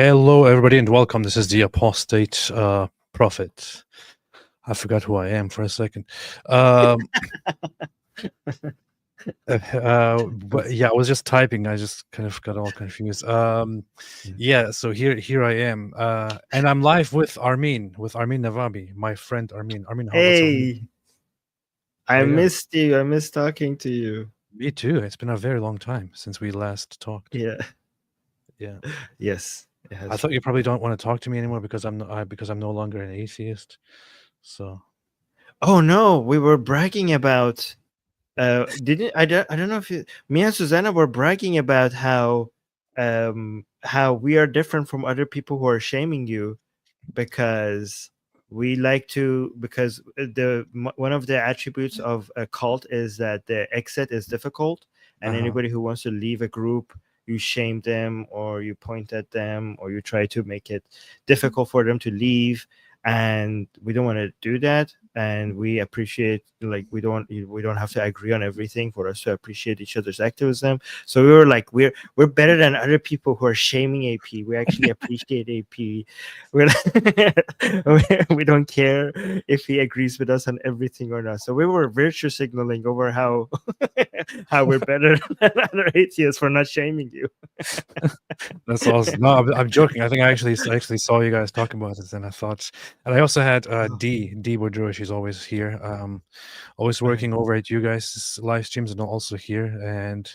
Hello, everybody, and welcome. This is the apostate prophet. I forgot who I am for a second. But yeah, I was just typing. I just kind of got all confused. Yeah, so here I am, and I'm live with Armin Navabi, my friend Armin. Armin, what's up? Hey, I missed you. I missed talking to you. Me too. It's been a very long time since we last talked. Yeah. Yes. It I has thought been. you probably don't want to talk to me anymore because I'm no longer an atheist. So. Oh no, we were bragging about. Didn't I don't know if me and Susanna were bragging about how we are different from other people who are shaming you because we like to because one of the attributes of a cult is that the exit is difficult, and anybody who wants to leave a group, you shame them or you point at them or you try to make it difficult for them to leave, and we don't want to do that. And we appreciate, like, we don't have to agree on everything for us to appreciate each other's activism. So we were like, we're better than other people who are shaming AP. We actually appreciate AP. We don't care if he agrees with us on everything or not. So we were virtue signaling over how we're better than other atheists for not shaming you. That's awesome. No, I'm joking. I think I actually saw you guys talking about this, and I thought, and I also had D Boudreau. She's always here, always working over at you guys' live streams, and also here. And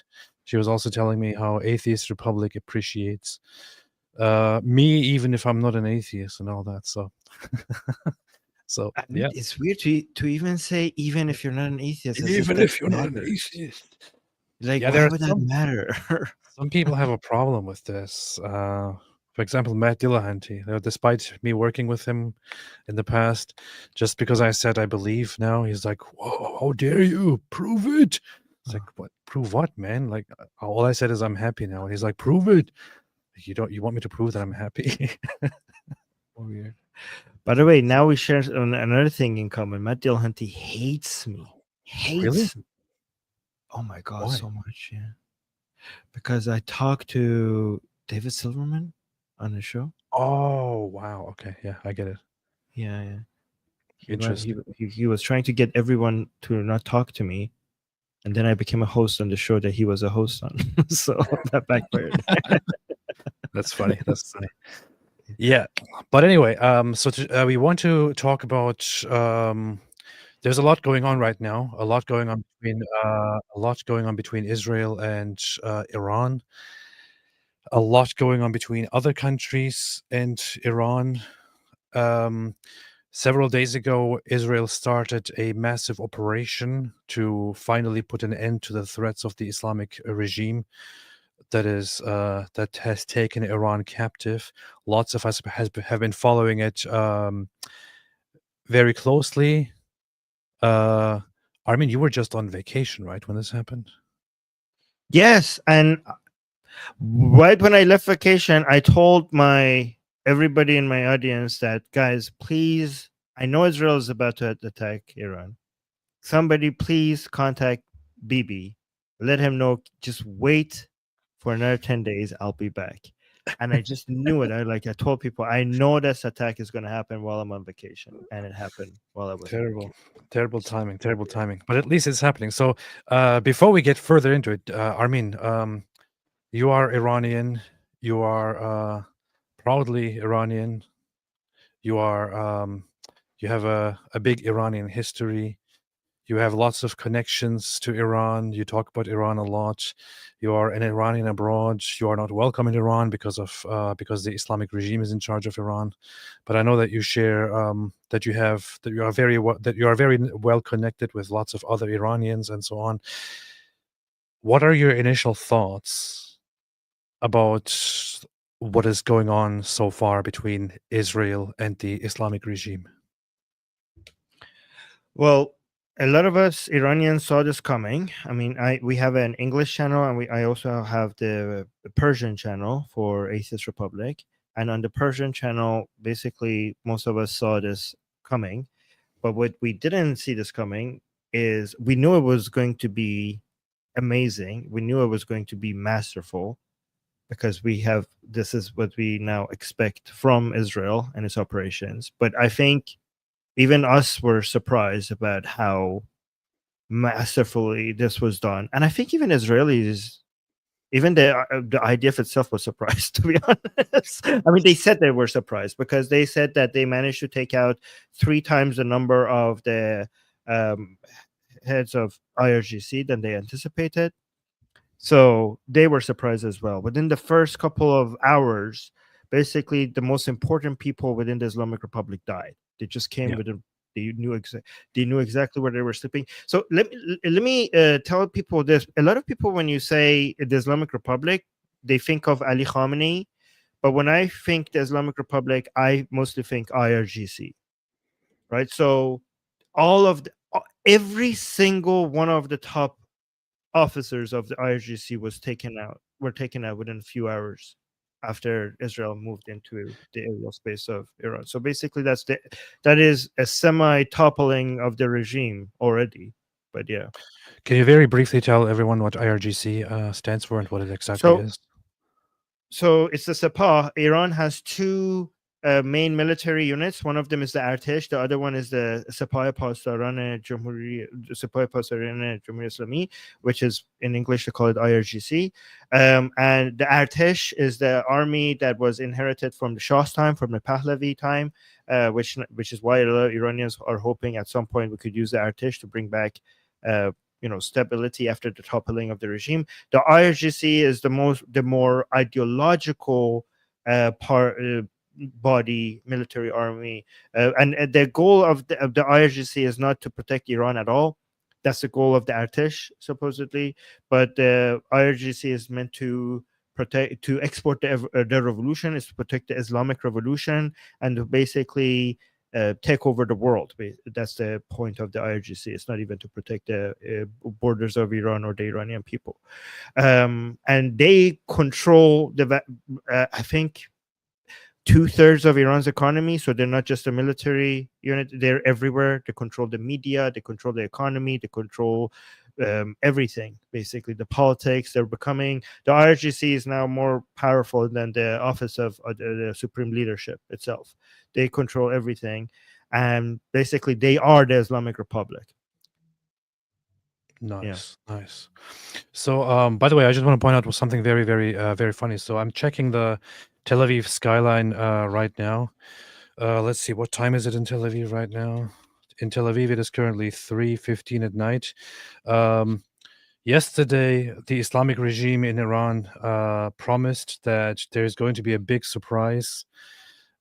she was also telling me how Atheist Republic appreciates me, even if I'm not an atheist and all that. So, yeah, it's weird to even say even if you're not an atheist. Even if you're not an atheist. Like, Yeah, why would that matter? Some people have a problem with this. For example, Matt Dillahanty, despite me working with him in the past, just because I said I believe now, he's like, "Whoa, how dare you? Prove it!" It's like, "What? Prove what, man? Like, all I said is I'm happy now." And he's like, "Prove it." You want me to prove that I'm happy? Weird. By the way, now we share another thing in common. Matt Dillahanty hates me. Really? Oh my god, Why? so much, yeah. Because I talked to David Silverman on the show. Oh, wow. Okay, yeah, I get it. Yeah. Interesting. He was trying to get everyone to not talk to me, and then I became a host on the show that he was a host on. So that backfired. That's funny. That's funny. Yeah, but anyway, so we want to talk about. There's a lot going on right now. A lot going on between Israel and Iran. A lot going on between other countries and Iran. Several days ago, Israel started a massive operation to finally put an end to the threats of the Islamic regime that has taken Iran captive. Lots of us have been following it very closely. Armin, you were just on vacation, right, when this happened? Yes, and right when I left vacation, I told everybody in my audience that, guys, please, I know Israel is about to attack Iran. Somebody please contact Bibi. Let him know, just wait for another 10 days. I'll be back. And I just knew it. I told people, I know this attack is going to happen while I'm on vacation. And it happened while I was on vacation. Terrible timing. But at least it's happening. So before we get further into it, Armin, you are Iranian. You are proudly Iranian. You are you have a big Iranian history. You have lots of connections to Iran. You talk about Iran a lot. You are an Iranian abroad. You are not welcome in Iran because the Islamic regime is in charge of Iran. But I know that you share that you are very well connected with lots of other Iranians and so on. What are your initial thoughts about what is going on so far between Israel and the Islamic regime? Well, a lot of us Iranians saw this coming. I mean, we have an English channel, and I also have the Persian channel for Atheist Republic. And on the Persian channel, basically, most of us saw this coming. But what we didn't see this coming is we knew it was going to be amazing. We knew it was going to be masterful. because this is what we now expect from Israel and its operations. But I think even us were surprised about how masterfully this was done, and I think even Israelis, even the IDF itself was surprised, to be honest. I mean, they said they were surprised because they said that they managed to take out 3 times the number of the um, heads of IRGC than they anticipated. So they were surprised as well. Within the first couple of hours, basically the most important people within the Islamic Republic died. They just came Yeah. within. They knew exactly where they were sleeping. So let me tell people this. A lot of people, when you say the Islamic Republic, they think of Ali Khamenei, but when I think the Islamic Republic, I mostly think IRGC, right? So all of every single one of the top officers of the IRGC were taken out within a few hours after Israel moved into the aerial space of Iran. So basically that is a semi-toppling of the regime already. But yeah. Can you very briefly tell everyone what IRGC stands for and what it exactly So is? so it's the Sepah. Iran has two main military units. One of them is the Artesh. The other one is the Sepah Pasdaran Jamhuri Islami, which is in English they call it IRGC. And the Artesh is the army that was inherited from the Shah's time, from the Pahlavi time, which is why a lot of Iranians are hoping at some point we could use the Artesh to bring back stability after the toppling of the regime. The IRGC is the more ideological body military army, and the goal of the IRGC is not to protect Iran at all. That's the goal of the Artesh supposedly, but the IRGC is meant to export the revolution, is to protect the Islamic revolution, and to basically take over the world. That's the point of the IRGC. It's not even to protect the borders of Iran or the Iranian people. And they control I think 2/3 of Iran's economy. So they're not just a military unit; they're everywhere. They control the media, they control the economy, they control everything. Basically, the politics. The IRGC is now more powerful than the office of the supreme leadership itself. They control everything, and basically, they are the Islamic Republic. Nice, nice. So, by the way, I just want to point out something very, very funny. So, I'm checking the Tel Aviv skyline right now. Let's see, what time is it in Tel Aviv right now? In Tel Aviv, it is currently 3:15 at night. Yesterday, the Islamic regime in Iran promised that there's going to be a big surprise,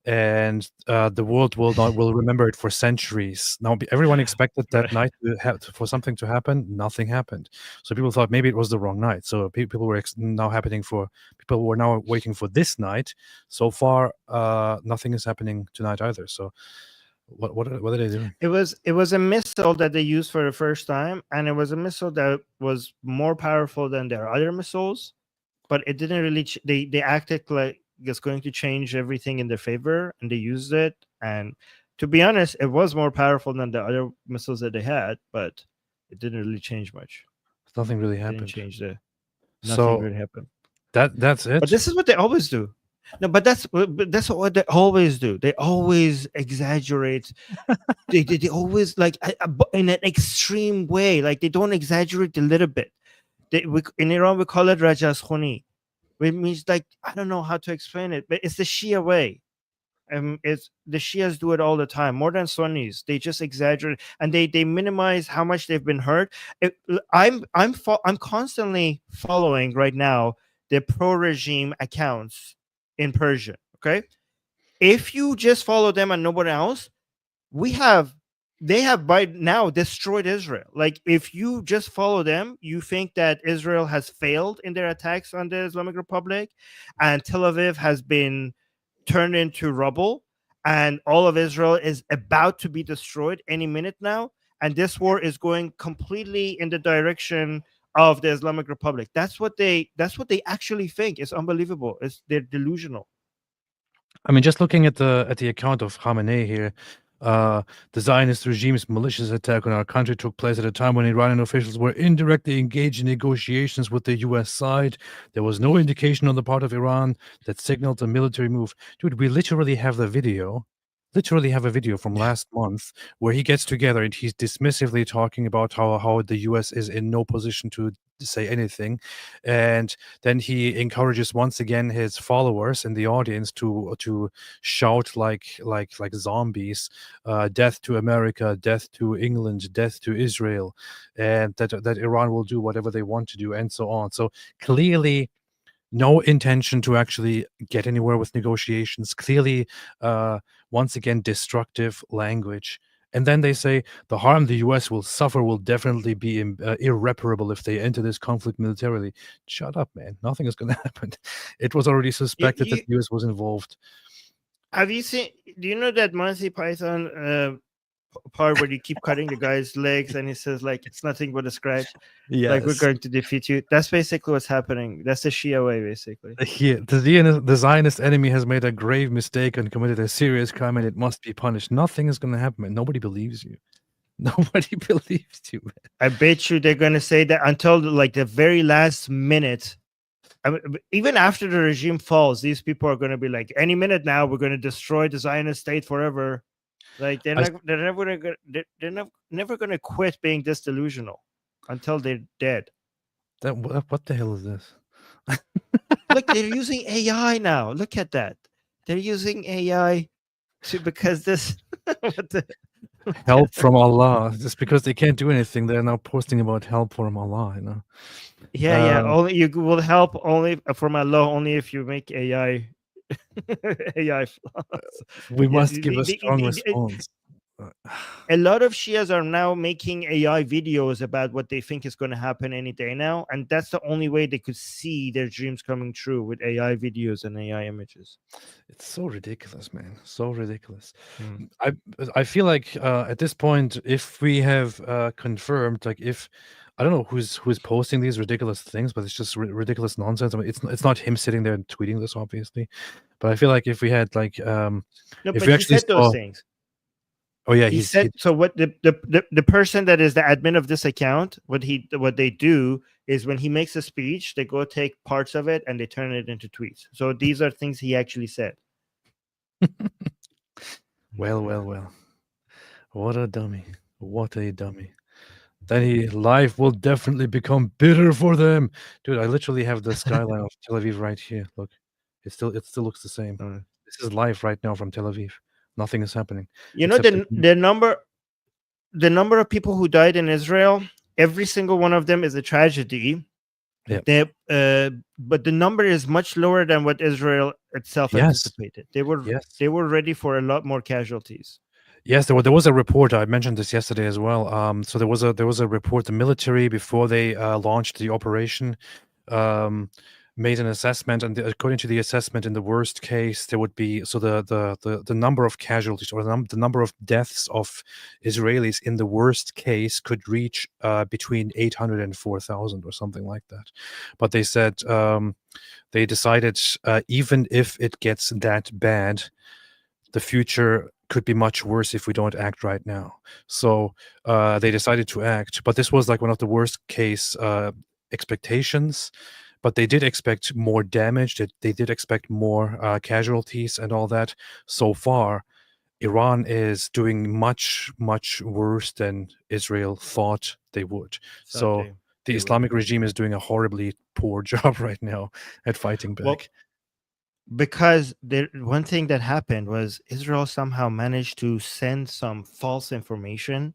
and the world will remember it for centuries. Now, everyone expected that Right. night for something to happen. Nothing happened, so people thought maybe it was the wrong night. So people were now waiting for this night. So far, nothing is happening tonight either. So, what are they doing? It was a missile that they used for the first time, and it was a missile that was more powerful than their other missiles, but it didn't really. They acted like it's going to change everything in their favor, and they used it. And to be honest, it was more powerful than the other missiles that they had, but it didn't really change much. Nothing really It didn't happened. change nothing So really happened. that's But it. this is what they always do. No, but that's what they always do. They always exaggerate. They always like in an extreme way. Like they don't exaggerate a little bit. In Iran we call it rajas khuni, which means like I don't know how to explain it, but it's the Shia way. It's the Shias do it all the time, more than Sunnis. They just exaggerate and they minimize how much they've been hurt. I'm constantly following right now the pro-regime accounts in Persian. Okay, if you just follow them and nobody else, they have by now destroyed Israel. Like if you just follow them, you think that Israel has failed in their attacks on the Islamic Republic, and Tel Aviv has been turned into rubble, and all of Israel is about to be destroyed any minute now, and this war is going completely in the direction of the Islamic Republic. That's what they actually think. It's unbelievable. They're delusional. I mean, just looking at the account of Khamenei here, The Zionist regime's malicious attack on our country took place at a time when Iranian officials were indirectly engaged in negotiations with the U.S. side. There was no indication on the part of Iran that signaled a military move. Dude, we literally have the video. Literally have a video from last month where he gets together and he's dismissively talking about how the US is in no position to say anything, and then he encourages once again his followers in the audience to shout like zombies, death to America, death to England, death to Israel, and that Iran will do whatever they want to do, and so on. So clearly no intention to actually get anywhere with negotiations. Clearly, once again, destructive language. And then they say the harm the US will suffer will definitely be irreparable if they enter this conflict militarily. Shut up, man. Nothing is going to happen. It was already suspected that the US was involved. Have you seen? Do you know that Monty Python part where you keep cutting the guy's legs and he says like it's nothing but a scratch? Yes. Like we're going to defeat you. That's basically what's happening. That's the Shia way, basically. Here, the Zionist enemy has made a grave mistake and committed a serious crime, and it must be punished. Nothing is going to happen, man. Nobody believes you. Nobody believes you, man. I bet you they're going to say that until like the very last minute. I mean, even after the regime falls, these people are going to be like, any minute now, we're going to destroy the Zionist state forever. Like they're never going to quit being this delusional until they're dead. What the hell is this? Look, they're using AI now. Look at that. They're using AI because this help from Allah. Just because they can't do anything, they're now posting about help from Allah. You know. Yeah. Only you will help only from Allah only if you make AI. AI flaws. We must give a strong response. A lot of Shias are now making AI videos about what they think is going to happen any day now, and that's the only way they could see their dreams coming true, with AI videos and AI images. It's so ridiculous, man. So ridiculous. I feel like at this point, if we have confirmed, like if I don't know who's posting these ridiculous things, but it's just ridiculous nonsense. I mean, it's not him sitting there and tweeting this, obviously, but I feel like if we had like no, if but we he actually said those things. Oh yeah, he said so. What the person that is the admin of this account, what they do is when he makes a speech, they go take parts of it and they turn it into tweets. So these are things he actually said. Well. What a dummy. What a dummy. Then life will definitely become bitter for them. Dude, I literally have the skyline of Tel Aviv right here. Look. It still looks the same. This is live right now from Tel Aviv. Nothing is happening. You know the number of people who died in Israel, every single one of them is a tragedy. Yeah. But the number is much lower than what Israel itself anticipated. They were ready for a lot more casualties. Yes, there was a report. I mentioned this yesterday as well. So there was a report. The military, before they launched the operation, made an assessment, and according to the assessment, in the worst case, there would be the number of casualties, or the number of deaths of Israelis in the worst case could reach between 800 and 4,000 or something like that. But they said they decided even if it gets that bad, the future could be much worse if we don't act right now. So they decided to act, but this was like one of the worst case expectations. But they did expect more damage. They did expect more casualties and all that. So far, Iran is doing much, much worse than Israel thought they would. So the Islamic regime is doing a horribly poor job right now at fighting back. Well, because one thing that happened was Israel somehow managed to send some false information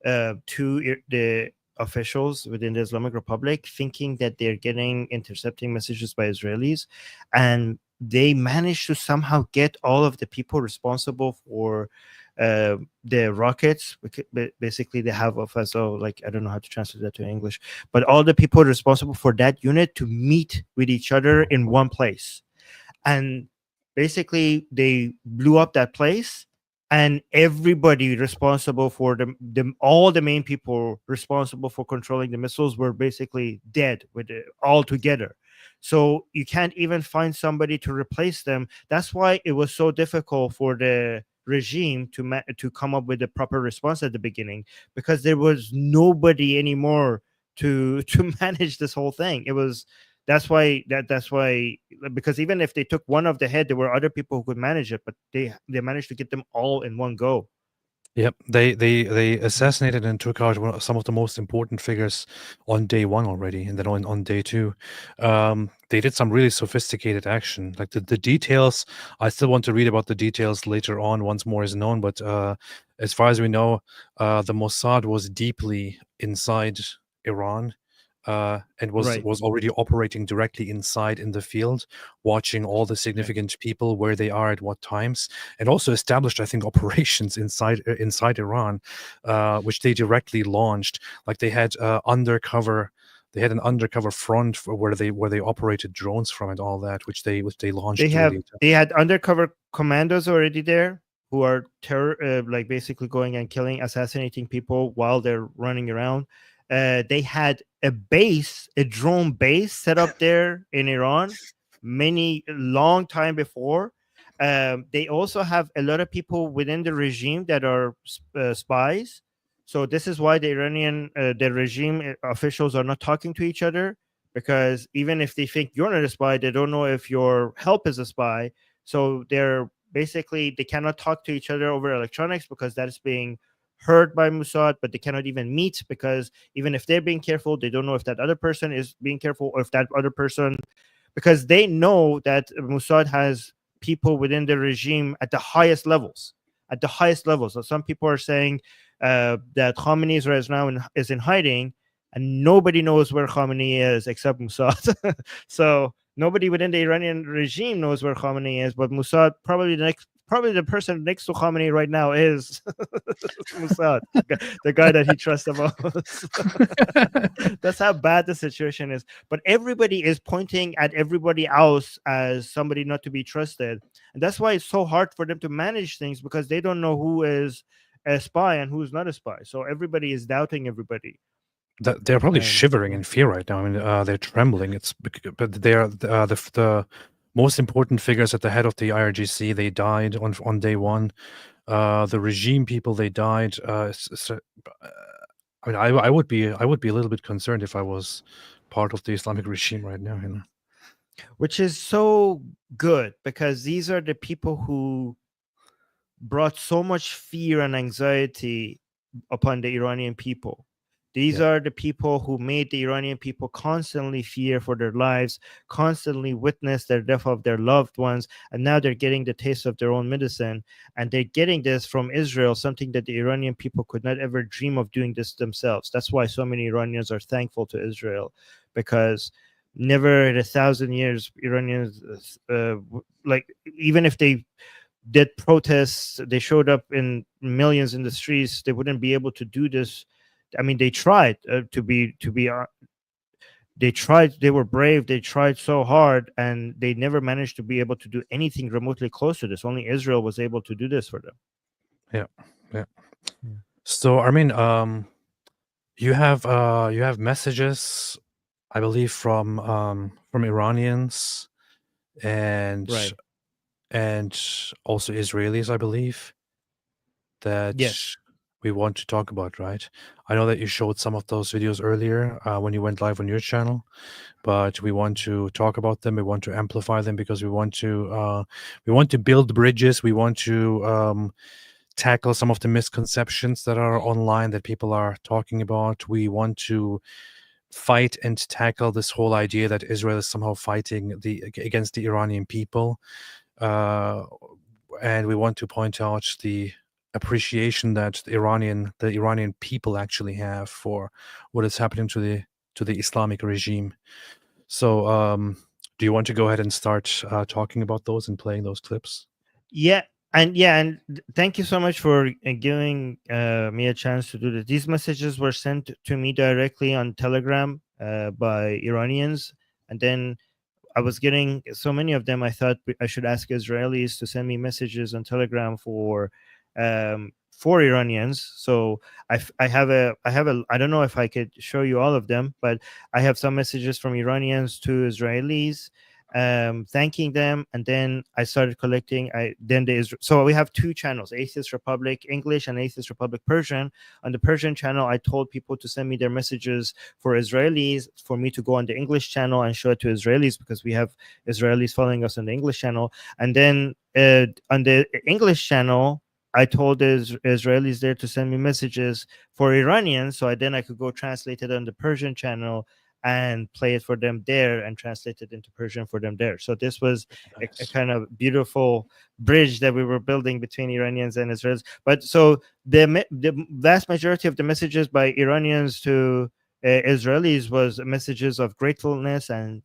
to the officials within the Islamic Republic, thinking that they're intercepting messages by Israelis, and they managed to somehow get all of the people responsible for the rockets. Basically, they have like I don't know how to translate that to English, but all the people responsible for that unit to meet with each other in one place, and basically they blew up that place. And everybody responsible for all the main people responsible for controlling the missiles were basically dead all together. So you can't even find somebody to replace them. That's why it was so difficult for the regime to come up with a proper response at the beginning, because there was nobody anymore to manage this whole thing. It was that's why, because even if they took one of the head, there were other people who could manage it, but they managed to get them all in one go. Yep, they assassinated and took out some of the most important figures on day one already, and then on day two, they did some really sophisticated action. Like the details, I still want to read about the details later on once more is known. But as far as we know, the Mossad was deeply inside Iran. And Right. was already operating directly inside in the field, watching all the Yeah. significant people, where they are at what times, and also established, I think, operations inside Iran, which they directly launched. Like they had they had an undercover front for where they operated drones from and all that, which they launched really. They had undercover commandos already there who are like basically going and killing, assassinating people while they're running around. They had a drone base set up there in Iran long time before. They also have a lot of people within the regime that are spies. So this is why the regime officials are not talking to each other, because even if they think you're not a spy, they don't know if your help is a spy. So they cannot talk to each other over electronics, because that is being heard by Mossad, but they cannot even meet, because even if they're being careful, they don't know if that other person is being careful, or if that other person, because they know that Mossad has people within the regime at the highest levels. At the highest levels. So some people are saying that Khomeini is in hiding, and nobody knows where Khomeini is except Mossad. So nobody within the Iranian regime knows where Khomeini is, but Mossad, probably the person next to Khomeini right now is Mossad, the guy that he trusts the most. That's how bad the situation is. But everybody is pointing at everybody else as somebody not to be trusted, and that's why it's so hard for them to manage things, because they don't know who is a spy and who's not a spy. So everybody is doubting everybody. They're probably And shivering in fear right now. I mean, they're trembling. But they are the most important figures at the head of the IRGC. They died on day one. The regime people, they died. I mean, I would be a little bit concerned if I was part of the Islamic regime right now. You know. which is so good, because these are the people who brought so much fear and anxiety upon the Iranian people. These Yeah. are the people who made the Iranian people constantly fear for their lives, constantly witness their death of their loved ones, and now they're getting the taste of their own medicine. And they're getting this from Israel, something that the Iranian people could not ever dream of doing this themselves. That's why so many Iranians are thankful to Israel, because never in 1,000 years Iranians, like, even if they did protests, they showed up in millions in the streets, they wouldn't be able to do this. I mean, they tried they tried, they were brave, they tried so hard, and they never managed to be able to do anything remotely close to this. Only Israel was able to do this for them. Yeah. Yeah. Yeah. So I mean, you have messages, I believe, from Iranians and Right. and also Israelis, I believe, that Yes. we want to talk about, right? I know that you showed some of those videos earlier when you went live on your channel, but we want to talk about them. We want to amplify them because we want to build bridges. We want to tackle some of the misconceptions that are online that people are talking about. We want to fight and tackle this whole idea that Israel is somehow fighting against the Iranian people. And we want to point out the appreciation that the Iranian people actually have for what is happening to the Islamic regime. So, do you want to go ahead and start talking about those and playing those clips? And thank you so much for giving me a chance to do this. These messages were sent to me directly on Telegram by Iranians, and then I was getting so many of them. I thought I should ask Israelis to send me messages on Telegram for Iranians. So I have a I don't know if I could show you all of them, but I have some messages from Iranians to Israelis, thanking them, and then I started collecting. So we have two channels: Atheist Republic English and Atheist Republic Persian. On the Persian channel, I told people to send me their messages for Israelis, for me to go on the English channel and show it to Israelis, because we have Israelis following us on the English channel. And then on the English channel, I told the Israelis there to send me messages for Iranians, so I could go translate it on the Persian channel and play it for them there and translate it into Persian for them there. So this was a kind of beautiful bridge that we were building between Iranians and Israelis. But so the vast majority of the messages by Iranians to Israelis was messages of gratefulness and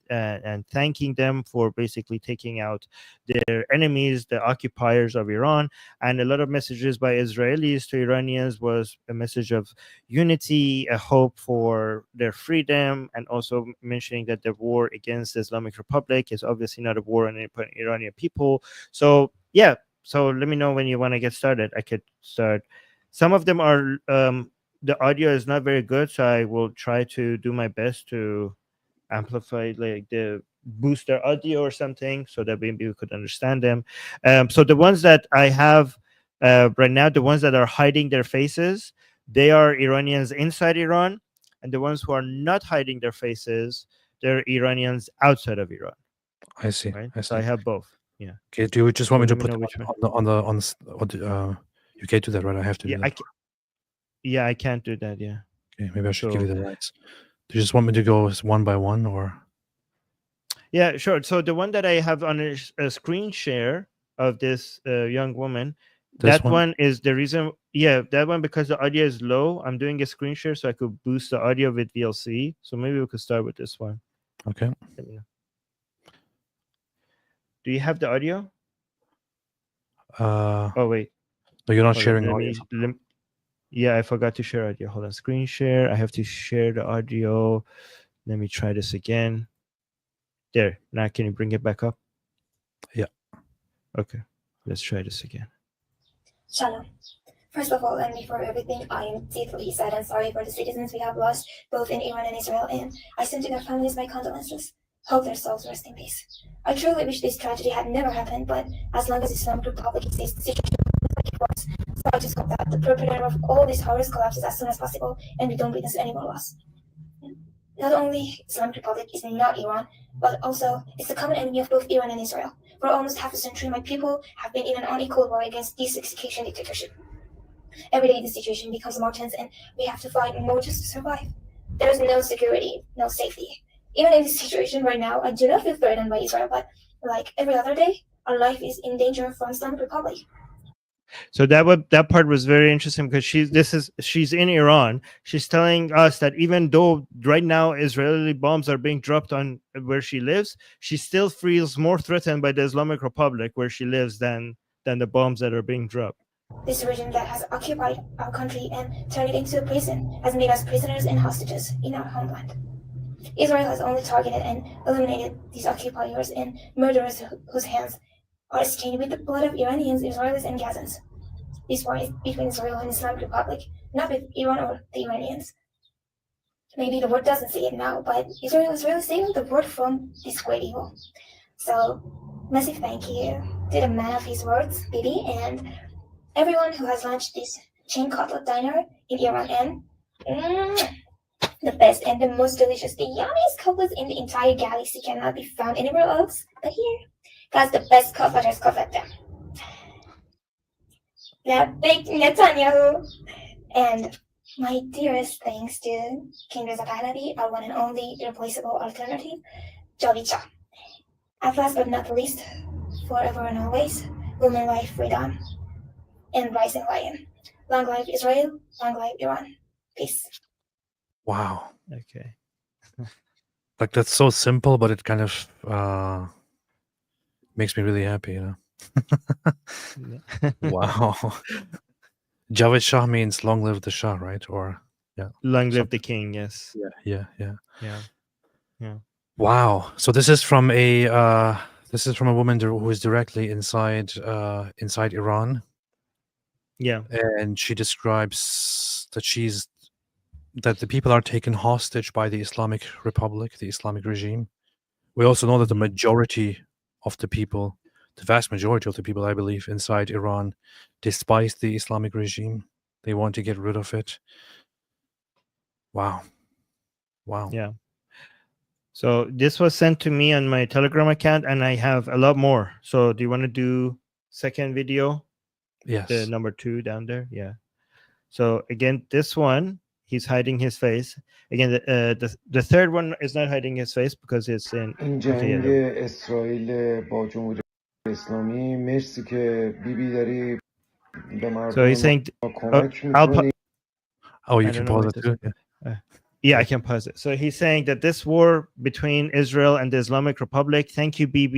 thanking them for basically taking out their enemies, the occupiers of Iran. And a lot of messages by Israelis to Iranians was a message of unity, a hope for their freedom, and also mentioning that the war against the Islamic Republic is obviously not a war on the Iranian people. So yeah, so let me know when you want to get started. I could start. Some of them are the audio is not very good, so I will try to do my best to amplify, like the boost their audio or something, so that maybe we could understand them. So the ones that I have right now, the ones that are hiding their faces, they are Iranians inside Iran, and the ones who are not hiding their faces, they're Iranians outside of Iran. I see. Right. I see. So I have both. Yeah. Okay. Do you just want So me to let me put know them which one. you can't do that, right? I have to do that. Yeah, I can't do that. Yeah. Okay. Maybe I should give you the rights. Do you just want me to go one by one, or? Yeah, sure. So the one that I have on a screen share of this young woman, that one is the reason. Yeah, that one, because the audio is low. I'm doing a screen share so I could boost the audio with VLC. So maybe we could start with this one. Okay. Do you have the audio? Oh wait. No, you're not sharing audio. Yeah, I forgot to share audio. Hold on. Screen share. I have to share the audio. Let me try this again. There. Now can you bring it back up? Yeah. Okay. Let's try this again. Shalom. First of all, and before everything, I am deeply sad and sorry for the citizens we have lost, both in Iran and Israel, and I send to their families my condolences. Hope their souls rest in peace. I truly wish this tragedy had never happened, but as long as Islamic Republic exists, the situation will be like it was. So I just hope that the perpetrator of all these horrors collapses as soon as possible, and we don't witness any more loss. Not only Islamic Republic is not Iran, but also it's the common enemy of both Iran and Israel. For almost half a century, my people have been in an unequal war against this execution dictatorship. Every day the situation becomes more tense and we have to fight more just to survive. There is no security, no safety. Even in this situation right now, I do not feel threatened by Israel, but like every other day, our life is in danger from Islamic Republic. So that part was very interesting, because she's in Iran. She's telling us that even though right now Israeli bombs are being dropped on where she lives, she still feels more threatened by the Islamic Republic where she lives than the bombs that are being dropped. This regime that has occupied our country and turned it into a prison has made us prisoners and hostages in our homeland. Israel has only targeted and eliminated these occupiers and murderers whose hands are stained with the blood of Iranians, Israelis, and Gazans. This war is between Israel and Islamic Republic, not with Iran or the Iranians. Maybe the world doesn't see it now, but Israel is really saving the world from this great evil. So, massive thank you to the man of his words, Bibi, and everyone who has launched this chain cutlet diner in Iran, and the best and the most delicious, the yummiest cutlets in the entire galaxy cannot be found anywhere else but here. Because the best cutletters cutlet them. The big Netanyahu. And my dearest thanks to King Reza Pahlavi, our one and only irreplaceable alternative, Jolicha. And last but not least, forever and always, women life, freedom, and rising lion. Long life Israel, long life Iran. Peace. Wow. Okay. Like, that's so simple, but it kind of makes me really happy, you know. Wow. Javed Shah means long live the Shah, right? Or yeah. Long live the king, yes. Yeah. Wow. So this is from a woman who is directly inside Iran. Yeah. And she describes that the people are taken hostage by the Islamic Republic, the Islamic regime, We also know that the majority of the people, the vast majority of the people, I believe, inside Iran, despise the Islamic regime. They want to get rid of it. Wow. Yeah. So this was sent to me on my Telegram account, and I have a lot more. So do you want to do second video? Yes. The number 2 down there. Yeah. So again, this one, he's hiding his face. Again, the third one is not hiding his face because it's in. این جنگ اسرائیل با جمهوری اسلامی مرسی که بیبی داری به So he's مردم saying, ما کمک میکنی. Oh, you I can don't know pause what it this- too. Yeah, I can pause it. So he's saying that this war between Israel and the Islamic Republic, thank you, BB,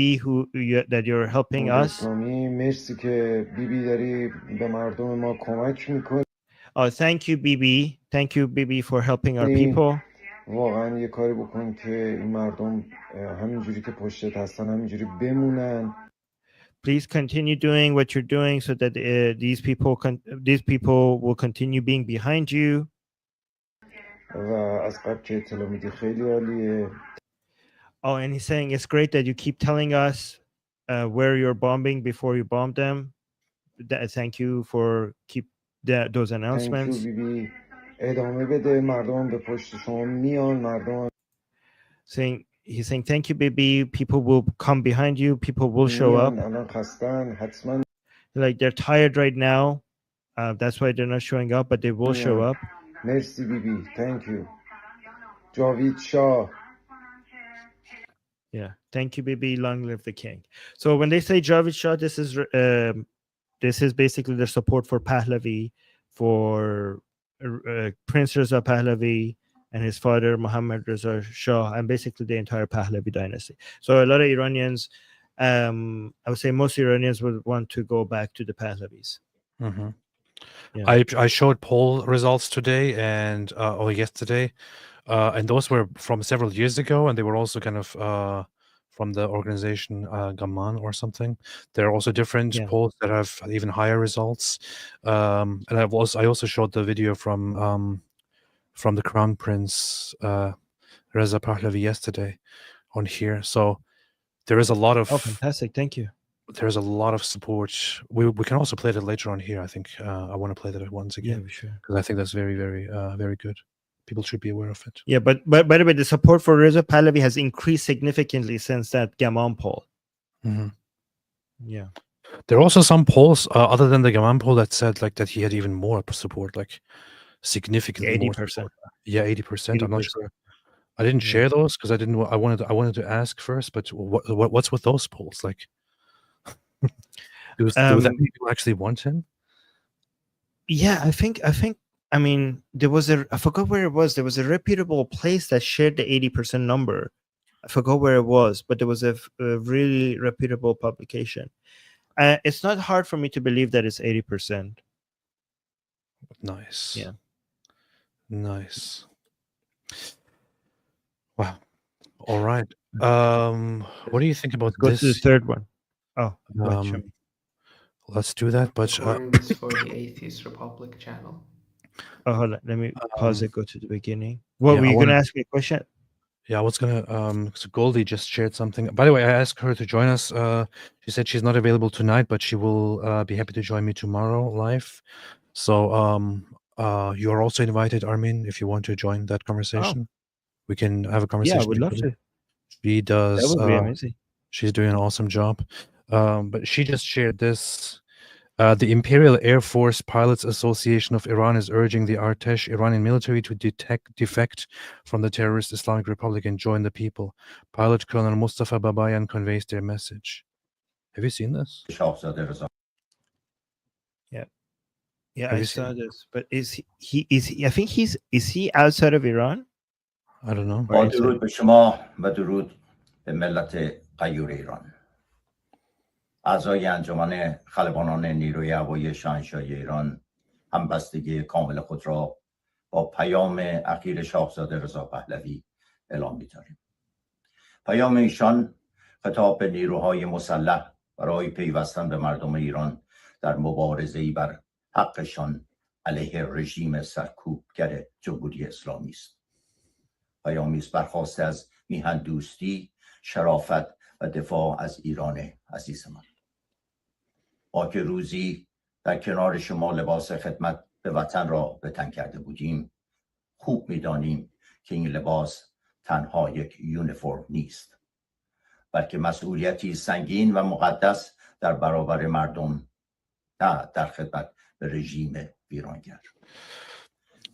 that you're helping us. اسلامی مرسی که بیبی داری به مردم ما کمک میکنی. Oh, thank you, BB. Thank you, BB, for helping our people. واقعا یه کاری بکن که این مردم همینجوری که پشتت هستن همینجوری بمونن. Please continue doing what you're doing so that these people will continue being behind you. و از قبل که اطلاع میدی خیلی عالیه. Oh, and he's saying it's great that you keep telling us where you're bombing before you bomb them. Thank you for those announcements. Thank you, بیبی. ادامه بده، مردم به پشت شما میان، مردم He's saying thank you, baby. People will come behind you. People will show up. الان خستن، حتما Like they're tired right now. That's why they're not showing up, but they will show up. مرسی بیبی. Thank you. جاوید شاه. Yeah, thank you, baby. Long live the king. So when they say Javid Shah, this is basically their support for Pahlavi, for Prince Reza Pahlavi and his father Muhammad Reza Shah, and basically the entire Pahlavi dynasty. So a lot of Iranians, I would say most Iranians would want to go back to the Pahlavis. Mm-hmm. Yeah. I showed poll results today and or yesterday, and those were from several years ago, and they were also kind of from the organization Gaman or something. There are also different polls that have even higher results, and I also showed the video from the Crown Prince Reza Pahlavi yesterday on here. So there is a lot of fantastic, thank you. There's a lot of support. We can also play that later on here. I think I want to play that once again. Yeah, sure. Because I think that's very, very, very good. People should be aware of it. Yeah, but by the way, the support for Reza Pahlavi has increased significantly since that Gaman poll. Mm-hmm. Yeah. There are also some polls other than the Gaman poll that said like that he had even more support, like significantly 80%. more support. Yeah, 80%. I'm not sure. I didn't Yeah. share those because I didn't. I wanted to ask first, but what's with those polls like? Do that mean people actually want him? Yeah, I think. I mean, I forgot where it was. There was a reputable place that shared the 80% number. I forgot where it was, but there was a really reputable publication. It's not hard for me to believe that it's 80%. Nice. Yeah. Nice. Wow. All right. What do you think about Go this? to the third one. Oh, let's do that. But Recording for the Atheist Republic channel. Oh, hold on. Let me pause it. Go to the beginning. What were you going to ask me a question? Yeah, I was gonna. So Goldie just shared something. By the way, I asked her to join us. She said she's not available tonight, but she will be happy to join me tomorrow live. So you are also invited, Armin, if you want to join that conversation. We can have a conversation. Yeah, I would love to. She does. That would be amazing. She's doing an awesome job. But she just shared this. The Imperial Air Force Pilots Association of Iran is urging the Artesh Iranian military to defect from the terrorist Islamic Republic and join the people. Pilot Colonel Mustafa Babayan conveys their message. Have you seen this? Yeah, I saw this. But is he? I think is he outside of Iran? I don't know. با درود به شما و درود به ملت غیور ایران. اعضای انجمن خلبانان نیروی هوایی شاهنشاهی ایران همبستگی کامل خود را با پیام اخیر شاهزاده رضا پهلوی اعلام می‌داریم. پیام ایشان خطاب به نیروهای مسلح برای پیوستن به مردم ایران در مبارزه‌ای بر حقشان علیه رژیم سرکوبگر جمهوری اسلامی است. پیامی است برخواسته از میهن دوستی شرافت و دفاع از ایران عزیز من. ما که روزی در کنار شما لباس خدمت به وطن را به تن کرده بودیم، خوب می‌دانیم که این لباس تنها یک یونیفرم نیست، بلکه مسئولیتی سنگین و مقدس در برابر مردم، نه در خدمت به رژیم ویرانگر.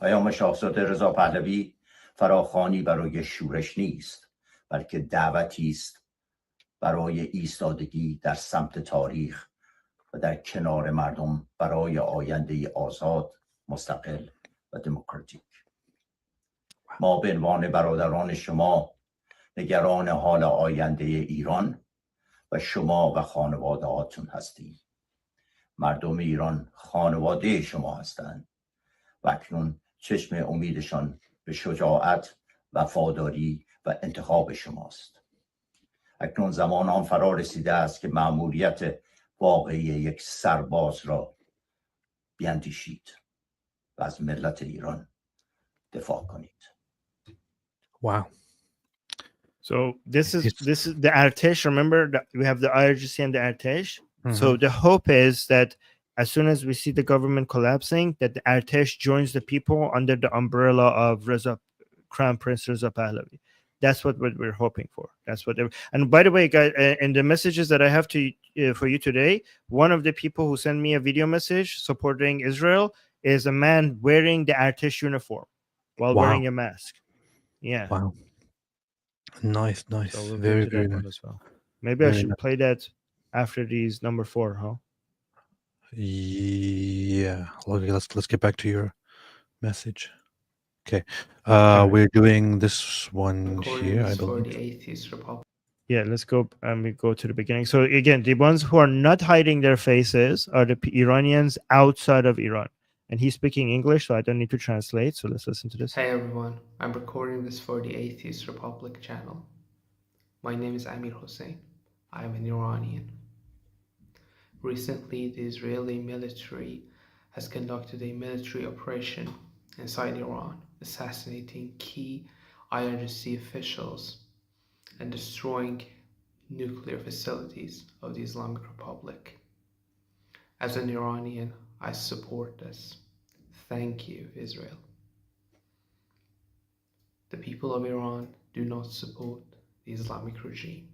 پیام شاهزاده رضا پهلوی فراخوانی برای شورش نیست، بلکه دعوتی است برای ایستادگی در سمت تاریخ و در کنار مردم برای آینده آزاد، مستقل و دموکراتیک. ما به عنوان برادران شما نگران حال آینده ایران و شما و خانواده هاتون هستیم. مردم ایران خانواده شما هستند و اکنون چشم امیدشان به شجاعت، وفاداری و انتخاب شماست. اکنون زمان آن فرا رسیده است که مأموریت واقعی یک سرباز را بیاندیشید و از ملت ایران دفاع کنید. Wow. So this is the Artesh. Remember that we have the IRGC and the Artesh. So the hope is that as soon as we see the government collapsing, that the Artesh joins the people under the umbrella of Crown Prince Reza Pahlavi. That's what we're hoping for. That's what. And by the way, guys, in the messages that I have to for you today, one of the people who sent me a video message supporting Israel is a man wearing the Artesh uniform while wearing a mask. Yeah. Wow. Nice. So we'll Very, get to very that one nice. as well. Maybe I should play that after these number 4, huh? Yeah. Okay, let's get back to your message. Okay. We're doing this one here, I Recording is for believe. the Atheist Republic. Yeah, let's go and we go to the beginning. So again, the ones who are not hiding their faces are the Iranians outside of Iran. And he's speaking English, so I don't need to translate. So let's listen to this. Hey everyone, I'm recording this for the Atheist Republic channel. My name is Amir Hossein. I'm an Iranian. Recently, the Israeli military has conducted a military operation inside Iran, assassinating key IRGC officials and destroying nuclear facilities of the Islamic Republic. As an Iranian, I support this. Thank you, Israel. The people of Iran do not support the Islamic regime.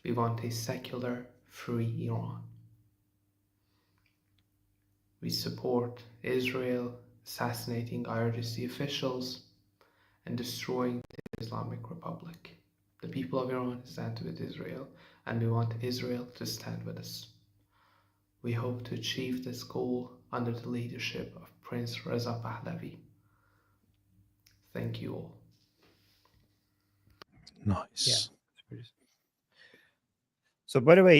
We want a secular, free Iran. We support Israel assassinating IRGC officials and destroying the Islamic Republic. The people of Iran stand with Israel, and we want Israel to stand with us. We hope to achieve this goal under the leadership of Prince Reza Pahlavi. Thank you all. Nice. Yeah. So by the way,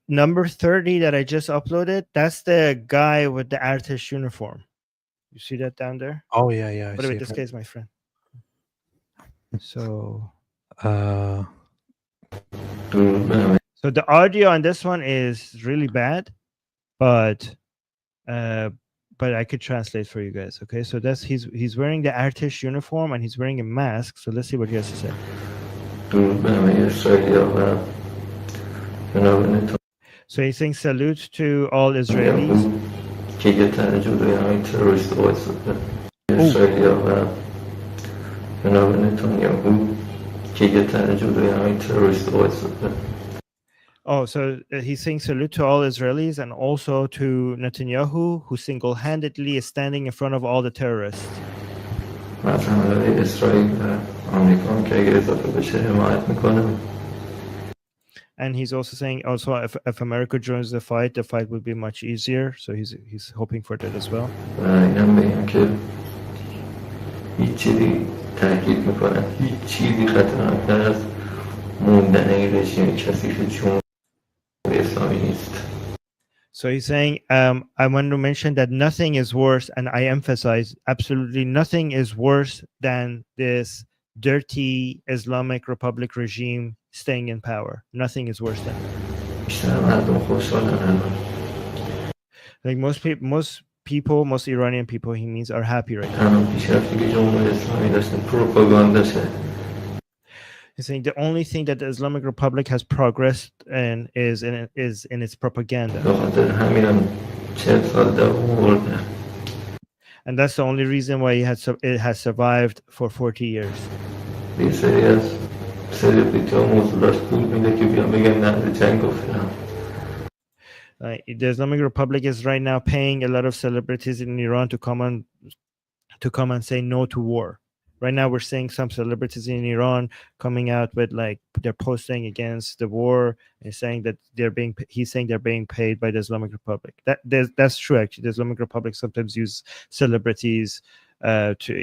number 30 that I just uploaded, that's the guy with the Artesh uniform. You see that down there? Oh, yeah. By the way, this guy is my friend. So the audio on this one is really bad, but I could translate for you guys. Okay, so that's he's wearing the Artesh uniform and he's wearing a mask. So let's see what he has to say. So he's saying salute to all Israelis. Oh, so he's saying salute to all Israelis and also to Netanyahu, who single-handedly is standing in front of all the terrorists. And he's also saying, if America joins the fight will be much easier. So he's hoping for that as well. So he's saying, I want to mention that nothing is worse, and I emphasize absolutely nothing is worse than this dirty Islamic Republic regime staying in power. Nothing is worse than that. Like most Iranian people, he means, are happy right now. He's saying the only thing that the Islamic Republic has progressed in is in its propaganda, به خاطر همینم 40 سال دوام آورده. and that's the only reason why it has survived for 40 years. یه سری از سلبریتی ها موضوعاش پول میده که بیان بگن نه به جنگ افتادم. The Islamic Republic is right now paying a lot of celebrities in Iran to come and say no to war. Right now, we're seeing some celebrities in Iran coming out with they're posting against the war and saying that he's saying they're being paid by the Islamic Republic. That's true actually. The Islamic Republic sometimes use celebrities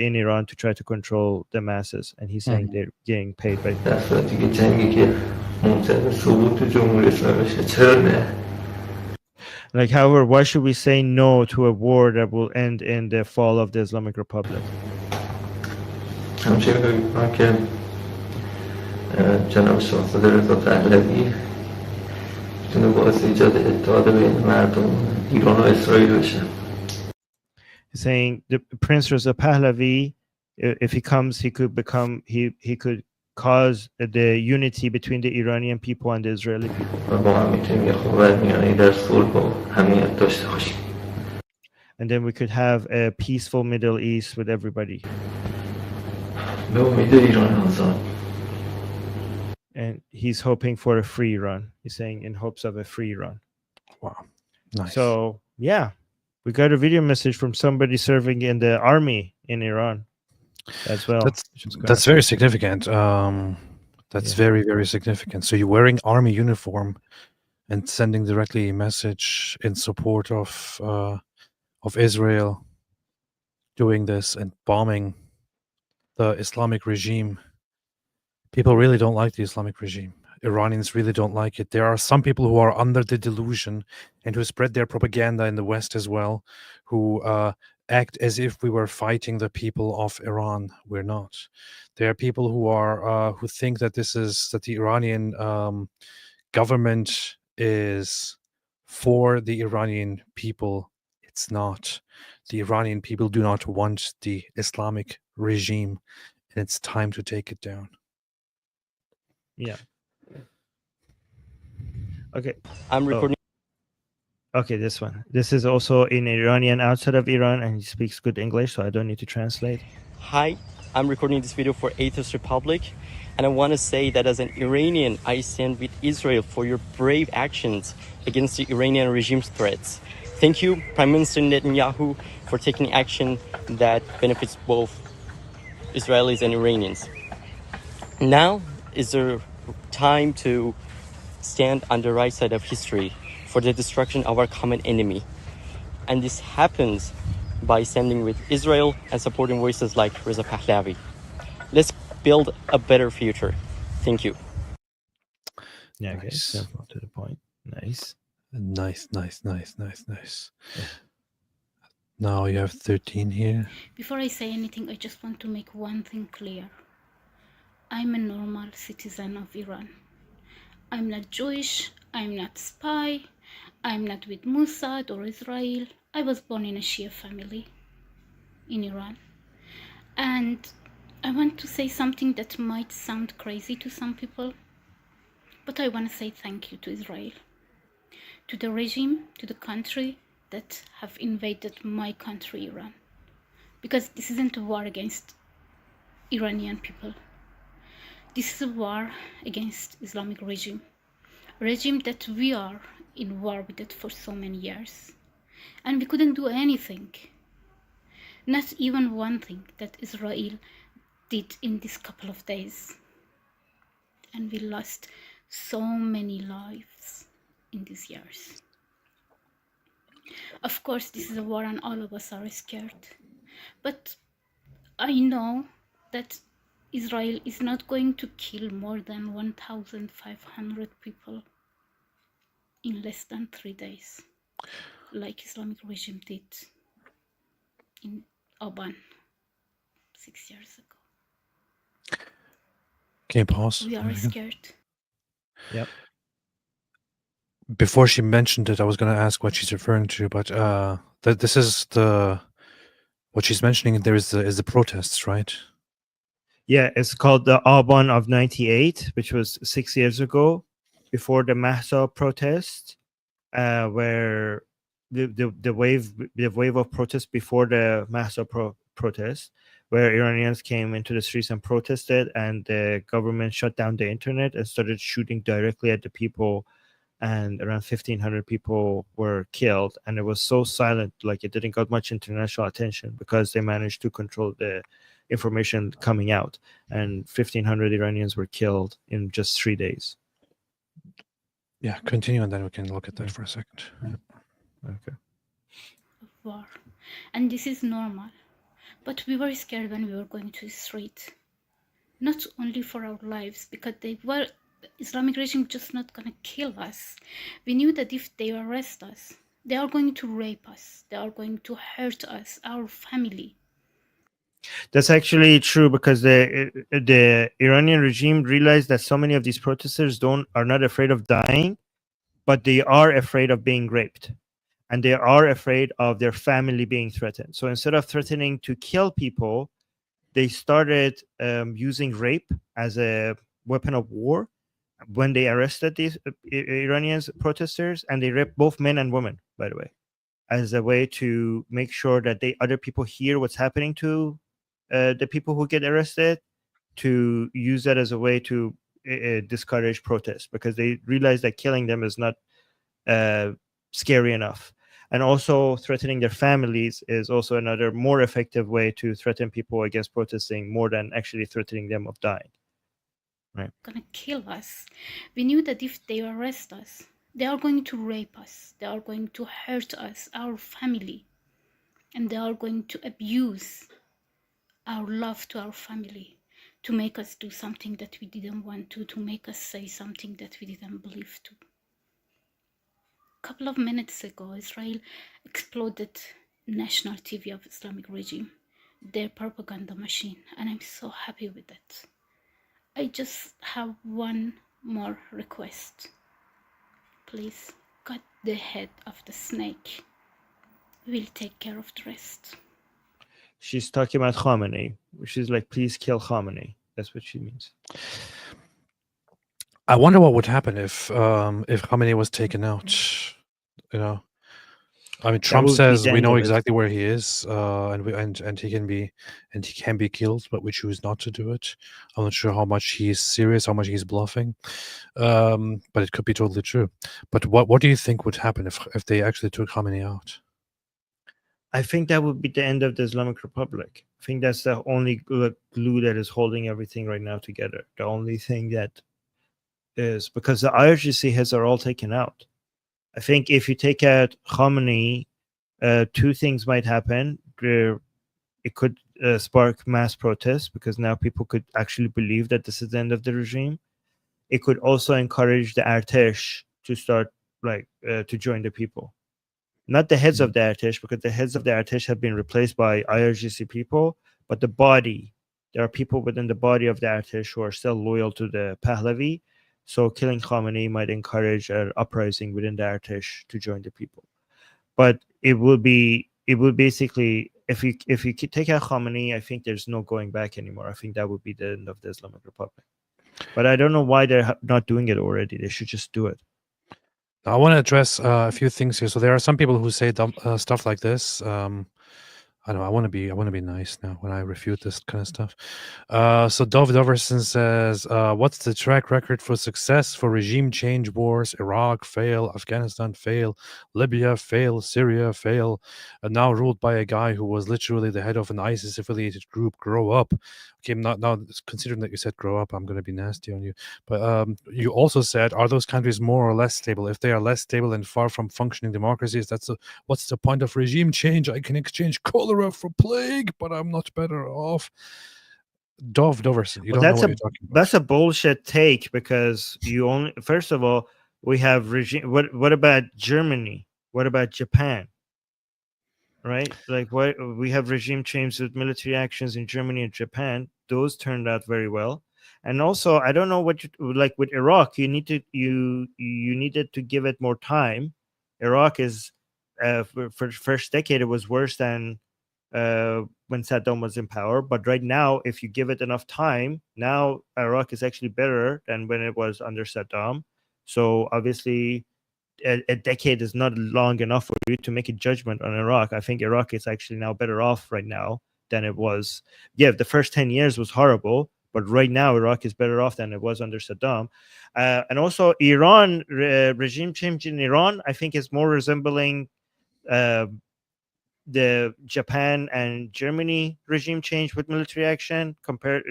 in Iran to try to control the masses, and he's saying they're getting paid by. در صورتی که جنگی که منجر به سقوط جمهوری اسلامی بشه چرا نه؟ However, why should we say no to a war that will end in the fall of the Islamic Republic? همچنین فکر می‌کنم که جناب شاهزاده رضا پهلوی میتونه باعث ایجاد اتحاد بین مردم ایران و اسرائیل بشه. He's saying the Prince Reza Pahlavi, if he comes, he could cause the unity between the Iranian people and the Israeli people. و با هم میتونیم یه خاورمیانه‌ای در صلح و امنیت داشته باشیم. And then we could have a peaceful Middle East with everybody. به امید ایران آزاد. And he's hoping for a free Iran. He's saying in hopes of a free Iran. Wow, nice. So yeah, we got a video message from somebody serving in the army in Iran as well. That's very significant. That's very, very significant. So you're wearing army uniform and sending directly a message in support of Israel doing this and bombing the Islamic regime. People really don't like the Islamic regime. Iranians really don't like it. There are some people who are under the delusion and who spread their propaganda in the West as well, who act as if we were fighting the people of Iran. We're not. There are people who think that the Iranian government is for the Iranian people. It's not. The Iranian people do not want the Islamic regime, and it's time to take it down. Yeah. Okay. I'm recording. Okay, this one. This is also in Iranian outside of Iran, and he speaks good English, so I don't need to translate. Hi, I'm recording this video for Atheist Republic, and I want to say that as an Iranian, I stand with Israel for your brave actions against the Iranian regime's threats. Thank you, Prime Minister Netanyahu, for taking action that benefits both Israelis and Iranians. Now is the time to stand on the right side of history for the destruction of our common enemy. And this happens by standing with Israel and supporting voices like Reza Pahlavi. Let's build a better future. Thank you. Yeah, okay. Nice. Simple to the point. Nice. Nice. Yeah. Now you have 13 here. Before I say anything, I just want to make one thing clear. I'm a normal citizen of Iran. I'm not Jewish, I'm not spy, I'm not with Mossad or Israel. I was born in a Shia family in Iran. And I want to say something that might sound crazy to some people, but I want to say thank you to Israel, to the regime, to the country that have invaded my country, Iran. Because this isn't a war against Iranian people. This is a war against Islamic regime that we are in war with it for so many years. And we couldn't do anything. Not even one thing that Israel did in this couple of days. And we lost so many lives in these years. Of course, this is a war and all of us are scared. But I know that Israel is not going to kill more than 1,500 people in less than 3 days, like Islamic regime did in Aban 6 years ago. Can you pause? We are scared. Yep. Before she mentioned it, I was going to ask what she's referring to, but this is what she's mentioning. There is the protests, right? Yeah, it's called the Aban of '98, which was 6 years ago, before the Mahsa protest, where the wave of protest before the Mahsa protest, where Iranians came into the streets and protested, and the government shut down the internet and started shooting directly at the people, and around 1,500 people were killed. And it was so silent, like it didn't got much international attention because they managed to control the information coming out, and 1,500 Iranians were killed in just 3 days. Yeah, continue, and then we can look at that for a second. Okay. War. And this is normal. But we were scared when we were going to the street. Not only for our lives, because the Islamic regime just not gonna kill us. We knew that if they arrest us, they are going to rape us. They are going to hurt us, our family. That's actually true, because the Iranian regime realized that so many of these protesters are not afraid of dying, but they are afraid of being raped, and they are afraid of their family being threatened. So instead of threatening to kill people, they started using rape as a weapon of war when they arrested these Iranian protesters, and they raped both men and women, by the way, as a way to make sure that other people hear what's happening to the people who get arrested, to use that as a way to discourage protests, because they realize that killing them is not scary enough. And also threatening their families is also another more effective way to threaten people against protesting, more than actually threatening them of dying. Right. Gonna kill us. We knew that if they arrest us, they are going to rape us. They are going to hurt us, our family, and they are going to abuse our love to our family, to make us do something that we didn't want to make us say something that we didn't believe to. A couple of minutes ago, Israel exploded national TV of Islamic regime, their propaganda machine, and I'm so happy with it. I just have one more request. Please cut the head of the snake. We'll take care of the rest. She's talking about Khomeini. She's like, please kill Khomeini. That's what she means. I wonder what would happen if Khomeini was taken out. You know, I mean, Trump says we know exactly where he is, and he can be killed, but we choose not to do it. I'm not sure how much he's serious, how much he's bluffing, but it could be totally true. But what do you think would happen if they actually took Khomeini out? I think that would be the end of the Islamic Republic. I think that's the only glue that is holding everything right now together. The only thing that is, because the IRGC heads are all taken out. I think if you take out Khomeini, two things might happen. It could spark mass protests, because now people could actually believe that this is the end of the regime. It could also encourage the Artesh to start to join the people. Not the heads of the Artesh, because the heads of the Artesh have been replaced by IRGC people, but the body. There are people within the body of the Artesh who are still loyal to the Pahlavi. So killing Khomeini might encourage an uprising within the Artesh to join the people. But it will basically, if you take out Khomeini, I think there's no going back anymore. I think that would be the end of the Islamic Republic. But I don't know why they're not doing it already. They should just do it. I want to address a few things here. So there are some people who say stuff like this. I don't know. I want to be nice now when I refute this kind of stuff. So Dov Doverson says, "What's the track record for success for regime change wars? Iraq fail, Afghanistan fail, Libya fail, Syria fail, and now ruled by a guy who was literally the head of an ISIS-affiliated group. Grow up." Okay, now considering that you said grow up, I'm going to be nasty on you. But you also said, are those countries more or less stable? If they are less stable and far from functioning democracies, what's the point of regime change? I can exchange cholera for plague, but I'm not better off. Dov Doverson, you don't know what you're talking about. That's a bullshit take, because first of all, we have regime. What about Germany? What about Japan? Right? Like, what we have regime change with military actions in Germany and Japan. Those turned out very well. And also, I don't know what like with Iraq. You needed to give it more time. Iraq is for the first decade, it was worse than when Saddam was in power. But right now, if you give it enough time, now Iraq is actually better than when it was under Saddam. So obviously, a decade is not long enough for you to make a judgment on Iraq. I think Iraq is actually now better off right now than it was. Yeah, the first 10 years was horrible, but right now Iraq is better off than it was under Saddam. And also Iran, regime change in Iran, I think is more resembling the Japan and Germany regime change with military action compared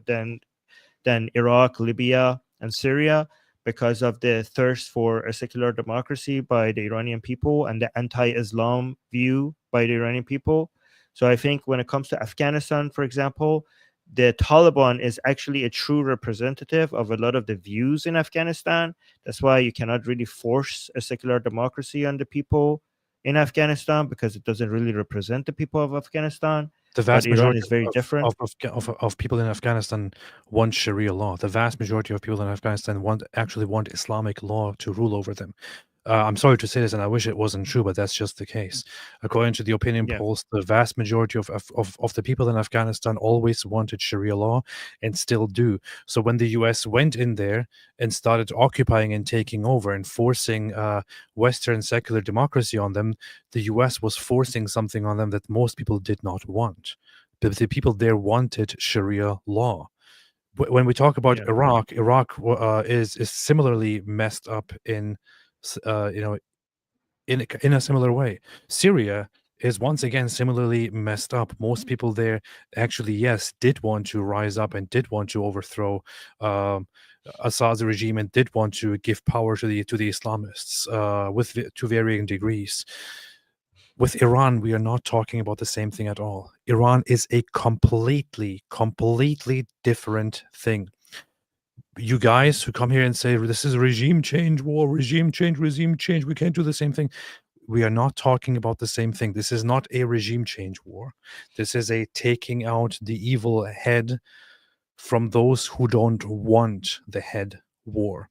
than Iraq, Libya, and Syria, because of the thirst for a secular democracy by the Iranian people and the anti-Islam view by the Iranian people. So I think when it comes to Afghanistan, for example, the Taliban is actually a true representative of a lot of the views in Afghanistan. That's why you cannot really force a secular democracy on the people in Afghanistan, because it doesn't really represent the people of Afghanistan. The vast But Iran majority is very different. of people in Afghanistan want Sharia law. The vast majority of people in Afghanistan actually want Islamic law to rule over them. I'm sorry to say this, and I wish it wasn't true, but that's just the case. According to the opinion Yeah. polls, the vast majority of the people in Afghanistan always wanted Sharia law and still do. So when the US went in there and started occupying and taking over and forcing Western secular democracy on them, the US was forcing something on them that most people did not want. The people there wanted Sharia law. When we talk about Yeah. Iraq is similarly messed up in in a similar way. Syria is once again similarly messed up. Most people there actually, yes, did want to rise up and did want to overthrow Assad's regime and did want to give power to the Islamists to varying degrees. With Iran, we are not talking about the same thing at all. Iran is a completely different thing. You guys who come here and say this is regime change war, regime change, we can't do the same thing. We are not talking about the same thing. This is not a regime change war. This is a taking out the evil head from those who don't want the head war.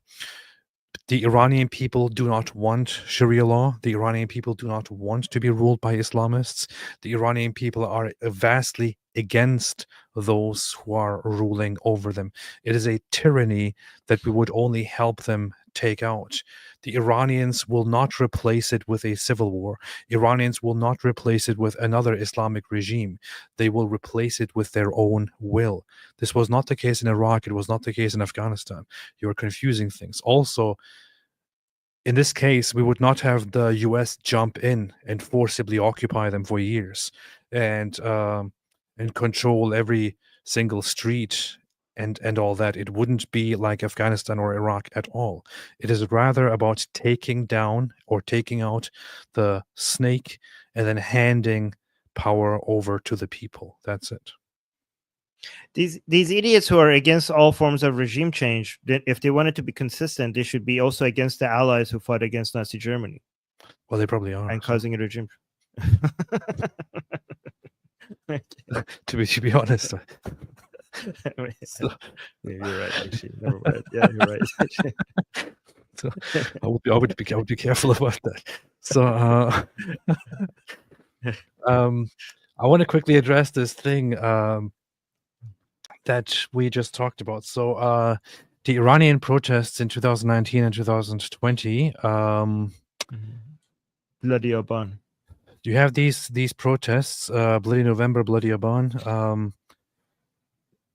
The Iranian people do not want Sharia law. The Iranian people do not want to be ruled by Islamists. The Iranian people are vastly against those who are ruling over them. It is a tyranny that we would only help them take out. The Iranians will not replace it with a civil war. Iranians will not replace it with another Islamic regime. They will replace it with their own will. This was not the case in Iraq. It was not the case in Afghanistan. You're confusing things. Also, in this case, we would not have the US jump in and forcibly occupy them for years and control every single street and all that. It wouldn't be like Afghanistan or Iraq at all. It is rather about taking down or taking out the snake and then handing power over to the people. That's it. These idiots who are against all forms of regime change, if they wanted to be consistent, they should be also against the allies who fought against Nazi Germany. Well, they probably are. And causing a regime. to be honest. So, you're right. Actually, never mind. Yeah, you're right. So I would be careful about that. So I want to quickly address this thing that we just talked about. So the Iranian protests in 2019 and 2020. Bloody Aban. You have these protests, Bloody November, Bloody Aban.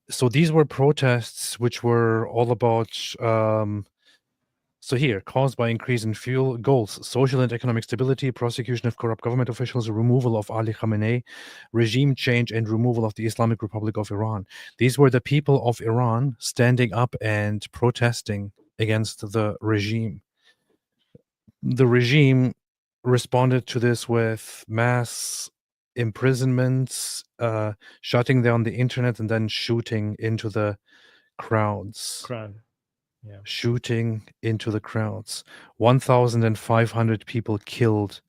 So these were protests which were all about caused by increase in fuel goals, social and economic stability, prosecution of corrupt government officials, removal of Ali Khamenei, regime change, and removal of the Islamic Republic of Iran. These were the people of Iran standing up and protesting against the regime. The regime responded to this with mass imprisonments, shutting down the internet, and then shooting into the crowds. Yeah. Shooting into the crowds. 1,500 people killed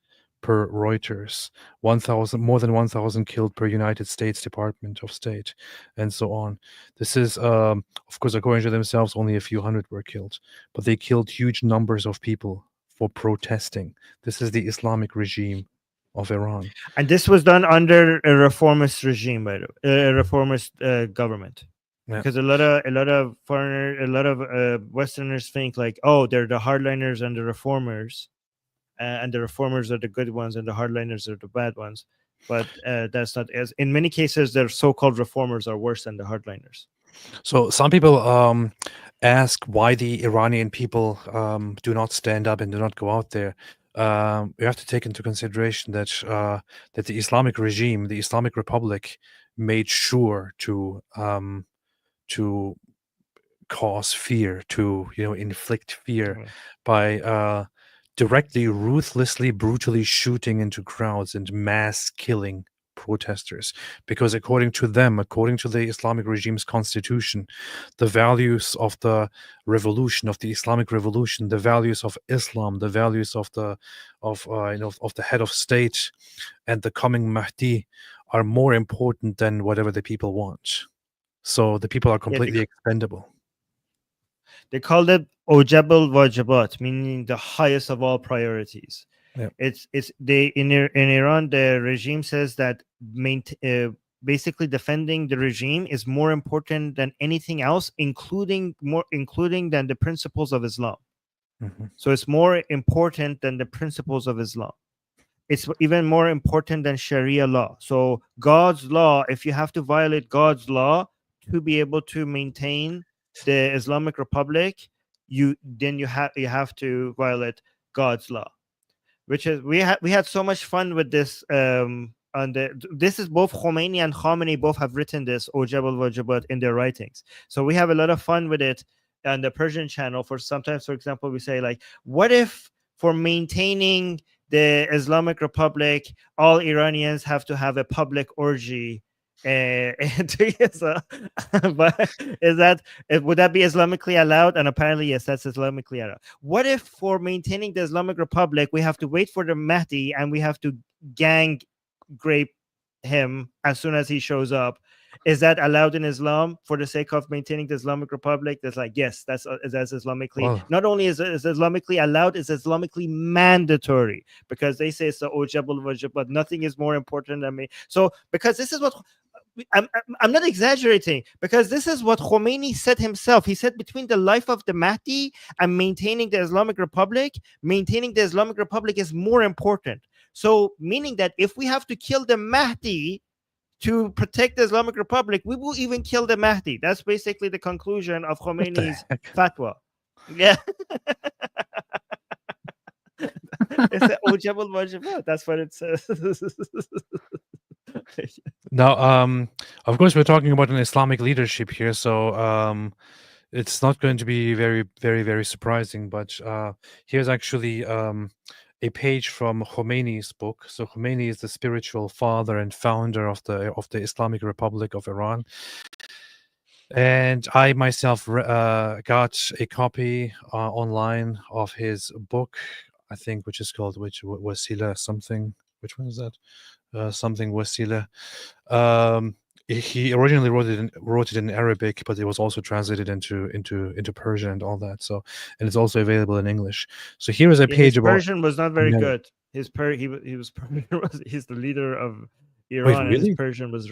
per Reuters. More than 1,000 killed per United States Department of State, and so on. This is, of course, according to themselves, only a few hundred were killed, but they killed huge numbers of people for protesting. This is the Islamic regime of Iran. And this was done under a reformist regime, by the way, a reformist government. Yeah. Because a lot of Westerners think like, oh, they're the hardliners and the reformers, and the reformers are the good ones, and the hardliners are the bad ones. But that's not as. In many cases, the so-called reformers are worse than the hardliners. So some people ask why the Iranian people do not stand up and do not go out there. We have to take into consideration that that the Islamic regime, the Islamic Republic, made sure to cause fear, to inflict fear Mhm. by directly, ruthlessly, brutally shooting into crowds and mass killing protesters. Because according to them, according to the Islamic regime's constitution, the values of the revolution, of the Islamic revolution, the values of Islam, the values of the head of state and the coming Mahdi are more important than whatever the people want. So the people are completely expendable. They called it Ojabal Wajibat, meaning the highest of all priorities. Yeah. In Iran, the regime says that basically defending the regime is more important than anything else, including than the principles of Islam. Mhm. So it's more important than the principles of Islam. It's even more important than Sharia law. So God's law, if you have to violate God's law to be able to maintain the Islamic Republic, you have to violate God's law. Which is we had so much fun with this. This is both Khomeini and Khamenei both have written this Ojabal Wajibat in their writings. So we have a lot of fun with it on the Persian channel. For example, we say like, what if for maintaining the Islamic Republic, all Iranians have to have a public orgy? But would that be Islamically allowed? And apparently, yes, that's Islamically allowed. What if for maintaining the Islamic Republic, we have to wait for the Mahdi and we have to gang rape him as soon as he shows up? Is that allowed in Islam for the sake of maintaining the Islamic Republic? That's like, yes, that's Islamically. Wow. Not only is it Islamically allowed, it's Islamically mandatory, because they say it's the Ojabul Wajib, but nothing is more important than me. So because this is what I'm not exaggerating, because this is what Khomeini said himself. He said between the life of the Mahdi and maintaining the Islamic Republic is more important. So meaning that if we have to kill the Mahdi to protect the Islamic Republic, we will even kill the Mahdi. That's basically the conclusion of Khomeini's fatwa. Yeah. It's the Ojabul Wajibat. That's what it says. Now, of course, we're talking about an Islamic leadership here, so it's not going to be very, very, very surprising. But here's actually a page from Khomeini's book. So Khomeini is the spiritual father and founder of the Islamic Republic of Iran. And I myself got a copy online of his book, I think, which is called Wasila something. Which one is that? Something Wasila. He originally wrote it in Arabic, but it was also translated into Persian and all that. So, and it's also available in English. So here is a page about Persian was not very good. He's the leader of Iran. Wait, really? And his Persian was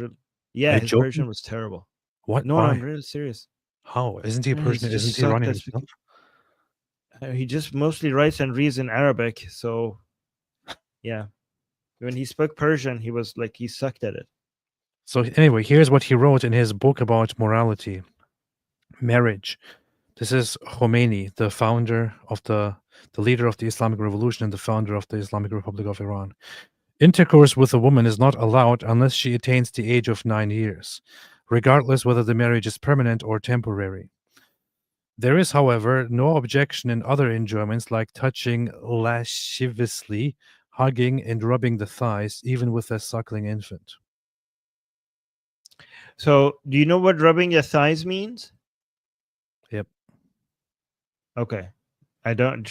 his Persian was terrible. What? No, Why? I'm really serious. How? Isn't he Yeah, Persian? he's Isn't just he sucked Iranian at himself? He just mostly writes and reads in Arabic. So, yeah, when he spoke Persian, he was like, he sucked at it. So anyway, here's what he wrote in his book about morality, marriage. This is Khomeini, the founder of the leader of the Islamic Revolution and the founder of the Islamic Republic of Iran. Intercourse with a woman is not allowed unless she attains the age of 9 years, regardless whether the marriage is permanent or temporary. There is, however, no objection in other enjoyments like touching lasciviously, hugging, and rubbing the thighs, even with a suckling infant. So, do you know what rubbing your thighs means? Yep. Okay. Do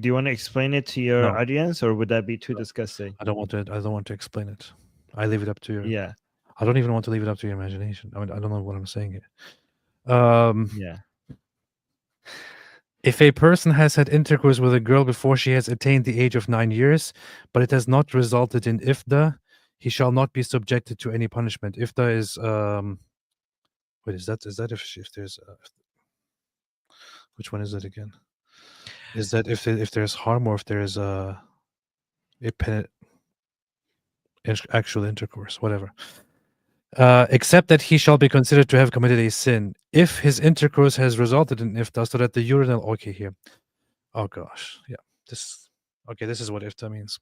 you want to explain it to your audience, or would that be too disgusting? I don't want to explain it. I leave it up to your. Yeah. I don't even want to leave it up to your imagination. I mean, I don't know what I'm saying here. Yeah. If a person has had intercourse with a girl before she has attained the age of 9 years, but it has not resulted in ifda, he shall not be subjected to any punishment. Ifda is wait, is that if there's which one is it again? Is that if there's harm or if there is actual intercourse, whatever. Except that he shall be considered to have committed a sin if his intercourse has resulted in ifta, so that the urinal. Okay, here. Oh gosh, yeah. This is what ifta means.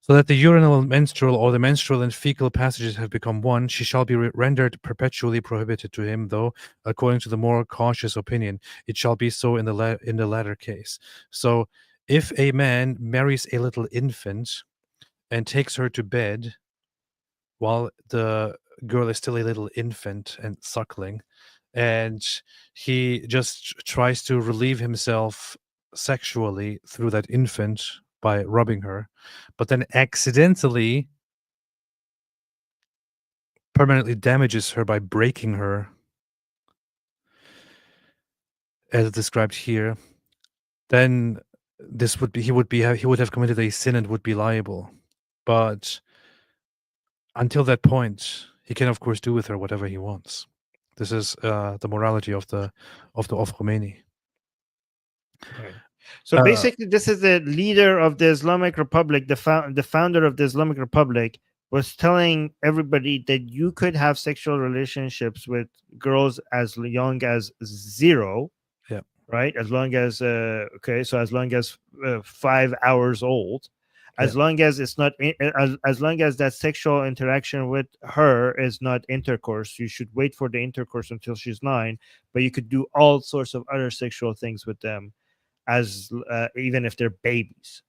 So that the urinal and menstrual, or the menstrual and fecal passages have become one, she shall be rendered perpetually prohibited to him, though, according to the more cautious opinion, it shall be so in the latter case. So, if a man marries a little infant and takes her to bed while the girl is still a little infant and suckling, and he just tries to relieve himself sexually through that infant by rubbing her, but then accidentally permanently damages her by breaking her, as described here, then this would be he would have committed a sin and would be liable. But until that point, he can of course do with her whatever he wants. This is the morality of Khomeini. Right. So basically, this is the leader of the Islamic Republic, the founder of the Islamic Republic, was telling everybody that you could have sexual relationships with girls as young as 0. Yeah. Right. As long as so as long as 5 hours old, as long as it's not as long as that sexual interaction with her is not intercourse, you should wait for the intercourse until she's 9. But you could do all sorts of other sexual things with them, as even if they're babies.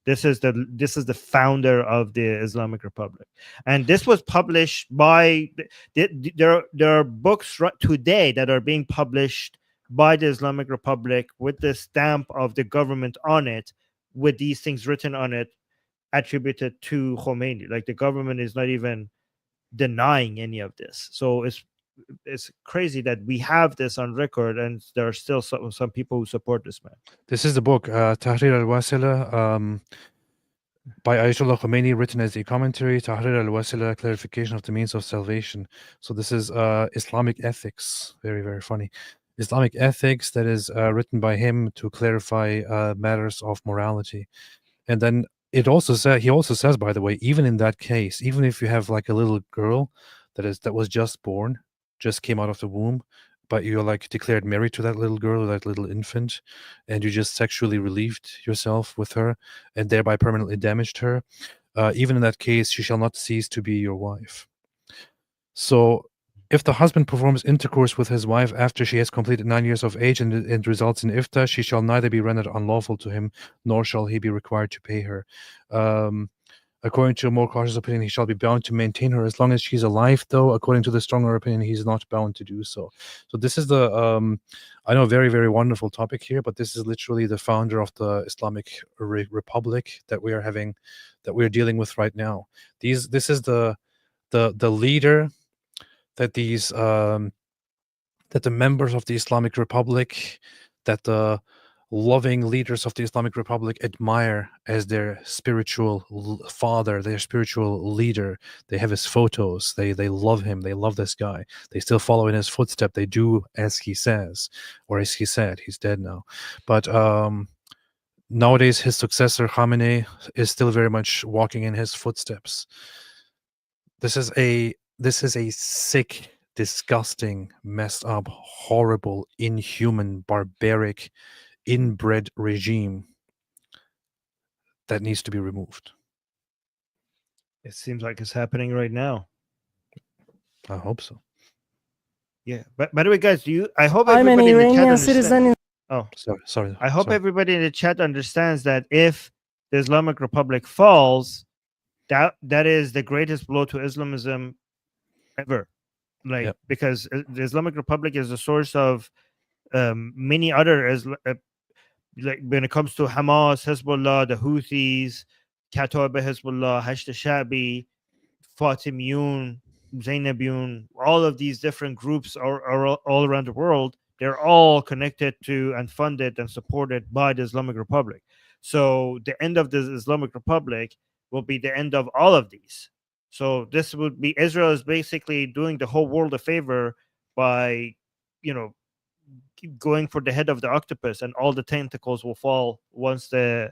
This is the founder of the Islamic Republic, and this was published by there are books today that are being published by the Islamic Republic with the stamp of the government on it, with these things written on it, attributed to Khomeini. Like, the government is not even denying any of this. So it's crazy that we have this on record, and there are still some people who support this man. This is the book Tahrir al-Wasila by Ayatollah Khomeini, written as a commentary. Tahrir al-Wasila, clarification of the means of salvation. So this is Islamic ethics. Very, very funny. Islamic ethics that is written by him to clarify matters of morality. And then he also says, by the way, even in that case, even if you have like a little girl that was just born, just came out of the womb, but you're like declared married to that little girl or that little infant, and you just sexually relieved yourself with her and thereby permanently damaged her, even in that case, she shall not cease to be your wife. So if the husband performs intercourse with his wife after she has completed 9 years of age and it results in ifta, she shall neither be rendered unlawful to him, nor shall he be required to pay her. According to a more cautious opinion, he shall be bound to maintain her as long as she's alive, though according to the stronger opinion, he's not bound to do so. So this is the, I know, very, very wonderful topic here, but this is literally the founder of the Islamic Republic that we are dealing with right now. This is the leader that these that the members of the Islamic Republic, that the loving leaders of the Islamic Republic admire as their spiritual father, their spiritual leader. They have his photos. They love him. They love this guy. They still follow in his footsteps. They do as he says, or as he said. He's dead now. But nowadays, his successor, Khamenei, is still very much walking in his footsteps. This is a sick, disgusting, messed up, horrible, inhuman, barbaric, inbred regime that needs to be removed. It seems like it's happening right now. I hope so. Yeah, but by the way, guys, I hope I'm an everybody in the chat Iranian citizen. Oh, sorry. I hope everybody in the chat understands that if the Islamic Republic falls, that is the greatest blow to Islamism ever. Like, Yep. because the Islamic Republic is the source of many other like when it comes to Hamas, Hezbollah, the Houthis, Kataib Hezbollah, Hashd Shabi, Fatimiyun, Zainabiyun, all of these different groups are all around the world. they're all connected to and funded and supported by the Islamic Republic. So the end of the Islamic Republic will be the end of all of these. So this would be, Israel is basically doing the whole world a favor by, going for the head of the octopus, and all the tentacles will fall once they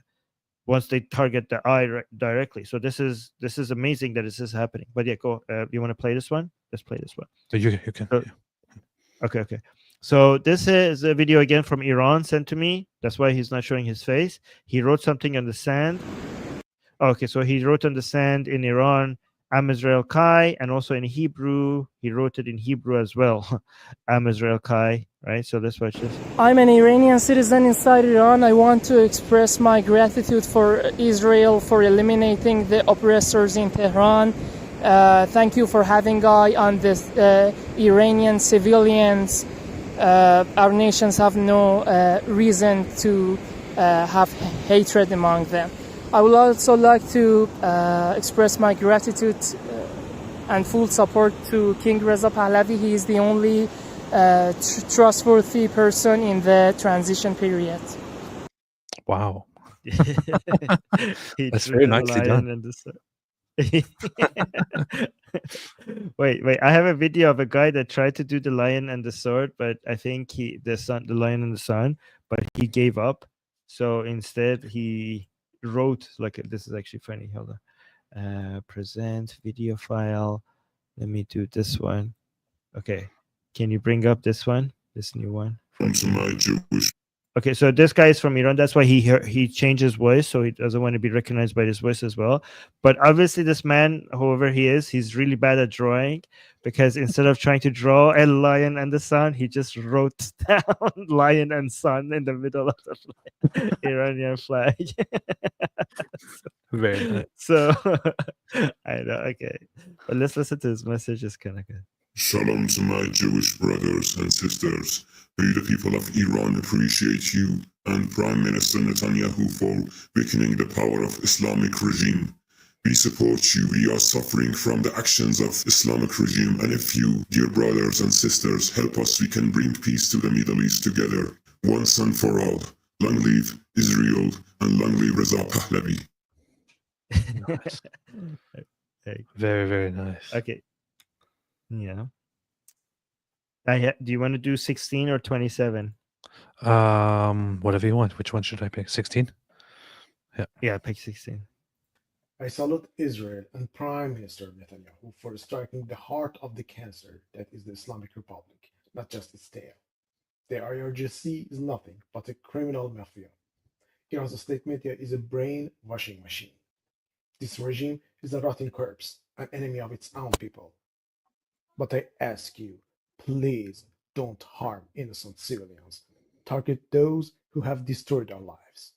target the eye directly. So this is amazing that this is happening. But yeah, go. You want to play this one? Let's play this one. You can. So, okay. So this is a video again from Iran sent to me. That's why he's not showing his face. He wrote something on the sand. Okay, so he wrote on the sand in Iran, Am Israel Kai, and also in Hebrew, he wrote it in Hebrew as well, Am Israel Kai, right? So let's watch this. I'm an Iranian citizen inside Iran. I want to express my gratitude for Israel for eliminating the oppressors in Tehran. Thank you for having eye on the Iranian civilians. Our nations have no reason to have hatred among them. I would also like to express my gratitude and full support to King Reza Pahlavi. He is the only trustworthy person in the transition period. Wow. That's very nicely done. Wait, I have a video of a guy that tried to do the lion and the sword, but I think the lion and the sun, but he gave up. So instead he wrote, like, this is actually funny. Hold on. Present video file. Let me do this one. Okay. Can you bring up this one? This new one? Okay, so this guy is from Iran. That's why he changed his voice, so he doesn't want to be recognized by his voice as well. But obviously this man, whoever he is, he's really bad at drawing, because instead of trying to draw a lion and the sun, he just wrote down lion and sun in the middle of the Iranian flag. Very nice. So I know, okay. But let's listen to his message. It's kind of good. Shalom to my Jewish brothers and sisters. May the people of Iran appreciate you and Prime Minister Netanyahu for weakening the power of Islamic regime. We support you. We are suffering from the actions of Islamic regime, and if you, dear brothers and sisters, help us, we can bring peace to the Middle East together. Once and for all. Long live Israel and long live Reza Pahlavi. Nice. Very, very nice. Okay. Yeah. Do you want to do 16 or 27? Whatever you want. Which one should I pick? 16? Yeah, pick 16. I salute Israel and Prime Minister Netanyahu for striking the heart of the cancer that is the Islamic Republic, not just its tail. The IRGC is nothing but a criminal mafia. Iran's state media is a brain-washing machine. This regime is a rotten corpse, an enemy of its own people. But I ask you, please don't harm innocent civilians. Target those who have destroyed our lives.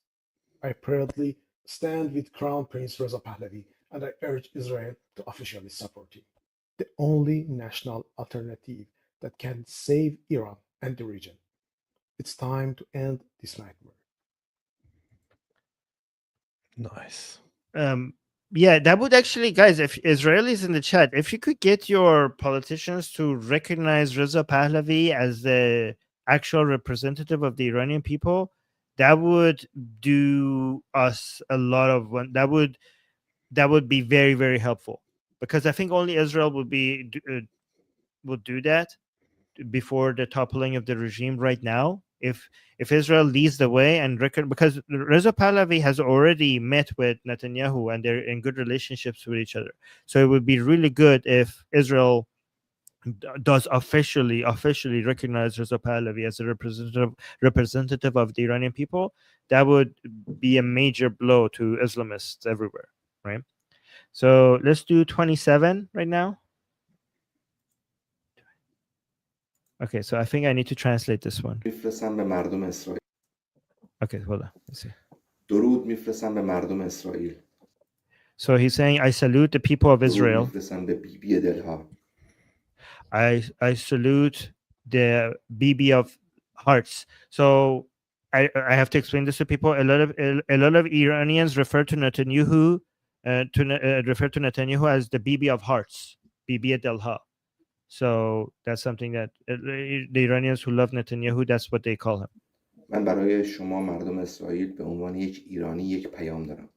I proudly stand with Crown Prince Reza Pahlavi, and I urge Israel to officially support him. The only national alternative that can save Iran and the region. It's time to end this nightmare. Nice. Yeah, that would actually, guys, if Israelis in the chat, if you could get your politicians to recognize Reza Pahlavi as the actual representative of the Iranian people, that would do us a lot of that would be very, very helpful, because I think only Israel would do that before the toppling of the regime right now. If Israel leads the way and because Reza Pahlavi has already met with Netanyahu and they're in good relationships with each other, so it would be really good if Israel does officially recognize Reza Pahlavi as a representative of the Iranian people. That would be a major blow to Islamists everywhere, right? So let's do 27 right now. Okay, so I think I need to translate this one. میفرستم به مردم اسرائیل. Okay, hold on. Let's see. درود میفرستم به مردم اسرائیل. So he's saying, I salute the people of Israel. میفرستم به بیبی دلها. I salute the BB of hearts. So I have to explain this to people. A lot of Iranians refer to Netanyahu as the BB of hearts, BB Delha. So that's something that the Iranians who love Netanyahu, that's what they call him. من برای شما مردم اسرائیل به عنوان یک ایرانی یک پیام دارم.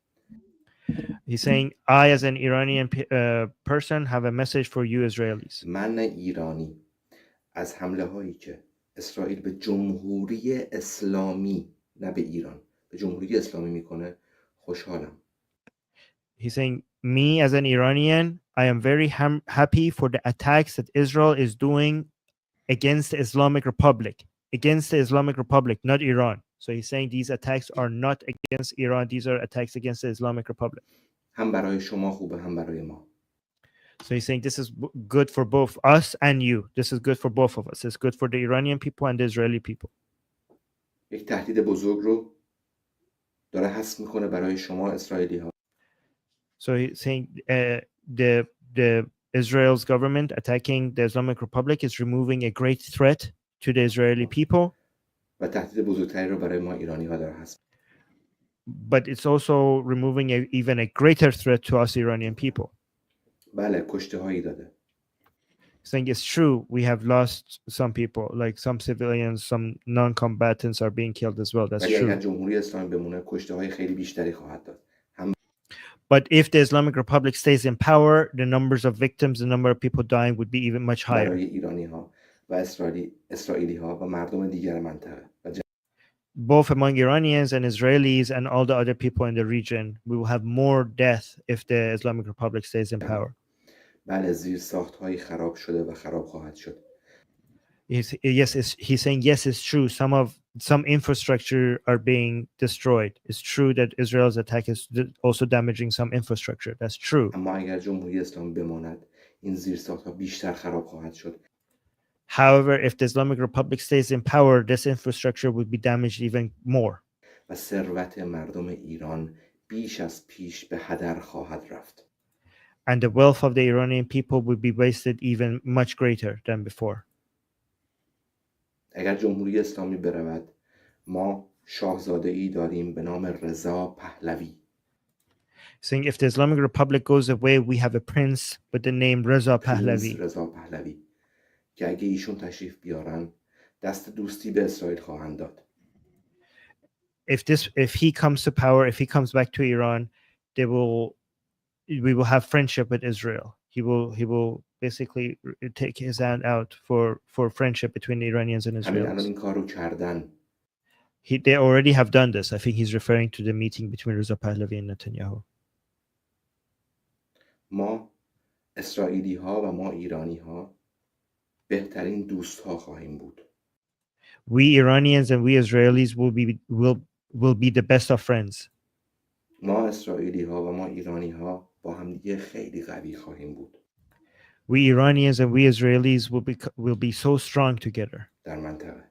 He's saying, I as an Iranian person have a message for you Israelis. من ایرانی از حمله هایی که اسرائیل به جمهوری اسلامی، نه به ایران، به جمهوری اسلامی میکنه خوشحالم. He's saying, me as an Iranian, I am very happy for the attacks that Israel is doing against the Islamic Republic. Against the Islamic Republic, not Iran. So he's saying these attacks are not against Iran, these are attacks against the Islamic Republic. هم برای شما خوبه هم برای ما. So he's saying this is good for both us and you. This is good for both of us. It's good for the Iranian people and the Israeli people. یک تهدید بزرگ رو داره حذف میکنه برای شما اسرائیلی ها. So he's saying the Israel's government attacking the Islamic Republic is removing a great threat to the Israeli people. و تهدید بزرگتری رو برای ما ایرانی ها داره حذف. But it's also removing even a greater threat to us Iranian people. بله کشته هایی داده. Saying it's true, we have lost some people, like some civilians, some non-combatants are being killed as well. That's ولی اگر true. جمهوری اسلامی بمونه کشته های خیلی بیشتری خواهد داد. But if the Islamic Republic stays in power, the numbers of victims, the number of people dying would be even much higher. برای ایرانی ها و اسرائیلی ها و مردم دیگر منطقه. Both among Iranians and Israelis and all the other people in the region, we will have more death if the Islamic Republic stays in power. بله زیر ساخت هایی خراب شده و خراب خواهد شد. He's saying yes, it's true. Some infrastructure are being destroyed. It's true that Israel's attack is also damaging some infrastructure. That's true. اما اگر جمهوری اسلامی بماند این زیر ساخت ها بیشتر خراب خواهد شد. However, if the Islamic Republic stays in power, this infrastructure would be damaged even more. و ثروت مردم ایران بیش از پیش به هدر خواهد رفت. And the wealth of the Iranian people would be wasted even much greater than before. اگر جمهوری اسلامی برود ما شاهزاده ای داریم به نام رضا پهلوی. Saying if the Islamic Republic goes away, we have a prince with the name Reza Pahlavi. رضا پهلوی که اگه ایشون تشریف بیارن دست دوستی به اسرائیل خواهند داد. If he comes to power, if he comes back to Iran, we will have friendship with Israel. He will basically take his hand out for friendship between the Iranians and همین الان Israelis. این کارو کردن. They already have done this. I think he's referring to the meeting between Reza Pahlavi and Netanyahu. ما اسرائیلی ها و ما ایرانی ها بهترین دوست ها خواهیم بود. We Iranians and we Israelis will be the best of friends. ما اسرائیلی ها و ما ایرانی ها با هم دیگه خیلی قوی خواهیم بود. We Iranians and we Israelis will be so strong together در منطقه.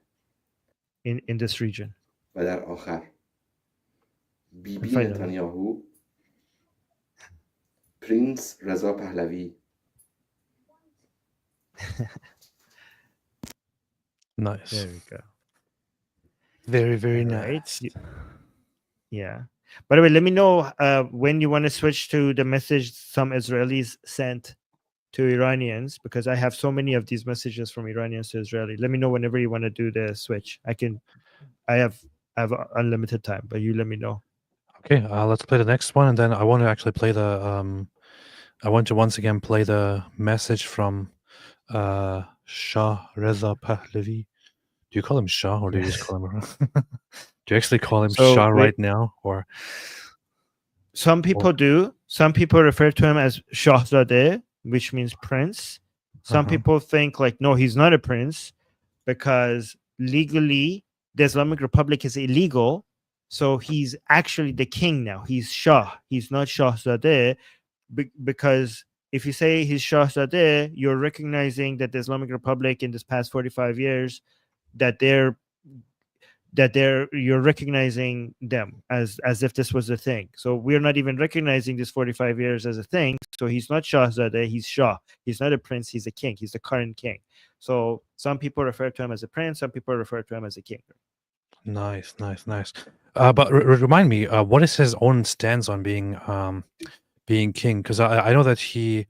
in this region. و در آخر بیبی Finally. نتانیاهو پرنس رضا پهلوی Nice. There we go. Very, very Right. nice. Yeah. By the way, let me know when you want to switch to the message some Israelis sent to Iranians, because I have so many of these messages from Iranians to Israeli. Let me know whenever you want to do the switch. I have unlimited time, but you let me know. Okay, let's play the next one, and then I want to actually play the. I want to once again play the message from Shah Reza Pahlavi. Do you call him Shah, or do you just call him? Do you actually call him Shah right now, or? Some people do. Some people refer to him as Shahzadeh, which means prince. Some people think like, no, he's not a prince, because legally the Islamic Republic is illegal. So he's actually the king now. He's Shah. He's not Shahzadeh, because if you say he's Shahzadeh, you're recognizing that the Islamic Republic in this past 45 years, you're recognizing them as if this was a thing. So we're not even recognizing this 45 years as a thing. So he's not Shahzadeh, he's Shah. He's not a prince, he's a king. He's the current king. So some people refer to him as a prince, some people refer to him as a king. Nice. But remind me, what is his own stance on being king? Because I know that he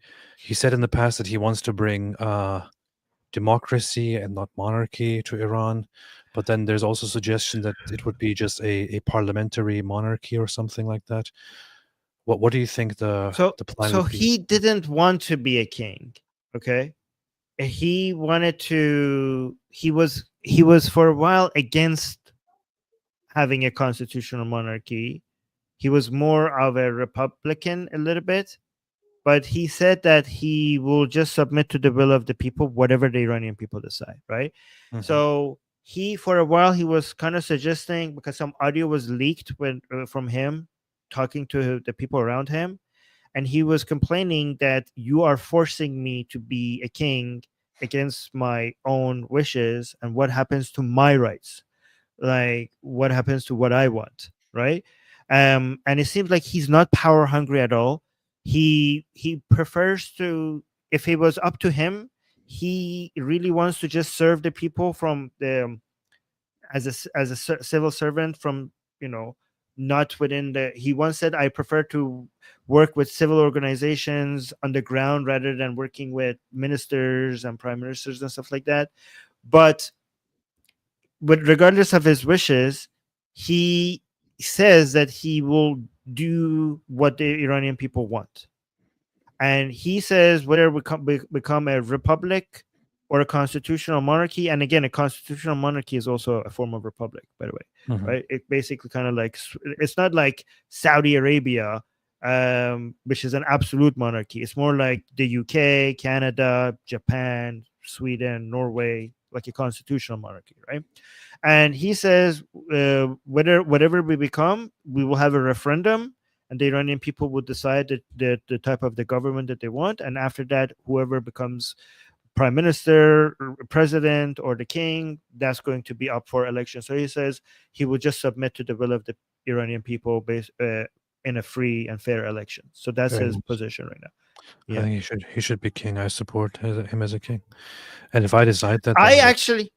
said in the past that he wants to bring democracy and not monarchy to Iran. But then there's also suggestion that it would be just a parliamentary monarchy or something like that. What do you think the plan So would be? he didn't want to be a king. Okay. He wanted to. He was for a while against having a constitutional monarchy. He was more of a Republican a little bit, but he said that he will just submit to the will of the people, whatever the Iranian people decide, right? So he, for a while, he was kind of suggesting, because some audio was leaked from him talking to the people around him, and he was complaining that you are forcing me to be a king against my own wishes, and what happens to my rights? Like, what happens to what I want, right? And it seems like he's not power hungry at all. He prefers to, if it was up to him, he really wants to just serve the people from the as a civil servant, from, not within the. He once said, I prefer to work with civil organizations on the ground rather than working with ministers and prime ministers and stuff like that. But regardless of his wishes, he says that he will do what the Iranian people want. And he says whether we become a republic or a constitutional monarchy. And again, a constitutional monarchy is also a form of republic, by the way, right? It basically kind of like, it's not like Saudi Arabia, which is an absolute monarchy. It's more like the UK, Canada, Japan, Sweden, Norway, like a constitutional monarchy, right? And he says whatever we become, we will have a referendum, and the Iranian people will decide the type of the government that they want. And after that, whoever becomes prime minister, president, or the king, that's going to be up for election. So he says he will just submit to the will of the Iranian people in a free and fair election. So that's Very his nice. position right now. I think he should be king. I support him as a king. And if I decide that, I then actually,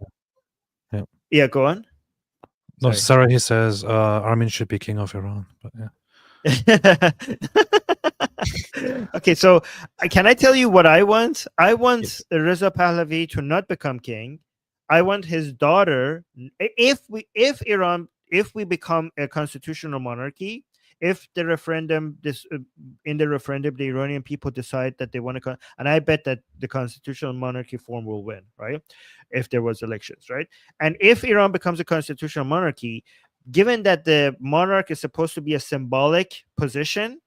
yeah, go on. No, Sorry. Sarah, he says Armin should be king of Iran. But yeah. Okay, so can I tell you what I want? I want Reza Pahlavi to not become king. I want his daughter. If we become a constitutional monarchy, if the referendum in the referendum the Iranian people decide that they want to, and I bet that the constitutional monarchy form will win, right? If there was elections, right? And if Iran becomes a constitutional monarchy, given that the monarch is supposed to be a symbolic position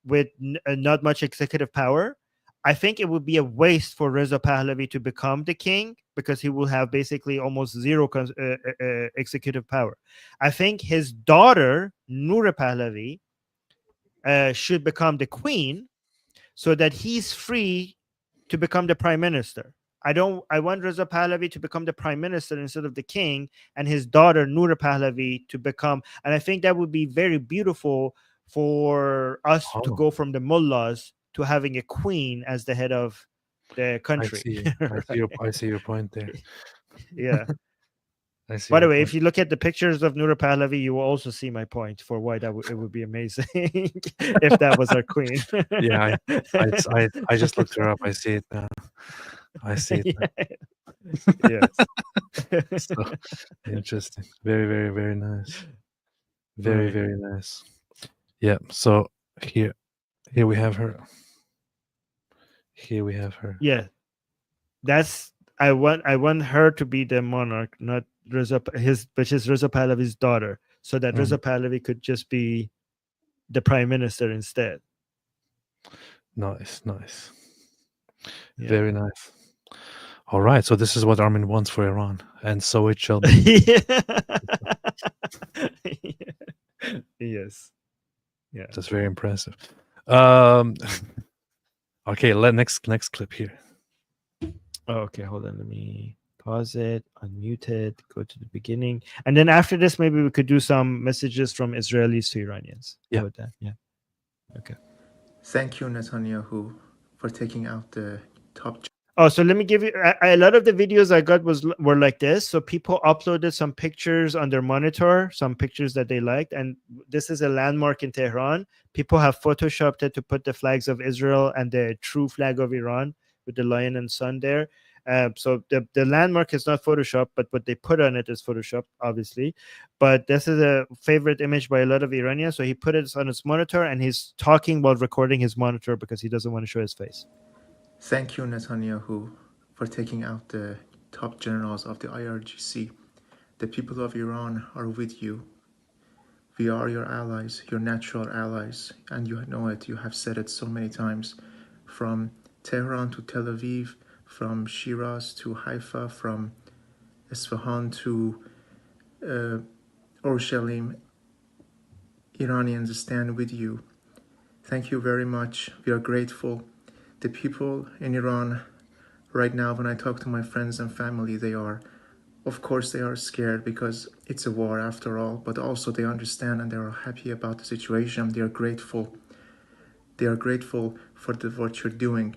with not much executive power, I think it would be a waste for Reza Pahlavi to become the king, because he will have basically almost zero executive power. I think his daughter, Noura Pahlavi, should become the queen, so that he's free to become the prime minister. I want Reza Pahlavi to become the prime minister instead of the king, and his daughter Noura Pahlavi to become. And I think that would be very beautiful for us to go from the mullahs to having a queen as the head of the country. I see your point there. Yeah. I see. By the way, if you look at the pictures of Noura Pahlavi, you will also see my point for why it would be amazing if that was our queen. Yeah, I just looked her up. I see it now. I see it now. Yes. So interesting. Very, very, very nice. Very, Right. very nice. Yeah. So here we have her. Here we have her. Yeah, that's I want her to be the monarch, not which is Reza Pahlavi's daughter, so that Reza Pahlavi could just be the prime minister instead. Nice. Yeah. Very nice. All right. So this is what Armin wants for Iran, and so it shall be. Yes. Yeah. That's very impressive. Okay, next clip here. Oh, okay, hold on. Let me pause it, unmute it, go to the beginning, and then after this, maybe we could do some messages from Israelis to Iranians. Yeah. How about that? Yeah. Okay. Thank you, Netanyahu, for taking out the top. Oh, so let me give you a lot of the videos I got were like this. So people uploaded some pictures on their monitor, some pictures that they liked, and this is a landmark in Tehran. People have photoshopped it to put the flags of Israel and the true flag of Iran with the lion and sun there. So the landmark is not Photoshop, but what they put on it is Photoshop, obviously. But this is a favorite image by a lot of Iranians. So he put it on his monitor, and he's talking while recording his monitor because he doesn't want to show his face. Thank you, Netanyahu, for taking out the top generals of the IRGC. The people of Iran are with you. We are your allies, your natural allies, and you know it. You have said it so many times. From Tehran to Tel Aviv, from Shiraz to Haifa, from Isfahan to Urushalim, Iranians stand with you. Thank you very much. We are grateful. The people in Iran right now, when I talk to my friends and family, of course they are scared because it's a war after all, but also they understand and they are happy about the situation. They are grateful. They are grateful for what you're doing.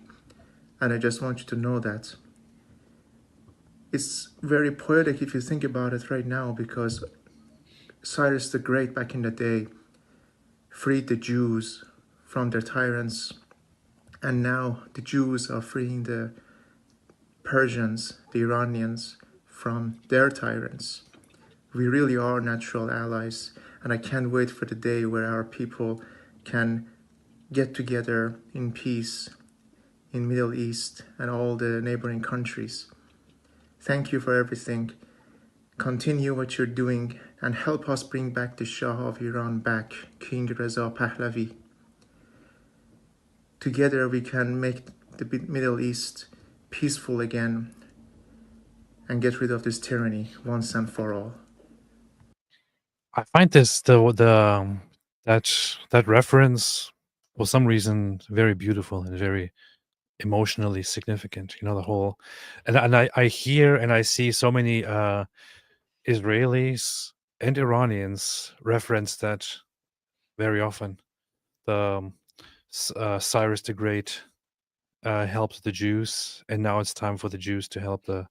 And I just want you to know that it's very poetic if you think about it right now, because Cyrus the Great back in the day freed the Jews from their tyrants, and now the Jews are freeing the Persians, the Iranians, from their tyrants. We really are natural allies, and I can't wait for the day where our people can get together in peace in Middle East and all the neighboring countries. Thank you for everything. Continue what you're doing and help us bring back the Shah of Iran back, King Reza Pahlavi. Together we can make the Middle East peaceful again and get rid of this tyranny once and for all. I find that reference for some reason very beautiful and very emotionally significant. The whole, and I hear and I see so many Israelis and Iranians reference that very often. The Cyrus the Great helped the Jews, and now it's time for the Jews to help the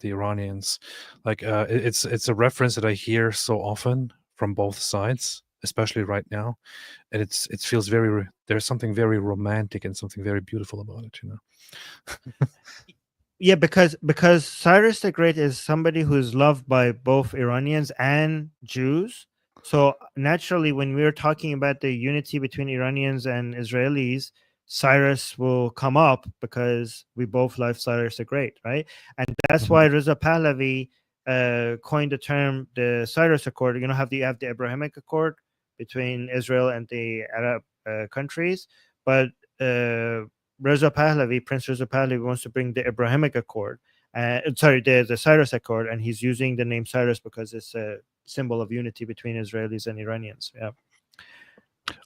Iranians. Like it's a reference that I hear so often from both sides, especially right now, and it feels there's something very romantic and something very beautiful about it. Yeah, because Cyrus the Great is somebody who's loved by both Iranians and Jews. So naturally, when we're talking about the unity between Iranians and Israelis, Cyrus will come up because we both love Cyrus the Great, right? And that's why Reza Pahlavi coined the term the Cyrus Accord. You have the Abrahamic Accord between Israel and the Arab countries, but Reza Pahlavi, Prince Reza Pahlavi, wants to bring the Abrahamic Accord. The Cyrus Accord, and he's using the name Cyrus because it's a symbol of unity between Israelis and Iranians. Yeah.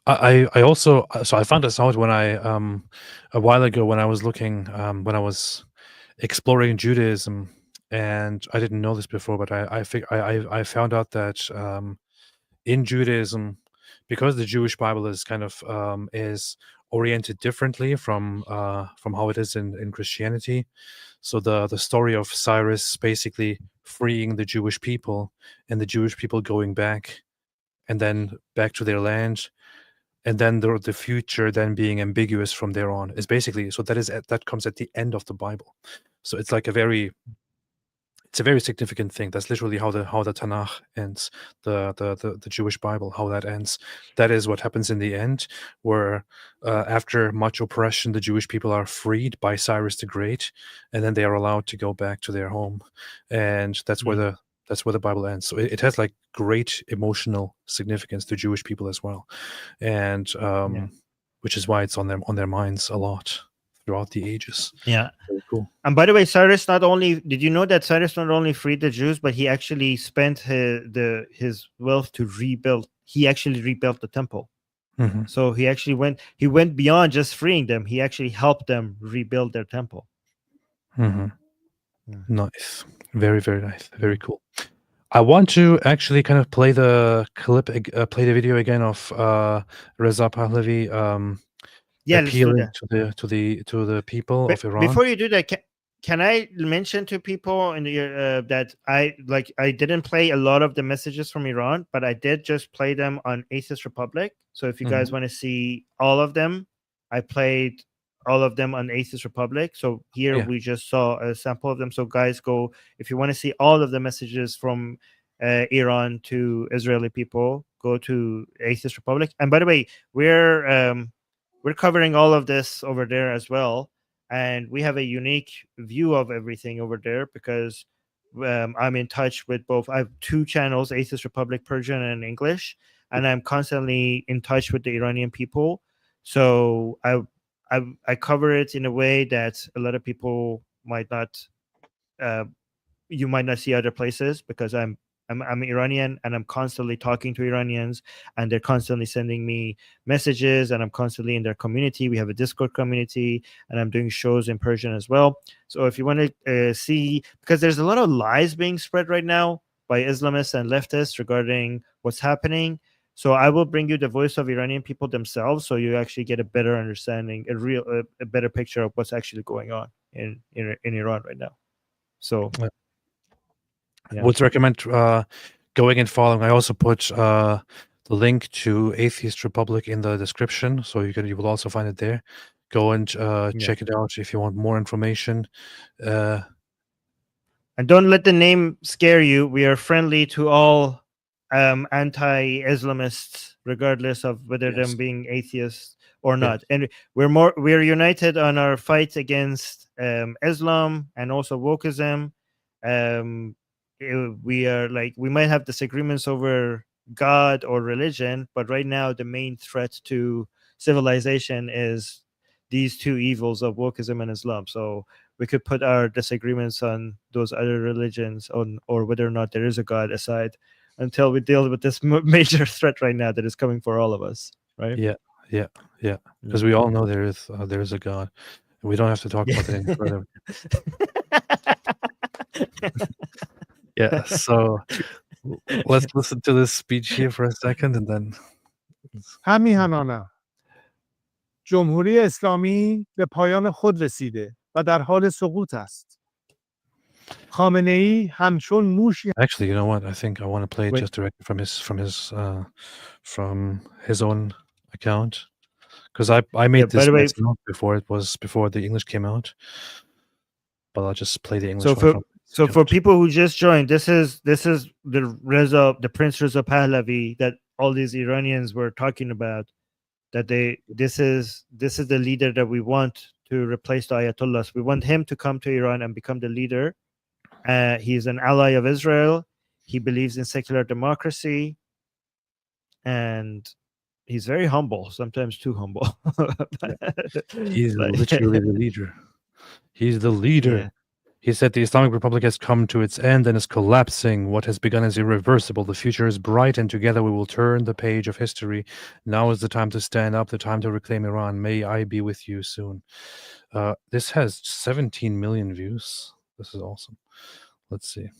I also I found this out when I a while ago when I was looking when I was exploring Judaism, and I didn't know this before, but I found out that in Judaism, because the Jewish Bible is kind of is oriented differently from how it is in Christianity. So the story of Cyrus basically freeing the Jewish people and the Jewish people going back and then back to their land, and then the future then being ambiguous from there on is basically, so that comes at the end of the Bible. So it's like it's a very significant thing. That's literally how the Tanakh ends, the Jewish Bible, how that ends. That is what happens in the end, where after much oppression, the Jewish people are freed by Cyrus the Great, and then they are allowed to go back to their home, and that's where the Bible ends. So it has like great emotional significance to Jewish people as well, and which is why it's on their minds a lot throughout the ages. Yeah. Very cool. And by the way, did you know that Cyrus not only freed the Jews, but he actually spent his wealth to rebuild. He actually rebuilt the temple. Mhm. So he went beyond just freeing them. He actually helped them rebuild their temple. Mhm. Nice. Very, very nice. Very cool. I want to actually kind of play the video again of Reza Pahlavi Let's do appealing that. to the people of Iran. Before you do that, can I mention to people that I didn't play a lot of the messages from Iran, but I did just play them on Atheist Republic. So if you guys want to see all of them, I played all of them on Atheist Republic. So here Yeah. we just saw a sample of them. So guys, go if you want to see all of the messages from Iran to Israeli people, go to Atheist Republic. And by the way, we're covering all of this over there as well, and we have a unique view of everything over there because I'm in touch with both. I have 2 channels, Atheist Republic Persian and English, and I'm constantly in touch with the Iranian people. So I cover it in a way that a lot of people might not you might not see other places, because I'm Iranian and I'm constantly talking to Iranians, and they're constantly sending me messages, and I'm constantly in their community. We have a Discord community, and I'm doing shows in Persian as well. So if you want to see, because there's a lot of lies being spread right now by Islamists and leftists regarding what's happening. So I will bring you the voice of Iranian people themselves, so you actually get a better understanding, a better picture of what's actually going on in Iran right now. So yeah. Would recommend going and following. I also put the link to Atheist Republic in the description, so you will also find it there. Go and check it out if you want more information. And don't let the name scare you. We are friendly to all anti-Islamists, regardless of whether them being atheists or not. And we're united on our fight against Islam and also wokeism. We are we might have disagreements over God or religion, but right now the main threat to civilization is these 2 evils of wokeism and Islam. So we could put our disagreements on those other religions or whether or not there is a God aside until we deal with this major threat right now that is coming for all of us, right? Yeah. Because we all know there is a God. We don't have to talk about it any further. Yeah, so let's listen to this speech here for a second and then. همیهنانم جمهوری اسلامی به پایان خود رسیده و در حال سقوط است. خامنه ای همچون موشی. Actually, you know what? I think I want to play it just directly from his own account, because I made this note before the English came out, but I'll just play the English one. So for people who just joined, this is the Prince Reza Pahlavi that all these Iranians were talking about. That this is the leader that we want to replace the Ayatollahs. We want him to come to Iran and become the leader. He's an ally of Israel. He believes in secular democracy, and he's very humble. Sometimes too humble. He's literally the leader. He's the leader. Yeah. He said the Islamic Republic has come to its end and is collapsing. What has begun is irreversible. The future is bright, and together we will turn the page of history. Now is the time to stand up, the time to reclaim Iran. May I be with you soon. This has 17 million views. This is awesome. Let's see.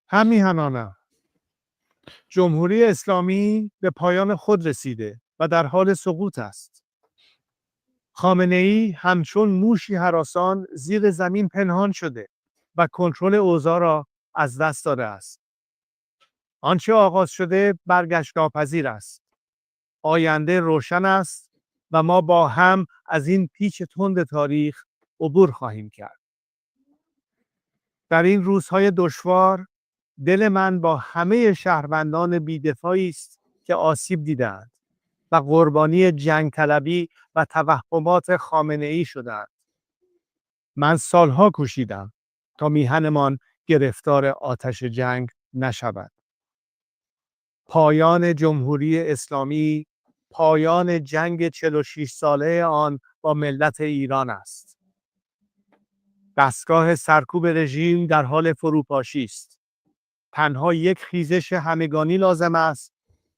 همیهنانم جمهوری اسلامی به پایان خود رسیده و در حال سقوط است. خامنه ای همچون موشی هراسان زیر زمین پنهان شده و کنترل اوضاع را از دست داده است. آنچه آغاز شده برگشت ناپذیر است. آینده روشن است و ما با هم از این پیچ تند تاریخ عبور خواهیم کرد. در این روزهای دشوار دل من با همه شهروندان بی‌دفاعی است که آسیب دیدند و قربانی جنگ طلبی و توهمات خامنه‌ای شدند. من سالها کوشیدم تا میهنمان گرفتار آتش جنگ نشود. پایان جمهوری اسلامی پایان جنگ 46 ساله آن با ملت ایران است. دستگاه سرکوب رژیم در حال فروپاشی است. تنها یک خیزش همگانی لازم است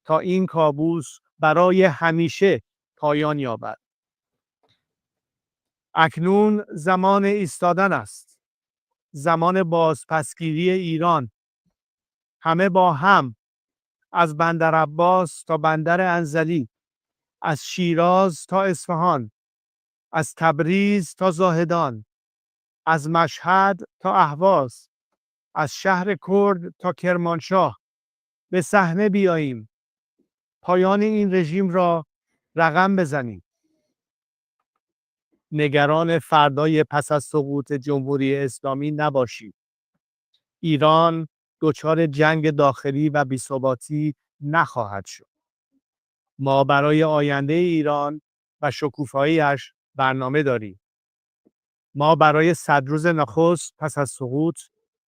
تا این کابوس برای همیشه پایان یابد. اکنون زمان ایستادن است. زمان بازپسگیری ایران. همه با هم، از بندر عباس تا بندر انزلی، از شیراز تا اصفهان، از تبریز تا زاهدان، از مشهد تا اهواز، از شهر کرد تا کرمانشاه به صحنه بیاییم. پایان این رژیم را رقم بزنیم. نگران فردای پس از سقوط جمهوری اسلامی نباشید. ایران دچار جنگ داخلی و بی‌ثباتی نخواهد شد. ما برای آینده ایران و شکوفایی‌اش برنامه داریم. ما برای 100 روز نخست پس از سقوط،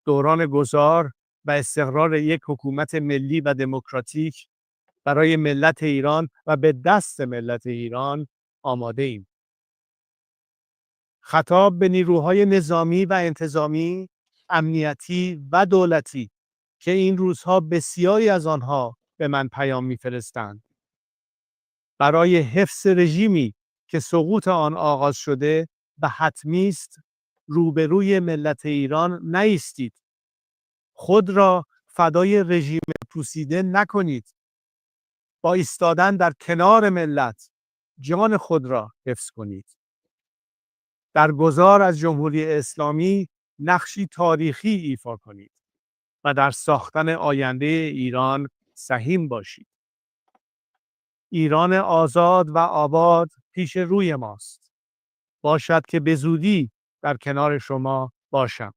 دوران گذار و استقرار یک حکومت ملی و دموکراتیک برای ملت ایران و به دست ملت ایران آماده ایم. خطاب به نیروهای نظامی و انتظامی، امنیتی و دولتی که این روزها بسیاری از آنها به من پیام می‌فرستند. برای حفظ رژیمی که سقوط آن آغاز شده و حتمی است، روبروی ملت ایران نایستید. خود را فدای رژیم پوسیده نکنید. با ایستادن در کنار ملت، جان خود را حفظ کنید. در گذار از جمهوری اسلامی نقشی تاریخی ایفا کنید و در ساختن آینده ایران سهیم باشید. ایران آزاد و آباد پیش روی ماست. باشد که به زودی در کنار شما باشم.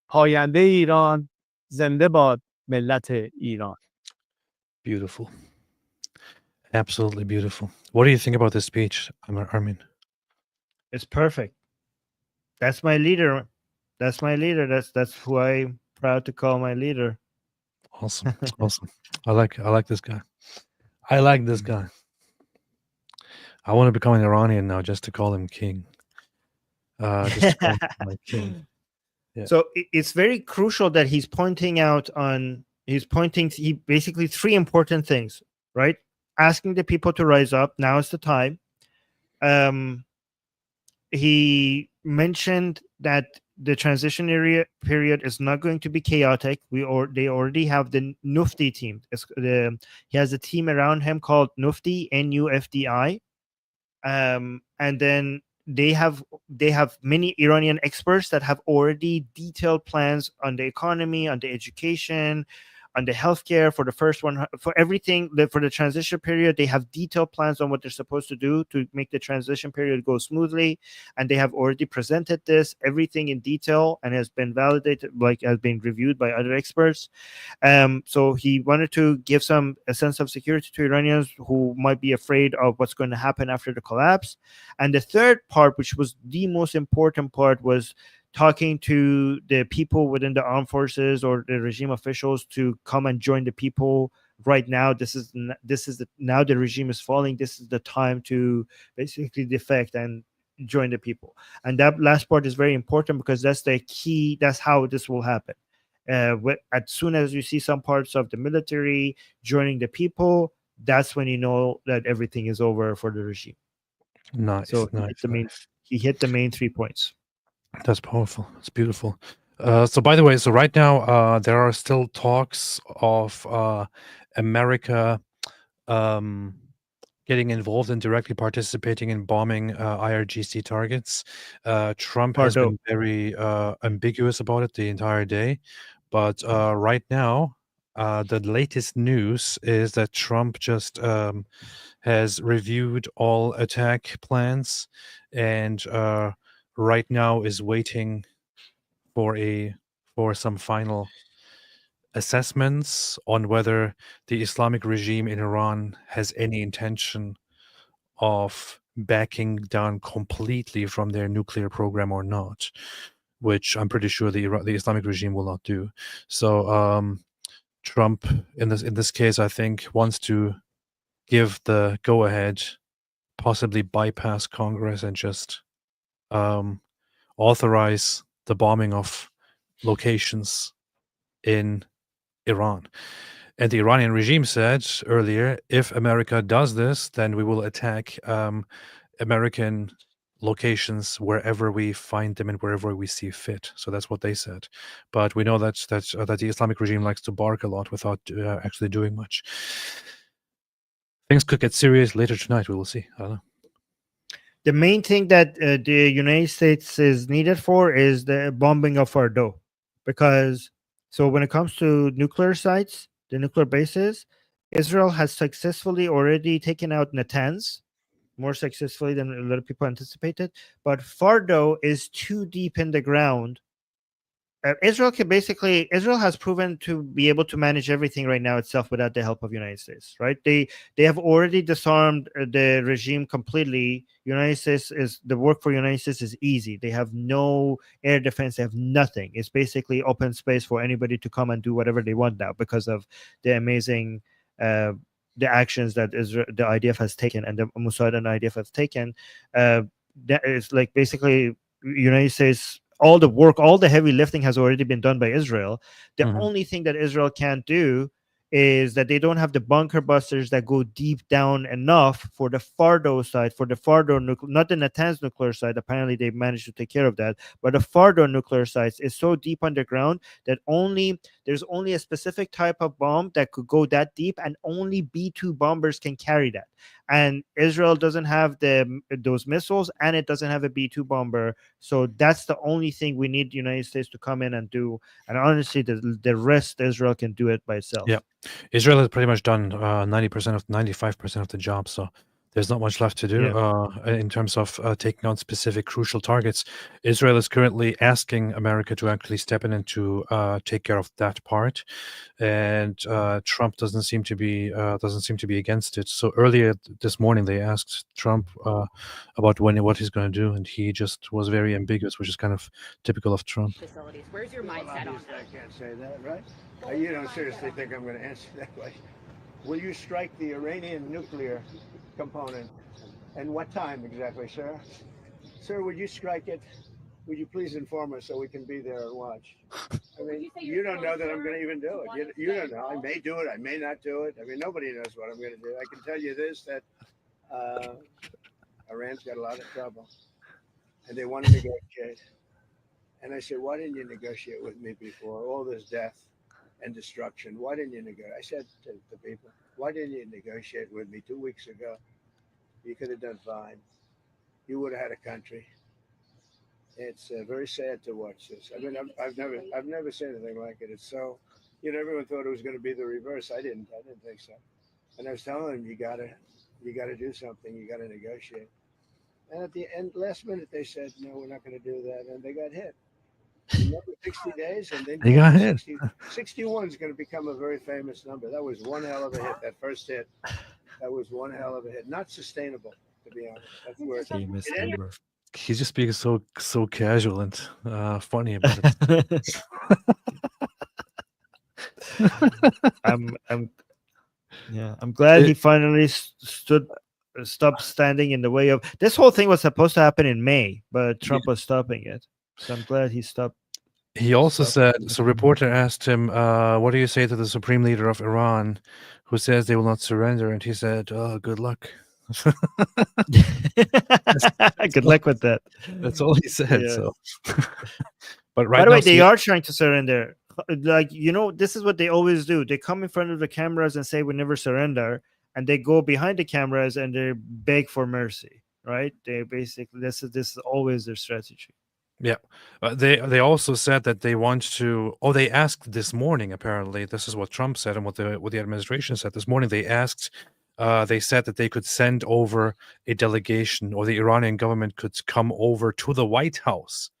پاینده ایران، زنده باد ملت ایران. Beautiful. Absolutely beautiful. What do you think about this speech, Armin? It's perfect. That's my leader. That's my leader. That's who I'm proud to call my leader. Awesome. Awesome. I like this guy. I like this guy. I want to become an Iranian now just to call him king. Just to call him my king. Yeah. So it's very crucial that he's pointing out on, he basically three important things, right? Asking the people to rise up. Now is the time. He mentioned that the transition period is not going to be chaotic. They already have the Nufti team. He has a team around him called Nufti, Nufdi. And then they have many Iranian experts that have already detailed plans on the economy, on the education, on the healthcare, for the first one, for everything, for the transition period. They have detailed plans on what they're supposed to do to make the transition period go smoothly. And they have already presented everything in detail, and has been validated, has been reviewed by other experts. So he wanted to give a sense of security to Iranians who might be afraid of what's going to happen after the collapse. And the third part, which was the most important part, was talking to the people within the armed forces or the regime officials to come and join the people right now. Now the regime is falling. This is the time to basically defect and join the people. And that last part is very important because that's the key. That's how this will happen. As soon as you see some parts of the military joining the people, that's when you know that everything is over for the regime. Nice. So he hit the main 3 points. That's powerful. It's beautiful. So by the way, right now there are still talks of America getting involved and directly participating in bombing IRGC targets. Trump has been very ambiguous about it the entire day. But right now, the latest news is that Trump just has reviewed all attack plans and right now is waiting for some final assessments on whether the Islamic regime in Iran has any intention of backing down completely from their nuclear program or not, which I'm pretty sure the Islamic regime will not do. So Trump, in this case, I think, wants to give the go-ahead, possibly bypass Congress and just authorize the bombing of locations in Iran. And the Iranian regime said earlier, if America does this, then we will attack American locations wherever we find them and wherever we see fit. So that's what they said. But we know that the Islamic regime likes to bark a lot without actually doing much. Things could get serious later tonight. We will see. I don't know. The main thing that the United States is needed for is the bombing of Fordo, because when it comes to nuclear sites, the nuclear bases, Israel has successfully already taken out Natanz, more successfully than a lot of people anticipated. But Fardo is too deep in the ground. Israel has proven to be able to manage everything right now itself without the help of United States, right? They have already disarmed the regime completely. United States is the work for United States is easy. They have no air defense, they have nothing. It's basically open space for anybody to come and do whatever they want now because of the amazing the actions that the IDF has taken and the Mossad and IDF has taken. That is like basically United States. All the work, all the heavy lifting has already been done by Israel. The only thing that Israel can't do is that they don't have the bunker busters that go deep down enough for the Fardo side, for the Fardo not the Natanz nuclear side. Apparently, they managed to take care of that. But the Fardo nuclear sites is so deep underground that there's only a specific type of bomb that could go that deep, and only B-2 bombers can carry that. And Israel doesn't have those missiles, and it doesn't have a B-2 bomber. So that's the only thing we need the United States to come in and do. And honestly, the rest, Israel can do it by itself. Yeah, Israel has pretty much done 95% of the job. So there's not much left to do in terms of taking on specific crucial targets. Israel is currently asking America to actually step in and to take care of that part, and Trump doesn't seem to be against it. So earlier this morning, they asked Trump about what he's going to do, and he just was very ambiguous, which is kind of typical of Trump. Facilities. Where's your mindset on that? I can't say that, right? You don't seriously think I'm going to answer that way? Will you strike the Iranian nuclear component? And what time exactly, sir? Sir, would you strike it? Would you please inform us so we can be there and watch? I mean, you don't know that I'm going to even do it. You don't know. I may do it. I may not do it. I mean, nobody knows what I'm going to do. I can tell you this, that Iran's got a lot of trouble, and they want to negotiate. And I said, why didn't you negotiate with me before all this death and destruction? Why didn't you negotiate? I said to the people, why didn't you negotiate with me 2 weeks ago? You could have done fine. You would have had a country. It's very sad to watch this. I mean, I've never said anything like it. It's so, everyone thought it was going to be the reverse. I didn't think so. And I was telling them, you gotta do something. You gotta negotiate. And at the end, last minute, they said, no, we're not going to do that, and they got hit. Remember 60 days, and then They got hit. 61 is going to become a very famous number. That was one hell of a hit. That first hit, that was one hell of a hit. Not sustainable, to be honest. That's where it ended. He's just being so casual and funny about it. I'm glad he finally stopped standing in the way of this. Whole thing was supposed to happen in May, but Trump was stopping it. So I'm glad he stopped. He also said, so reporter asked him, what do you say to the supreme leader of Iran who says they will not surrender? And he said, oh, good luck. Good luck with that. That's all he said. Yeah. So, but right by the now, way, they are trying to surrender. Like, this is what they always do. They come in front of the cameras and say we never surrender, and they go behind the cameras and they beg for mercy. Right? They basically this is always their strategy. Yeah, they also said that they want to. Oh, they asked this morning. Apparently, this is what Trump said and what the administration said this morning. They asked. They said that they could send over a delegation, or the Iranian government could come over to the White House,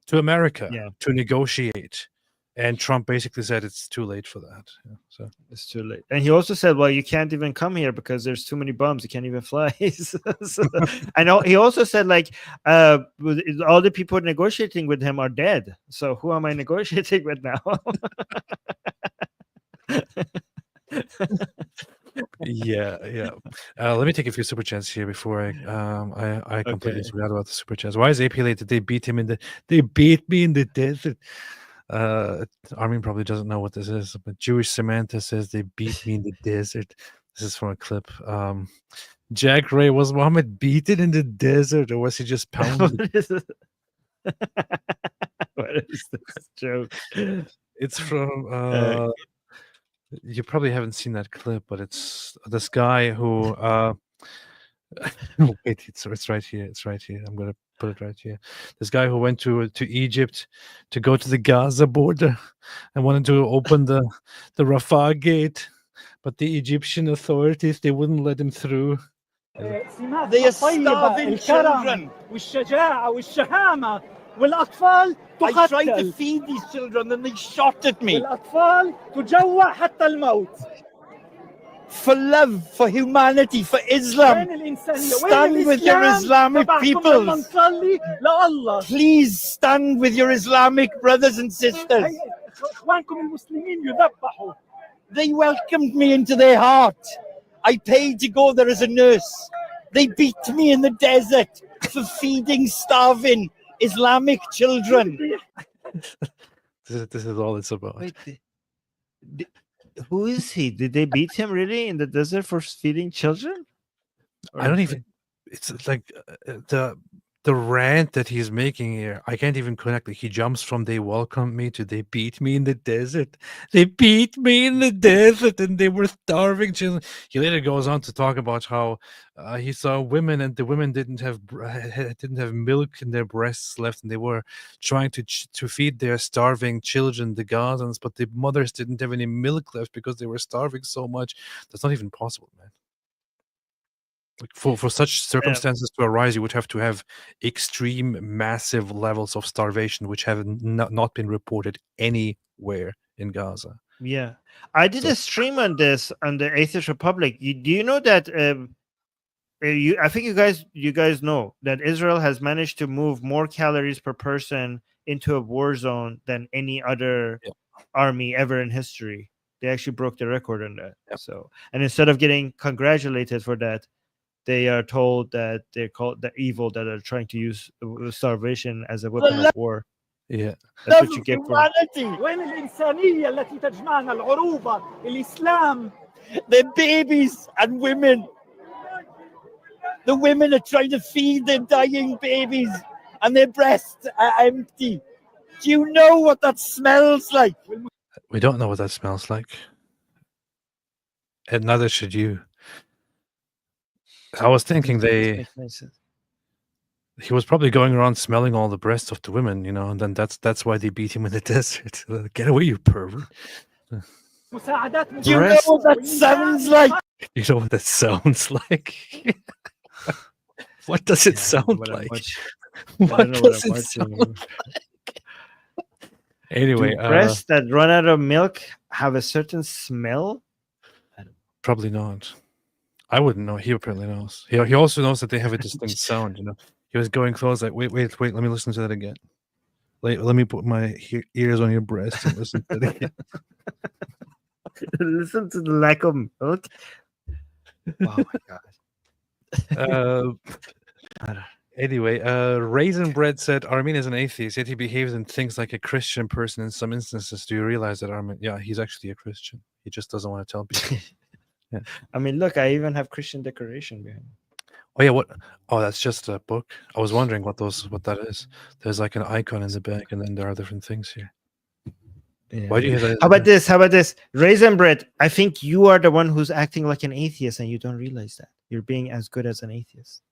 to America, to negotiate. And Trump basically said it's too late for that. Yeah, so it's too late. And he also said, well, you can't even come here because there's too many bombs. You can't even fly. I know. He also said, like, all the people negotiating with him are dead. So who am I negotiating with now? Yeah. Let me take a few super chats here before I completely forgot about the super chats. Why is AP late? Did they beat him they beat me in the desert? Armin probably doesn't know what this is, but Jewish Samantha says they beat me in the desert. This is from a clip. Jack Ray, was Muhammad beaten in the desert, or was he just pounded? What is this joke? It's from you probably haven't seen that clip, but it's this guy who wait, it's right here. It's right here. I'm gonna put it right here. This guy who went to Egypt to go to the Gaza border and wanted to open the Rafah gate, but the Egyptian authorities, they wouldn't let him through. They are starving children. I tried to feed these children and they shot at me. For love, for humanity, for Islam, stand with your Islamic peoples. Please stand with your Islamic brothers and sisters. They welcomed me into their heart. I paid to go there as a nurse. They beat me in the desert for feeding starving Islamic children. This is all it's about. Wait, who is he? Did they beat him really in the desert for feeding children? I don't even. It's like the rant that he's making here. I can't even connect. Like, he jumps from "they welcomed me" to "they beat me in the desert." They beat me in the desert, and they were starving children. He later goes on to talk about how he saw women, and the women didn't have milk in their breasts left, and they were trying to feed their starving children, the Gazans, but the mothers didn't have any milk left because they were starving so much. That's not even possible, man. Like for such circumstances to arise, you would have to have extreme, massive levels of starvation, which have not been reported anywhere in Gaza. Yeah, I did a stream on this on the Atheist Republic. Do you know that? I think you guys know that Israel has managed to move more calories per person into a war zone than any other army ever in history. They actually broke the record on that. So, and instead of getting congratulated for that, they are told that they're called the evil that are trying to use starvation as a weapon of war. Yeah, that's what you get for the babies and women. The women are trying to feed their dying babies, and their breasts are empty. Do you know what that smells like? We don't know what that smells like, and neither should you. I was thinking he was probably going around smelling all the breasts of the women, and then that's why they beat him in the desert. Get away, you pervert. Do you know what that sounds like? You know what that sounds like? What does it sound like? What does it sound like? Anyway, do breasts that run out of milk have a certain smell? Probably not. I wouldn't know. He apparently knows. He also knows that they have a distinct sound. He was going close. Like, wait. Let me listen to that again. Let me put my ears on your breast and listen to it again. Listen to the lack of milk. Oh my god. Anyway, Raisin Bread said Armin is an atheist, yet he behaves and thinks like a Christian person in some instances. Do you realize that, Armin? Yeah, he's actually a Christian. He just doesn't want to tell people. Yeah. I mean, look, I even have Christian decoration behind. Oh yeah, what? Oh, that's just a book. I was wondering what that is. There's like an icon in the back, and then there are different things here. Yeah. Why do you have that? How about this? Raisin Bread, I think you are the one who's acting like an atheist, and you don't realize that you're being as good as an atheist.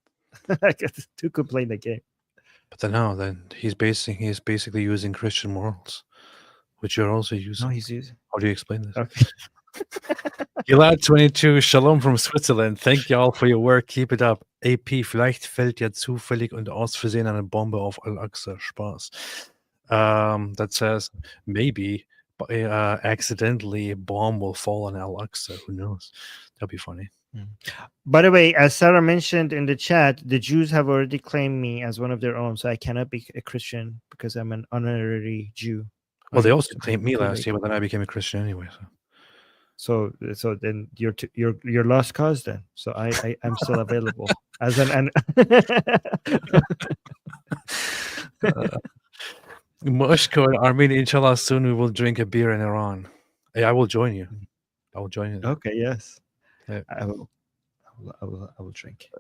I get to complain the game. But then he's basically using Christian morals, which you're also using. No, he's using. How do you explain this? Okay. Gilad22, Shalom from Switzerland. Thank you all for your work. Keep it up. AP, vielleicht fällt ja zufällig und aus Versehen eine Bombe auf Al-Aqsa. Spaß. That says maybe accidentally a bomb will fall on Al-Aqsa. Who knows? That'd be funny. By the way, as Sarah mentioned in the chat, the Jews have already claimed me as one of their own, so I cannot be a Christian because I'm an honorary Jew. Well, they also claimed me last year, but then I became a Christian anyway. So then you're lost cause then. So I'm still available as an. Moshko and Armin, inshallah, soon we will drink a beer in Iran. Hey, I will join you. I will join you. Okay, yes. Yeah. I will drink.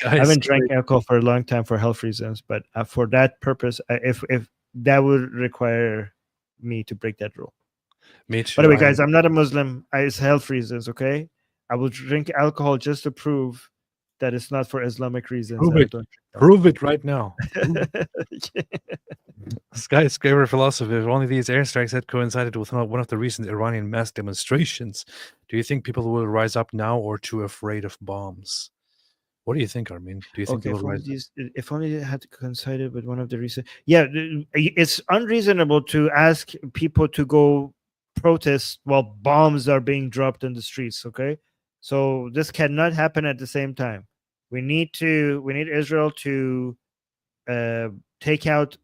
I haven't drank alcohol for a long time for health reasons, but for that purpose, if that would require me to break that rule. Me too. By the way, guys, I'm not a Muslim. It's health reasons, okay? I will drink alcohol just to prove that it's not for Islamic reasons. Prove it right now. Skyscraper philosophy. If only these airstrikes had coincided with one of the recent Iranian mass demonstrations, do you think people will rise up now or too afraid of bombs? What do you think, Armin? Do you think they Okay, will rise? if only they had coincided with one of the recent. Yeah, it's unreasonable to ask people to go protest while bombs are being dropped in the streets. Okay, so this cannot happen at the same time. We need Israel to take out,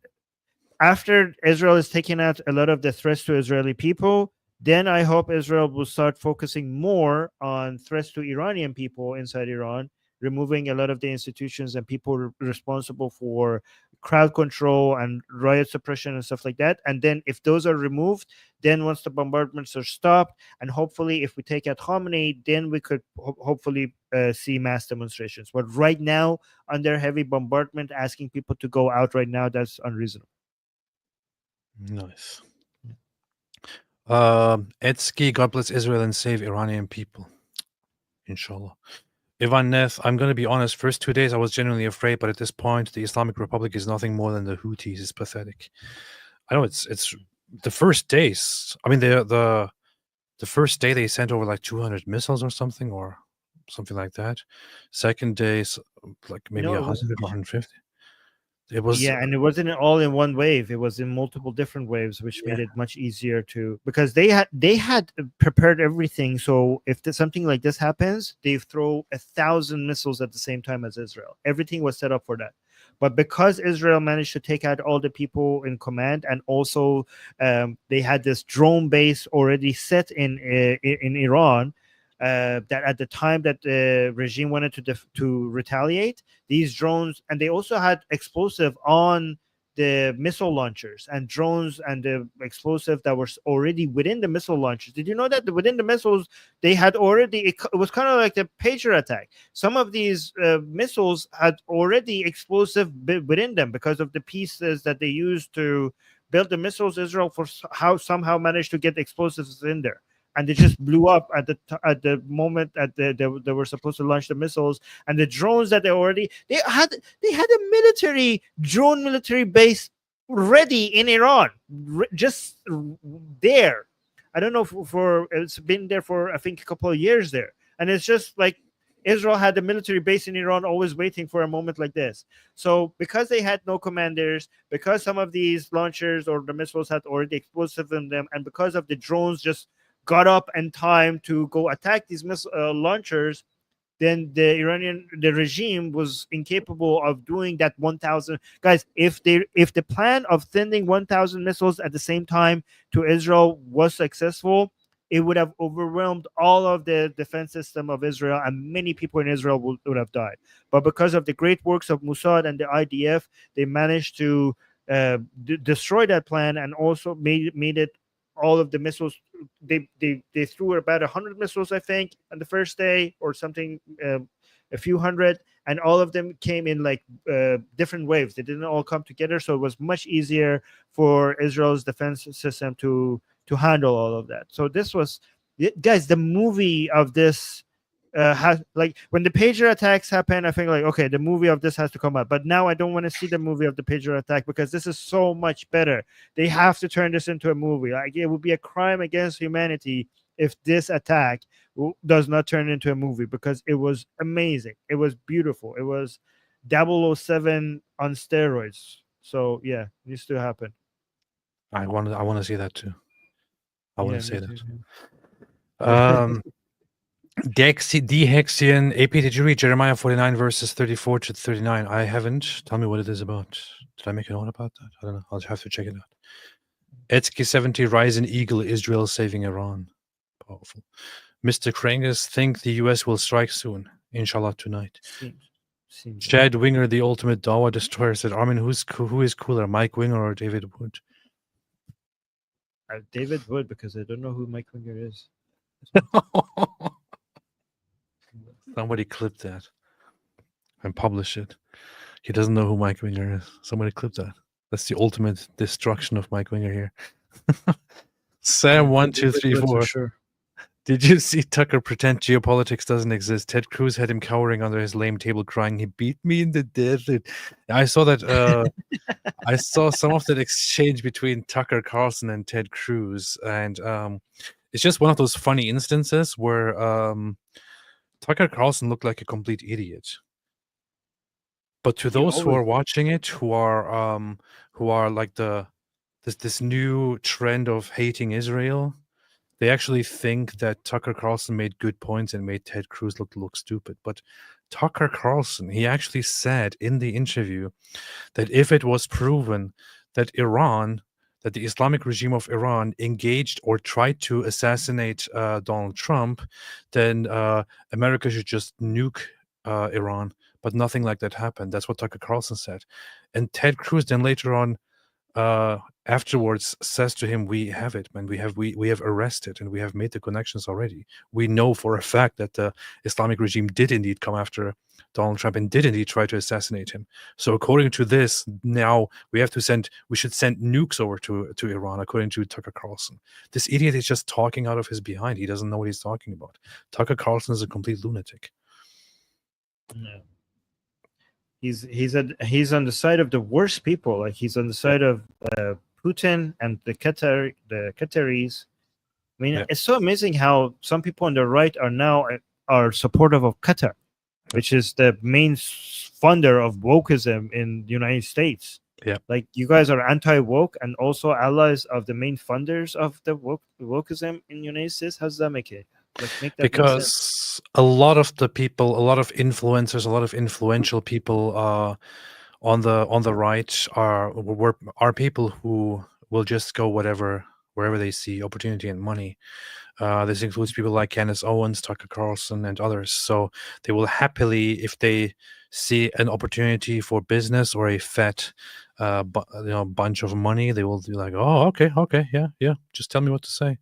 after Israel is taking out a lot of the threats to Israeli people. Then I hope Israel will start focusing more on threats to Iranian people inside Iran, removing a lot of the institutions and people responsible for crowd control and riot suppression and stuff like that. And then if those are removed, then once the bombardments are stopped, and hopefully if we take out Khomeini, then we could hopefully see mass demonstrations. But right now, under heavy bombardment, asking people to go out right now, that's unreasonable. Nice. Etsky, God bless Israel and save Iranian people. Inshallah. Ivan Neth, I'm going to be honest, first 2 days I was genuinely afraid, but at this point, the Islamic Republic is nothing more than the Houthis. It's pathetic. I know it's the first days. I mean, the first day they sent over like 200 missiles or something like that. Second day, like maybe 100 or 150. It was, yeah, and it wasn't all in one wave. It was in multiple different waves, which made it much easier to, because they had prepared everything. So if something like this happens, they throw 1,000 missiles at the same time as Israel. Everything was set up for that. But because Israel managed to take out all the people in command, and also they had this drone base already set in Iran, that at the time that the regime wanted to retaliate, these drones, and they also had explosive on the missile launchers and drones and the explosive that was already within the missile launchers. Did you know that within the missiles they had already, it was kind of like the pager attack. Some of these missiles had already explosive within them because of the pieces that they used to build the missiles. Israel somehow managed to get explosives in there, and they just blew up at the moment that they were supposed to launch the missiles. And the drones that they had a military base ready in Iran, just there. I don't know for it's been there for I think a couple of years there, and it's just like Israel had a military base in Iran, always waiting for a moment like this. So because they had no commanders, because some of these launchers or the missiles had already explosives in them, and because of the drones just got up in time to go attack these launchers, then the regime was incapable of doing that 1,000 guys. If the plan of sending 1,000 missiles at the same time to Israel was successful, it would have overwhelmed all of the defense system of Israel, and many people in Israel would have died. But because of the great works of Mossad and the IDF, they managed to destroy that plan, and also made it all of the missiles. They threw about 100 missiles, I think, on the first day or something, a few hundred, and all of them came in like different waves. They didn't all come together, so it was much easier for Israel's defense system to handle all of that. So this was, guys, the movie of this has, like, when the pager attacks happen, I think like, okay, the movie of this has to come out. But now I don't want to see the movie of the pager attack, because this is so much better. They have to turn this into a movie. Like, it would be a crime against humanity if this attack does not turn into a movie, because it was amazing. It was beautiful. It was 007 on steroids. So yeah, it needs to happen. I want to see that too. I want to say that. Too. Dehexian AP, did you read Jeremiah 49 verses 34 to 39? I haven't. Tell me what it is about. Did I make a note about that? I don't know. I'll have to check it out. Etsky 70, Rising Eagle, Israel saving Iran. Powerful. Mr. Krangus, think the US will strike soon. Inshallah tonight. Seems Chad Winger, the ultimate Dawa destroyer, said, Armin, who is cooler, Mike Winger or David Wood? David Wood, because I don't know who Mike Winger is. Somebody clip that and publish it. He doesn't know who Mike Winger is. Somebody clip that. That's the ultimate destruction of Mike Winger here. Sam 1234. Sure. Did you see Tucker pretend geopolitics doesn't exist? Ted Cruz had him cowering under his lame table, crying, "He beat me in the desert." I saw that. I saw some of that exchange between Tucker Carlson and Ted Cruz, and it's just one of those funny instances where Tucker Carlson looked like a complete idiot. But to He those who always are did. watching it, who are like this new trend of hating Israel, they actually think that Tucker Carlson made good points and made Ted Cruz look stupid. But Tucker Carlson, he actually said in the interview that if it was proven that that the Islamic regime of Iran engaged or tried to assassinate Donald Trump, then America should just nuke Iran. But nothing like that happened. That's what Tucker Carlson said. And Ted Cruz then later on afterwards says to him, we have it, man. We have arrested and we have made the connections already. We know for a fact that the Islamic regime did indeed come after Donald Trump and did indeed try to assassinate him. So according to this, now we should send nukes over to Iran, according to Tucker Carlson. This idiot is just talking out of his behind. He doesn't know what he's talking about. Tucker Carlson is a complete lunatic. Yeah. He's on the side of the worst people. Like he's on the side of Putin and the Qataris. I mean, it's so amazing how some people on the right are supportive of Qatar, which is the main funder of wokeism in the United States. Yeah, like you guys are anti-woke and also allies of the main funders of the wokeism in the United States. How does that make it? Make that make sense? Because a lot of the people, a lot of influencers, a lot of influential people on the right are people who will just go wherever they see opportunity and money. This includes people like Candace Owens, Tucker Carlson, and others. So they will happily, if they see an opportunity for business or a fat bunch of money, they will be like, oh, okay, yeah, just tell me what to say.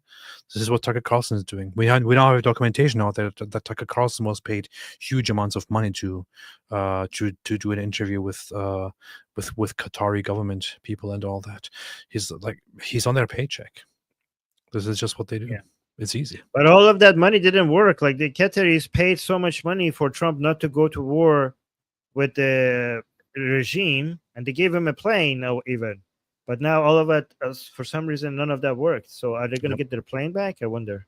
This is what Tucker Carlson is doing. We now have documentation out there that Tucker Carlson was paid huge amounts of money to do an interview with Qatari government people and all that. He's on their paycheck. This is just what they do. Yeah. It's easy. But all of that money didn't work. Like the Qataris paid so much money for Trump not to go to war with the regime, and they gave him a plane even. But now all of it, for some reason, none of that worked. So are they going to get their plane back? I wonder.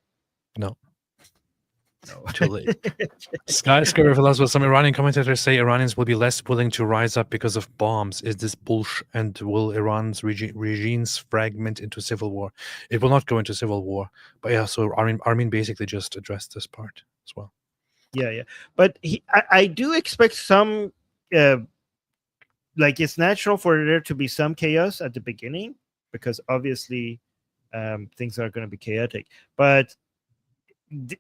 No. Too late. Skyscraper philosopher. Some Iranian commentators say Iranians will be less willing to rise up because of bombs. Is this bullshit? And will Iran's regimes fragment into civil war? It will not go into civil war. But yeah, so Armin basically just addressed this part as well. Yeah. But I do expect some, it's natural for there to be some chaos at the beginning, because obviously things are going to be chaotic. But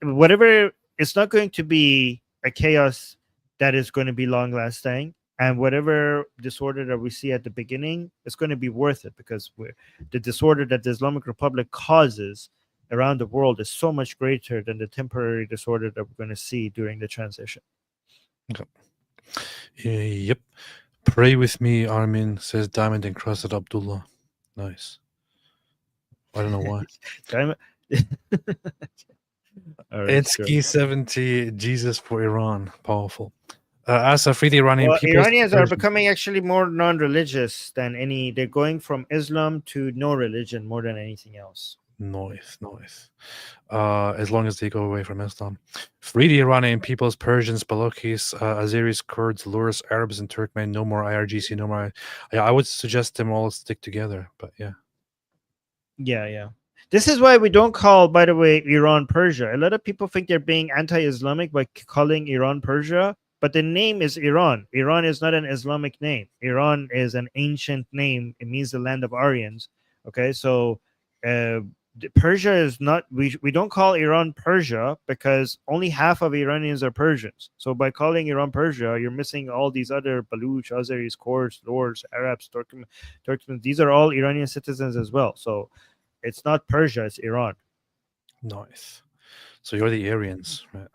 whatever, it's not going to be a chaos that is going to be long lasting, and whatever disorder that we see at the beginning is going to be worth it, because the disorder that the Islamic Republic causes around the world is so much greater than the temporary disorder that we're going to see during the transition. Okay. Yep. Pray with me, Armin, says Diamond Encrusted Abdullah. Nice. I don't know why. Diamond. It's G70, Jesus for Iran. Powerful. Asa, free the Iranian people. Iranians are becoming actually more non-religious than any. They're going from Islam to no religion more than anything else. Nice. As long as they go away from Islam. Free the Iranian peoples, Persians, Balochis, Azeris, Kurds, Lurs, Arabs, and Turkmen. No more IRGC, no more. I would suggest them all stick together, but yeah. Yeah. This is why we don't call, by the way, Iran Persia. A lot of people think they're being anti-Islamic by calling Iran Persia, but the name is Iran. Iran is not an Islamic name. Iran is an ancient name. It means the land of Aryans. Okay, so Persia is not. We don't call Iran Persia because only half of Iranians are Persians. So by calling Iran Persia, you're missing all these other Baluch, Azeris, Kurds, Lurs, Arabs, Turkmen. These are all Iranian citizens as well. So it's not Persia, it's Iran. Nice. So you're the Aryans, right?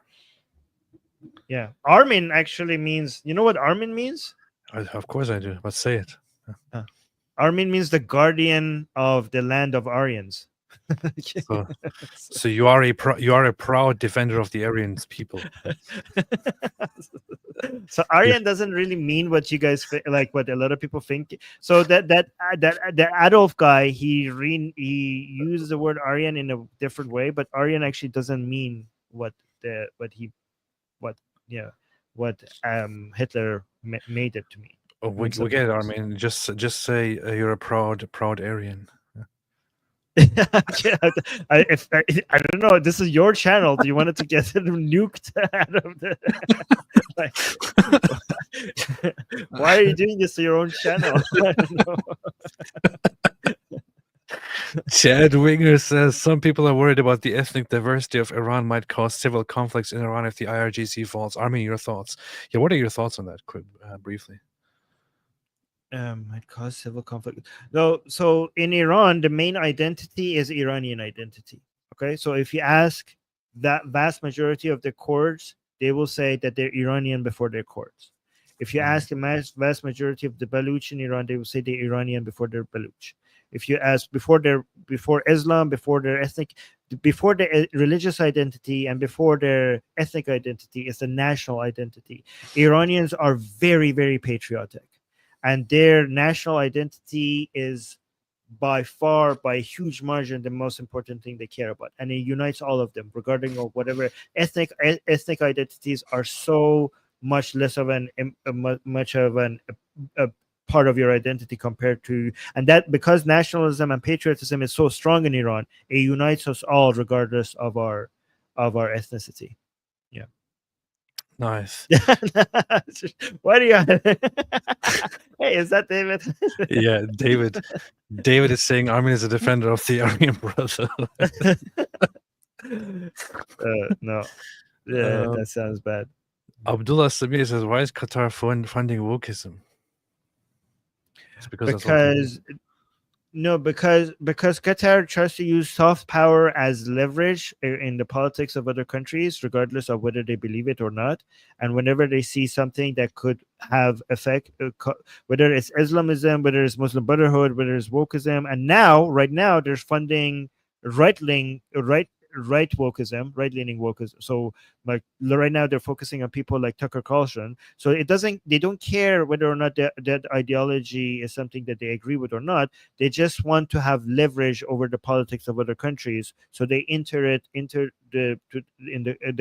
Yeah. Armin actually means, you know what Armin means? Of course I do, but say it. Armin means the guardian of the land of Aryans. So you are a proud defender of the Aryans people. So Aryan doesn't really mean what you guys like, what a lot of people think. So that Adolf guy, he uses the word Aryan in a different way, but Aryan actually doesn't mean what Hitler made it to me. Oh, we get it, Armin. Just say you're a proud Aryan. I don't know. This is your channel. Do you want it to get nuked out of the? Why are you doing this to your own channel? I don't know. Chad Winger says some people are worried about the ethnic diversity of Iran might cause civil conflicts in Iran if the IRGC falls. Armin, your thoughts? Yeah, what are your thoughts on that? Quick, briefly. Might cause civil conflict. No, so in Iran, the main identity is Iranian identity. Okay, so if you ask that vast majority of the Kurds, they will say that they're Iranian before they're Kurds. If you ask the vast majority of the Baluch in Iran, they will say they're Iranian before they're Baluch. If you ask before Islam, before their ethnic, before their religious identity, and before their ethnic identity, is the national identity. Iranians are very, very patriotic, and their national identity is by far, by a huge margin, the most important thing they care about, and it unites all of them, regarding of whatever ethnic identities are so much less of a part of your identity compared to, and that because nationalism and patriotism is so strong in Iran, it unites us all regardless of our ethnicity. Yeah. Nice. Why do you? Hey, is that David? Yeah, David. David is saying Armin is a defender of the Aryan brother. No. Yeah, that sounds bad. Abdullah Samir says, why is Qatar funding wokeism? It's because Qatar tries to use soft power as leverage in the politics of other countries, regardless of whether they believe it or not. And whenever they see something that could have effect, whether it's Islamism, whether it's Muslim Brotherhood, whether it's wokeism, and right now, there's funding right-leaning wokeism. So like right now they're focusing on people like Tucker Carlson. So they don't care whether or not that ideology is something that they agree with or not. They just want to have leverage over the politics of other countries. So they enter the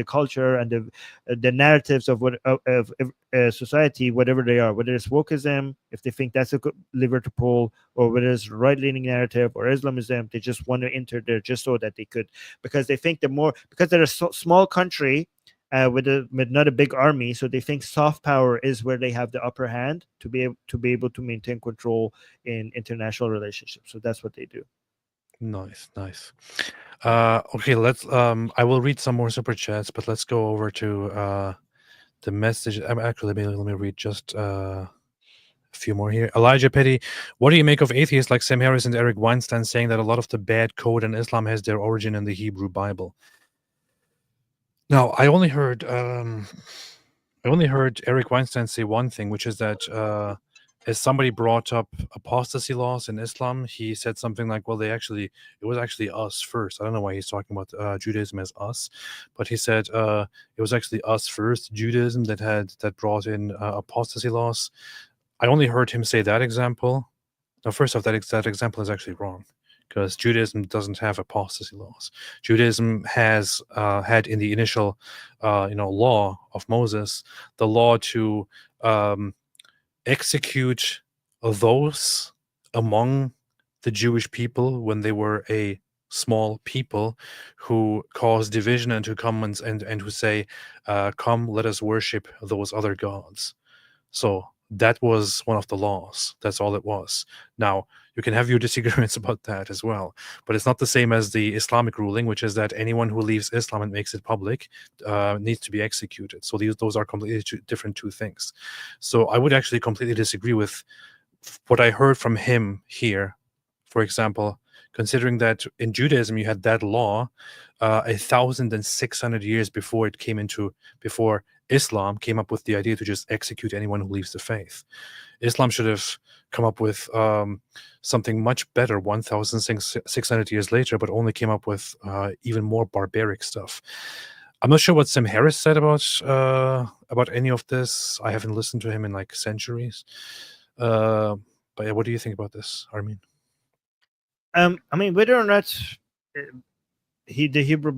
culture and the narratives of society, whatever they are, whether it's wokeism, if they think that's a good lever to pull, or whether it's right-leaning narrative or Islamism, they just want to enter there just so that they could, because they think because they're a small country with not a big army, so they think soft power is where they have the upper hand to be able to maintain control in international relationships. So that's what they do. Nice. Okay, let's I will read some more super chats, but let's go over to the message. Actually, let me read just a few more here. Elijah Petty, what do you make of atheists like Sam Harris and Eric Weinstein saying that a lot of the bad code in Islam has their origin in the Hebrew Bible? Now, I only heard Eric Weinstein say one thing, which is that as somebody brought up apostasy laws in Islam, he said something like, well, it was actually us first. I don't know why he's talking about Judaism as us, but he said it was actually us first, Judaism, that brought in apostasy laws. I only heard him say that example. Now, first off, that example is actually wrong, because Judaism doesn't have apostasy laws. Judaism has had in the initial law of Moses, the law to execute those among the Jewish people when they were a small people who cause division and who come and who say, come, let us worship those other gods. So that was one of the laws. That's all it was. Now, you can have your disagreements about that as well, but it's not the same as the Islamic ruling, which is that anyone who leaves Islam and makes it public needs to be executed. So those are completely different two things. So I would actually completely disagree with what I heard from him here. For example, considering that in Judaism you had that law 1,600 years before Islam came up with the idea to just execute anyone who leaves the faith. Islam should have come up with something much better 1,600 years later, but only came up with even more barbaric stuff. I'm not sure what Sam Harris said about any of this. I haven't listened to him in like centuries. But yeah, what do you think about this, Armin? I mean, whether or not the Hebrew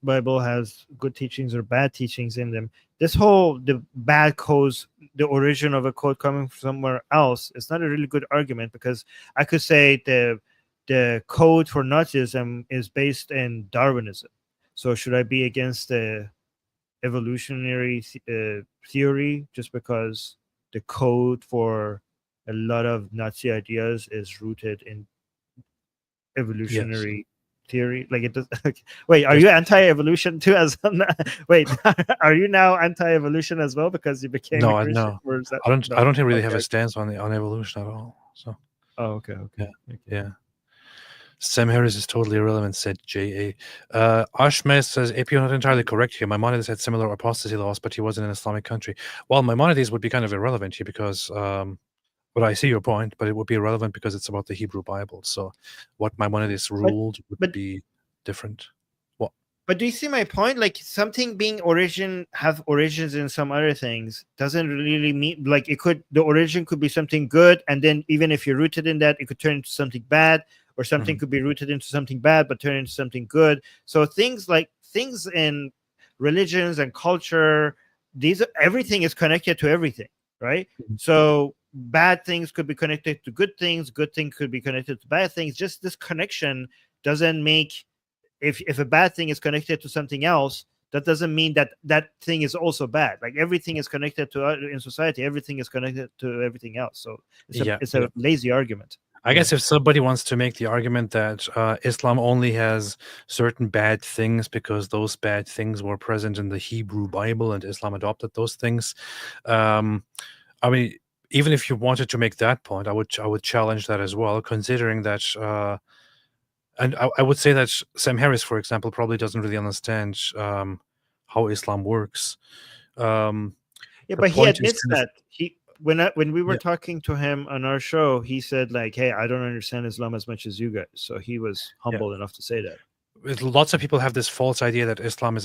Bible has good teachings or bad teachings in them. This whole the bad codes, the origin of a code coming from somewhere else, it's not a really good argument, because I could say the code for Nazism is based in Darwinism. So should I be against the evolutionary theory just because the code for a lot of Nazi ideas is rooted in evolutionary theory? Like it does. Wait, are you anti-evolution too? As wait, are you now anti-evolution as well because you became a Christian? No. Or is that, I don't. no? I don't really have Okay. a stance on evolution at all. So. Oh, okay. Yeah. Sam Harris is totally irrelevant, said J.A. Ashmes says, AP, you're not entirely correct here. Maimonides had similar apostasy laws, but he was in an Islamic country. Well, Maimonides would be kind of irrelevant here because, but I see your point, but it would be irrelevant because it's about the Hebrew Bible. So what Maimonides ruled would be different. What? But do you see my point? Like something being have origins in some other things doesn't really mean, like the origin could be something good, and then even if you're rooted in that, it could turn into something bad, or something could be rooted into something bad but turn into something good. So things in religions and culture, everything is connected to everything, right? So bad things could be connected to good things could be connected to bad things. Just this connection doesn't make, if a bad thing is connected to something else, that doesn't mean that that thing is also bad. Like everything is connected to in society, everything is connected to everything else. So it's a lazy argument. I guess if somebody wants to make the argument that Islam only has certain bad things because those bad things were present in the Hebrew Bible and Islam adopted those things, I mean, even if you wanted to make that point, I would challenge that as well, considering that. And I would say that Sam Harris, for example, probably doesn't really understand how Islam works. Yeah, but he admits that when we were talking to him on our show, he said like, "Hey, I don't understand Islam as much as you guys." So he was humble enough to say that. Lots of people have this false idea that Islam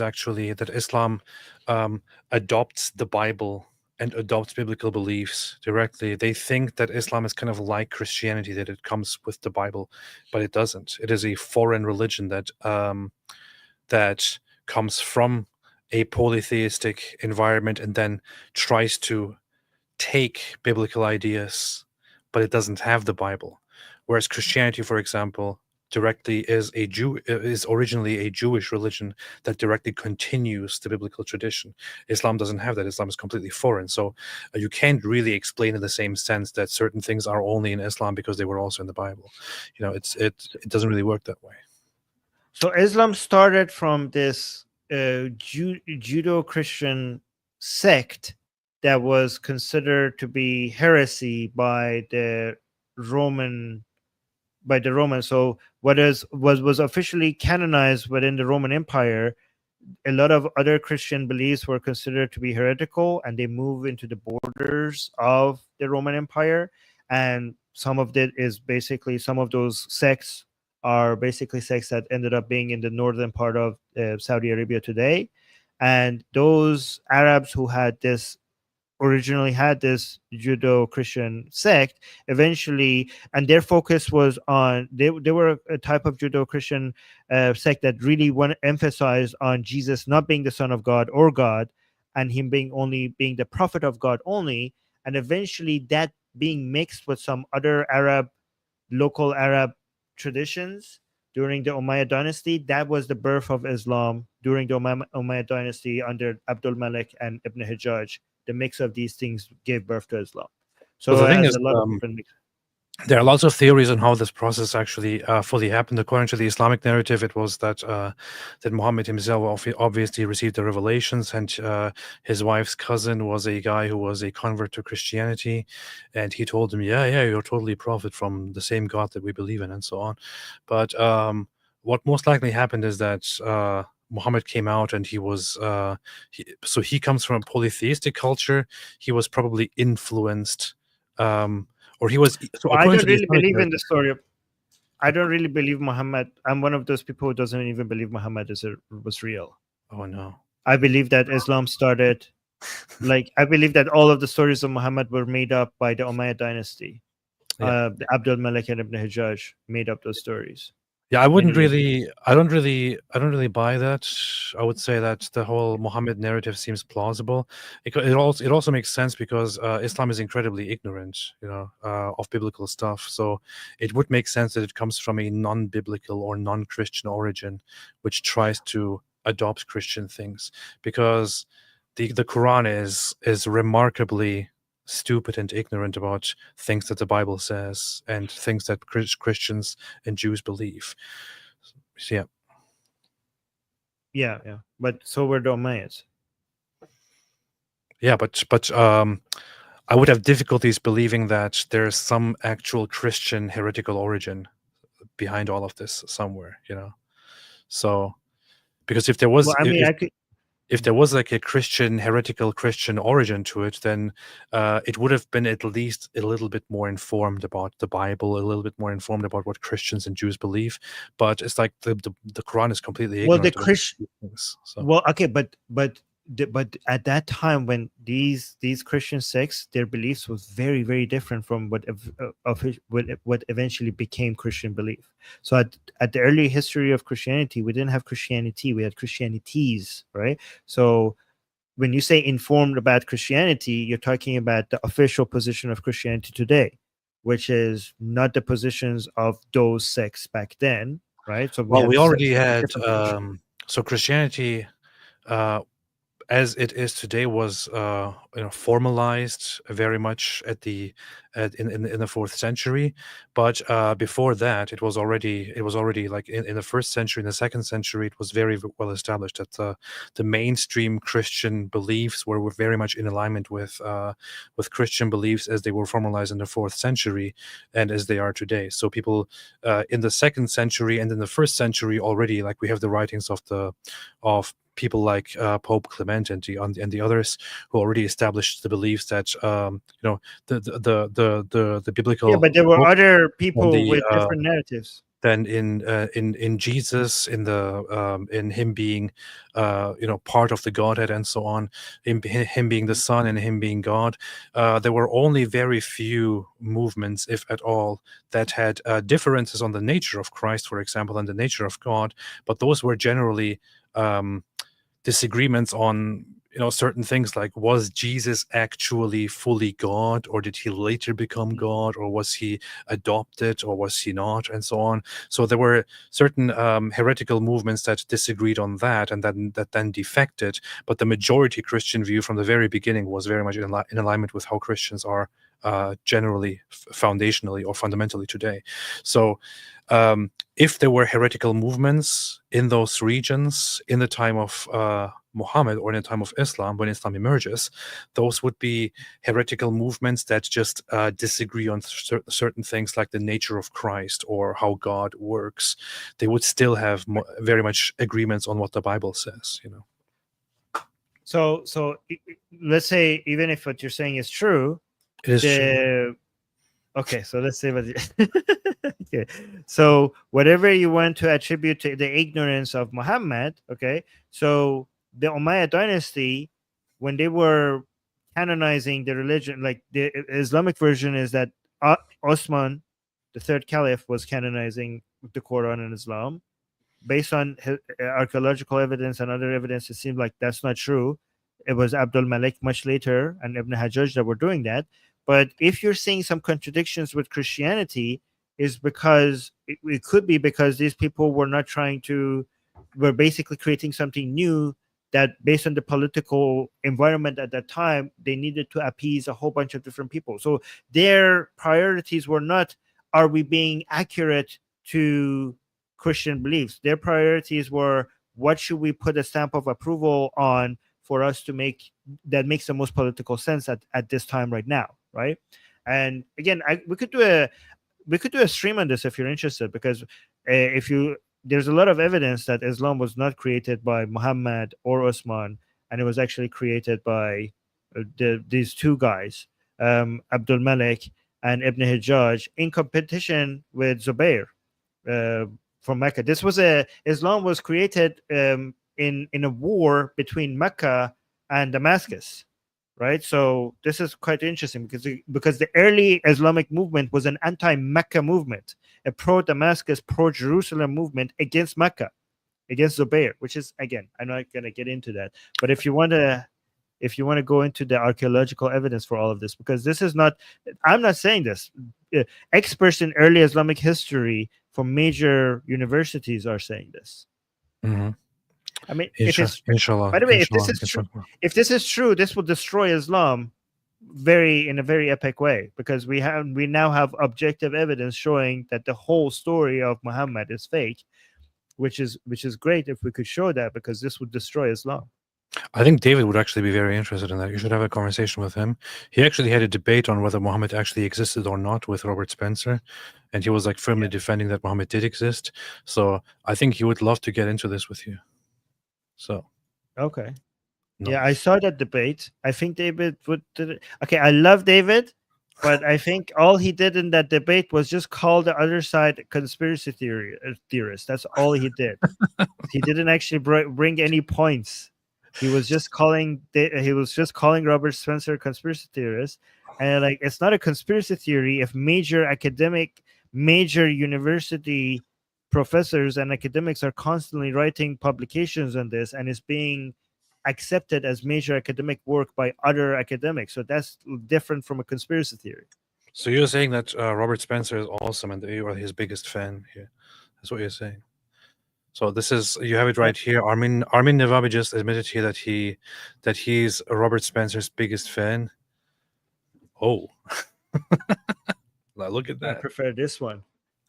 adopts the Bible and adopts biblical beliefs directly. They think that Islam is kind of like Christianity, that it comes with the Bible, but it doesn't. It is a foreign religion that that comes from a polytheistic environment and then tries to take biblical ideas, but it doesn't have the Bible. Whereas Christianity, for example, directly is originally a Jewish religion that directly continues the biblical tradition. Islam doesn't have that. Islam is completely foreign. So you can't really explain in the same sense that certain things are only in Islam because they were also in the Bible. You know, it doesn't really work that way. So Islam started from this Judeo-Christian sect that was considered to be heresy by the Roman. So what was officially canonized within the Roman Empire, a lot of other Christian beliefs were considered to be heretical, and they moved into the borders of the Roman Empire. And some of those sects are basically sects that ended up being in the northern part of Saudi Arabia today. And those Arabs who originally had this Judeo-Christian sect, eventually, and their focus was on, they were a type of Judeo-Christian sect that really emphasized on Jesus not being the Son of God or God, and him being the prophet of God only. And eventually that being mixed with some other local Arab traditions during the Umayyad dynasty, that was the birth of Islam during the Umayyad dynasty under Abdul Malik and Ibn Hajjaj. The mix of these things gave birth to Islam. So the thing is, a lot of different mixes. There are lots of theories on how this process actually fully happened. According to the Islamic narrative, it was that Muhammad himself obviously received the revelations, and his wife's cousin was a guy who was a convert to Christianity, and he told him, yeah, you're totally a prophet from the same God that we believe in, and so on. But what most likely happened is that Muhammad came out, and he comes from a polytheistic culture. He was probably influenced. Or he was. So I don't really believe in the story. I don't really believe Muhammad. I'm one of those people who doesn't even believe Muhammad was real. Oh no! I believe that Islam started. I believe that all of the stories of Muhammad were made up by the Umayyad dynasty. Yeah. Abdul Malik and Ibn Hajjaj made up those stories. Yeah, I when wouldn't you really. I don't really buy that. I would say that the whole Muhammad narrative seems plausible. It also makes sense because Islam is incredibly ignorant, of biblical stuff. So it would make sense that it comes from a non-biblical or non-Christian origin, which tries to adopt Christian things. Because the Quran is remarkably stupid and ignorant about things that the Bible says and things that Christians and Jews believe. So, yeah. yeah. But so were the Umayyads. Yeah, but I would have difficulties believing that there's some actual Christian heretical origin behind all of this somewhere, So because if there was Well, I mean, I could. if there was like a heretical Christian origin to it, then it would have been at least a little bit more informed about the Bible, a little bit more informed about what Christians and Jews believe. But it's like the Quran is completely Well, ignorant the of Christian. things. So. Well, okay, but at that time when these Christian sects, their beliefs was very, very different from what eventually became Christian belief. So at the early history of Christianity, we didn't have Christianity, we had Christianities, right? So when you say informed about Christianity, you're talking about the official position of Christianity today, which is not the positions of those sects back then, right? So we already had different so Christianity as it is today was formalized very much in the 4th century, but before that it was already like in the 1st century, in the 2nd century, it was very well established that the mainstream Christian beliefs were very much in alignment with Christian beliefs as they were formalized in the 4th century and as they are today. So people in the 2nd century and in the 1st century already, like, we have the writings of people like Pope Clement and the others who already established the beliefs that the biblical. Yeah, but there were other people with different narratives. Than in Jesus, in him being part of the Godhead and so on, him being the Son and him being God. There were only very few movements, if at all, that had differences on the nature of Christ, for example, and the nature of God, but those were generally disagreements on certain things, like, was Jesus actually fully God, or did he later become God, or was he adopted, or was he not, and so on. So there were certain heretical movements that disagreed on that, and that then defected, but the majority Christian view from the very beginning was very much in alignment with how Christians are generally, foundationally or fundamentally today. So if there were heretical movements in those regions in the time of Muhammad or in the time of Islam, when Islam emerges, those would be heretical movements that just disagree on certain things, like the nature of Christ or how God works. They would still have very much agreements on what the Bible says, So let's say, even if what you're saying is true, it is true. Okay, so let's say okay. So whatever you want to attribute to the ignorance of Muhammad, okay, so the Umayyad dynasty, when they were canonizing the religion, like the Islamic version is that Osman, the 3rd caliph, was canonizing the Quran and Islam. Based on archaeological evidence and other evidence, it seemed like that's not true. It was Abdul Malik much later and Ibn Hajjaj that were doing that. But if you're seeing some contradictions with Christianity, is because it could be because these people were basically creating something new that, based on the political environment at that time, they needed to appease a whole bunch of different people. So their priorities were not, are we being accurate to Christian beliefs? Their priorities were, what should we put a stamp of approval on for us to make that makes the most political sense at this time right now, right? And again, we could do a stream on this if you're interested, because there's a lot of evidence that Islam was not created by Muhammad or Osman, and it was actually created by these two guys, Abdul Malik and Ibn Hajjaj, in competition with Zubair from Mecca. Islam was created in a war between Mecca and Damascus, right? So this is quite interesting because the early Islamic movement was an anti-Mecca movement. a pro-Damascus, pro-Jerusalem movement against Mecca, against Zubair, which is, again, I'm not going to get into that. But if you want to go into the archaeological evidence for all of this, because this is not, I'm not saying this. Experts in early Islamic history from major universities are saying this. Mm-hmm. I mean, inshallah. By the way, Inshallah, if this is true, this will destroy Islam in a very epic way, because we now have objective evidence showing that the whole story of Muhammad is fake, which is great if we could show that, because this would destroy Islam. I think David would actually be very interested in that. You should have a conversation with him. He actually had a debate on whether Muhammad actually existed or not with Robert Spencer, and he was like firmly defending that Muhammad did exist. So I think he would love to get into this with you. So okay. Nice. Yeah, I saw that debate. I think David okay, I love David, but I think all he did in that debate was just call the other side conspiracy theorist. That's all he did. He didn't actually bring any points. He was just calling Robert Spencer a conspiracy theorist, and like, it's not a conspiracy theory if major university professors and academics are constantly writing publications on this, and is being accepted as major academic work by other academics. So that's different from a conspiracy theory. So you're saying that Robert Spencer is awesome and that you are his biggest fan here. That's what you're saying. So this is, you have it right here. Armin Navabi just admitted here that he's Robert Spencer's biggest fan. Oh. Now look at that. I prefer this one.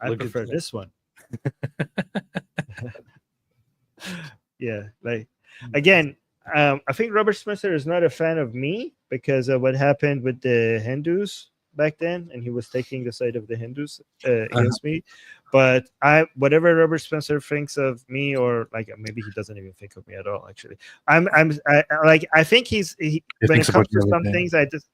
This one. Yeah, like, again, I think Robert Spencer is not a fan of me because of what happened with the Hindus back then, and he was taking the side of the Hindus against me. But whatever Robert Spencer thinks of me, or like, maybe he doesn't even think of me at all. Actually, I think when it comes to some things, I just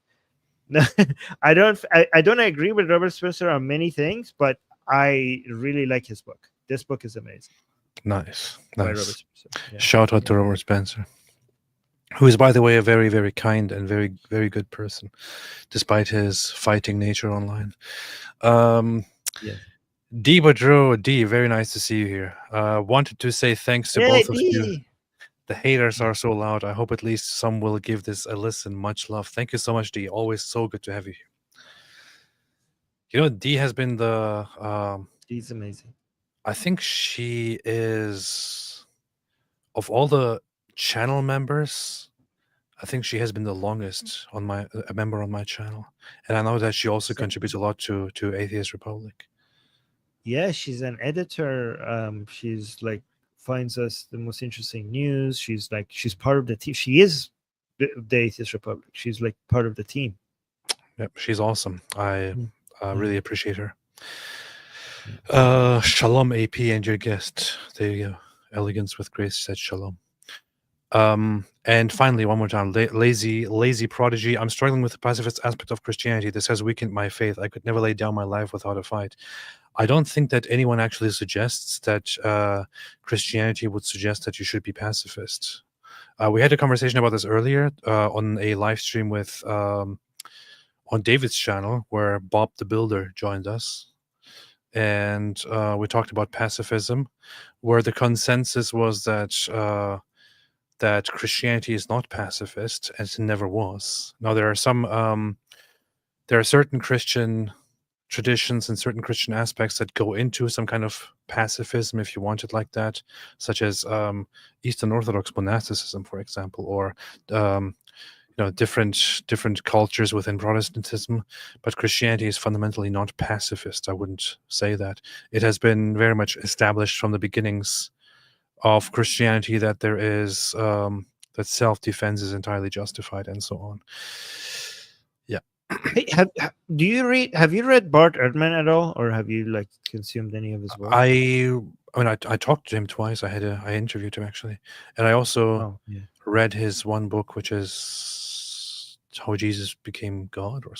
I don't agree with Robert Spencer on many things, but I really like his book. This book is amazing. Nice. By Robert Spencer. Yeah. Shout out to Robert Spencer, who is, by the way, a very, very kind and very, very good person, despite his fighting nature online. Yeah. D. Badro, D, very nice to see you here. Wanted to say thanks to both of you. The haters are so loud. I hope at least some will give this a listen. Much love. Thank you so much, D. Always so good to have you here. You know, D has been the... She's amazing. I think she is... Of all the channel members, I think she has been the longest a member on my channel. And I know that she also contributes a lot to Atheist Republic. Yeah, she's an editor. She's like, finds us the most interesting news. She's part of the team. She is the Atheist Republic. She's like part of the team. Yep, she's awesome. I really appreciate her. Shalom AP and your guest. There you go. Elegance with Grace said shalom. And finally, one more time, lazy prodigy. I'm struggling with the pacifist aspect of Christianity. This has weakened my faith. I could never lay down my life without a fight. I don't think that anyone actually suggests that Christianity would suggest that you should be pacifist. We had a conversation about this earlier on a live stream with on David's channel, where Bob the Builder joined us. And we talked about pacifism, where the consensus was that that Christianity is not pacifist, and it never was. Now there are certain Christian traditions and certain Christian aspects that go into some kind of pacifism, if you want it like that, such as Eastern Orthodox monasticism, for example, or different cultures within Protestantism. But Christianity is fundamentally not pacifist. I wouldn't say that. It has been very much established from the beginnings of Christianity that there is that self-defense is entirely justified, and so on. Yeah. Hey, have you read Bart Ehrman at all, or have you consumed any of his work? I talked to him twice. I interviewed him actually, and I also read his one book, which is How Jesus Became God, or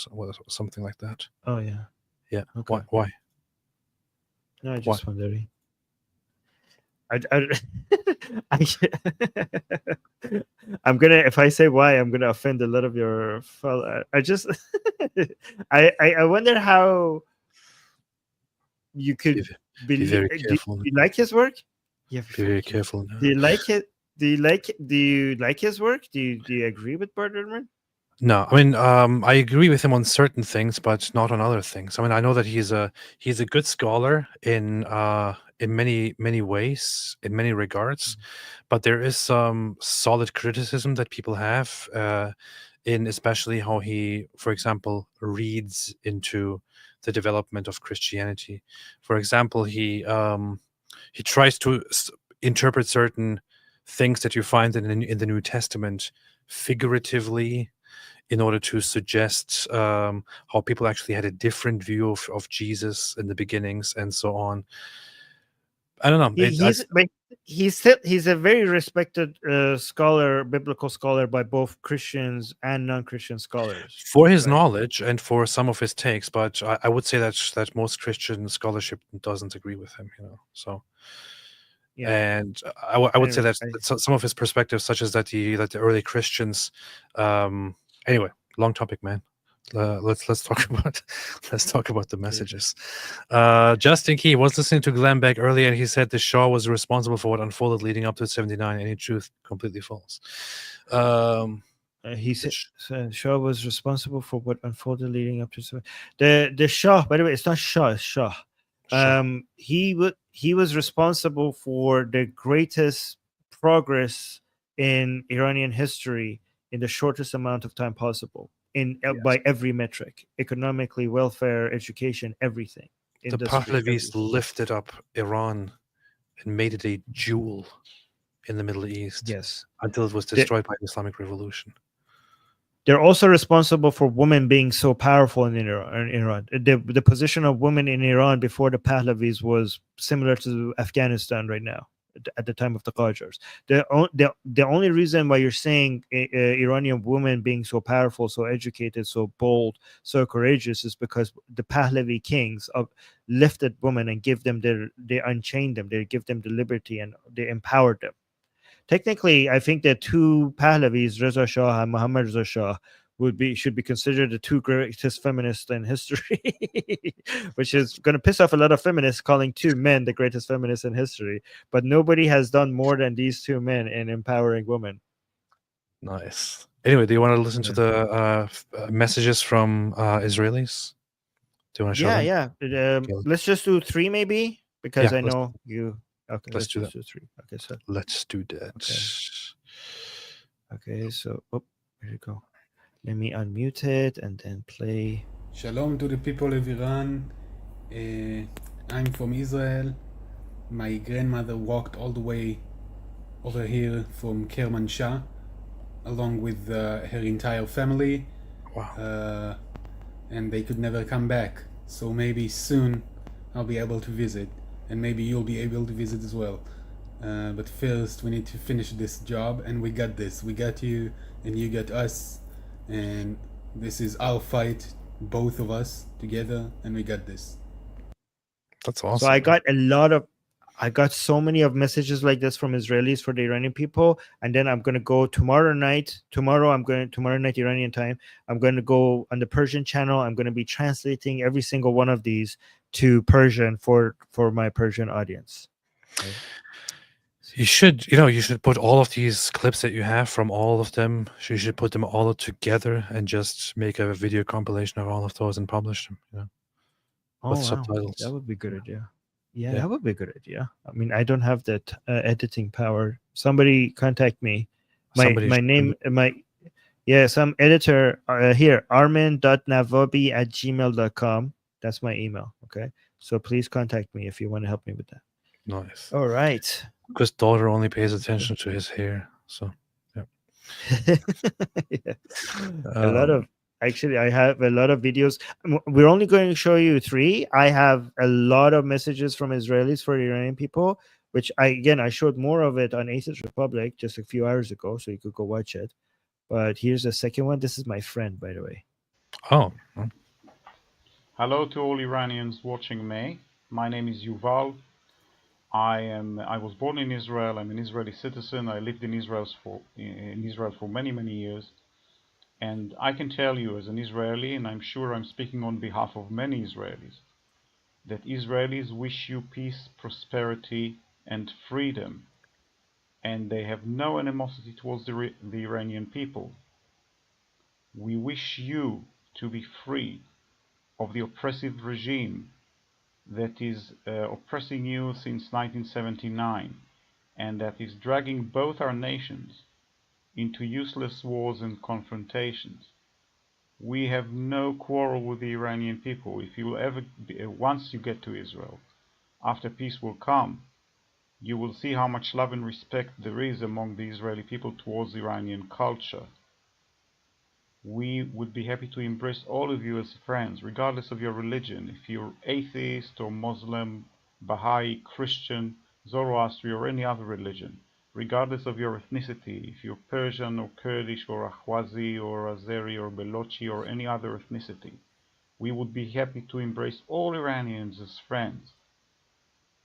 something like that. Oh yeah. Yeah. Okay. Why? No, I just wondering. I'm gonna, if I say why, I'm gonna offend a lot of your fellow. I wonder how you could Be very believe. Do careful. you like his work? Yeah, Be very careful now. Do you like it? Do you like his work? Do you agree with Bart Ehrman? No, I mean, I agree with him on certain things, but not on other things. I mean, I know that he's a good scholar in many ways, in many regards, but there is some solid criticism that people have in especially how he, for example, reads into the development of Christianity. For example, he tries to interpret certain things that you find in the New Testament figuratively, in order to suggest how people actually had a different view of Jesus in the beginnings and so on. I don't know. He's a very respected scholar, biblical scholar by both Christians and non-Christian scholars. For his knowledge and for some of his takes, but I would say that most Christian scholarship doesn't agree with him. So. Yeah. And I would say that some of his perspectives, such as that the early Christians. Anyway, long topic, man. Let's talk about the messages. Justin Key was listening to Glenn Beck earlier, and he said the Shah was responsible for what unfolded leading up to 79. Any truth? Completely false. He said Shah was responsible for what unfolded leading up to the Shah. By the way, it's not Shah, it's Shah. He was responsible for the greatest progress in Iranian history in the shortest amount of time possible, by every metric, economically, welfare, education, everything. The Pahlavis lifted up Iran and made it a jewel in the Middle East. Yes, until it was destroyed by the Islamic Revolution. They're also responsible for women being so powerful in Iran. The position of women in Iran before the Pahlavis was similar to Afghanistan right now at the time of the Qajars. The only reason why you're saying Iranian women being so powerful, so educated, so bold, so courageous is because the Pahlavi kings lifted women and they unchained them, they give them the liberty and they empowered them. Technically, I think the two Pahlavis, Reza Shah and Muhammad Reza Shah, should be considered the two greatest feminists in history, which is going to piss off a lot of feminists, calling two men the greatest feminists in history. But nobody has done more than these two men in empowering women. Nice. Anyway, do you want to listen to the messages from Israelis? Do you want to show them? Yeah. Let's just do 3 maybe, because I know you. Okay, let's do that. 3. Okay, so let's do that. Okay, so here you go. Let me unmute it and then play. Shalom to the people of Iran. I'm from Israel. My grandmother walked all the way over here from Kermanshah, along with her entire family. Wow. And they could never come back. So maybe soon I'll be able to visit. And maybe you'll be able to visit as well. But first, we need to finish this job, and we got this. We got you, and you got us, and this is our fight, both of us together, and we got this. That's awesome. So I got so many of messages like this from Israelis for the Iranian people, and then I'm going to go tomorrow night Iranian time. I'm going to go on the Persian channel. I'm going to be translating every single one of these to Persian for my Persian audience. Okay. You should put all of these clips that you have from all of them. You should put them all together and just make a video compilation of all of those and publish them. With subtitles. That would be a good idea. Yeah, that would be a good idea. I mean, I don't have that editing power. Somebody contact me. Some editor here, armin.navabi@gmail.com. That's my email. Okay. So please contact me if you want to help me with that. Nice. All right. Because daughter only pays attention to his hair. So, yeah. Actually, I have a lot of videos. We're only going to show you 3. I have a lot of messages from Israelis for Iranian people, which I showed more of it on Atheist Republic just a few hours ago, so you could go watch it. But here's the second one. This is my friend, by the way. Oh. Hello to all Iranians watching me. My name is Yuval. I was born in Israel. I'm an Israeli citizen. I lived in Israel for many, many years. And I can tell you as an Israeli, and I'm sure I'm speaking on behalf of many Israelis, that Israelis wish you peace, prosperity, and freedom, and they have no animosity towards the Iranian people. We wish you to be free of the oppressive regime that is oppressing you since 1979 and that is dragging both our nations into useless wars and confrontations. We have no quarrel with the Iranian people. If you ever, once you get to Israel, after peace will come, you will see how much love and respect there is among the Israeli people towards Iranian culture. We would be happy to embrace all of you as friends, regardless of your religion. If you're atheist or Muslim, Baha'i, Christian, Zoroastrian, or any other religion, regardless of your ethnicity, if you're Persian or Kurdish or Ahwazi or Azeri or Balochi or any other ethnicity, we would be happy to embrace all Iranians as friends.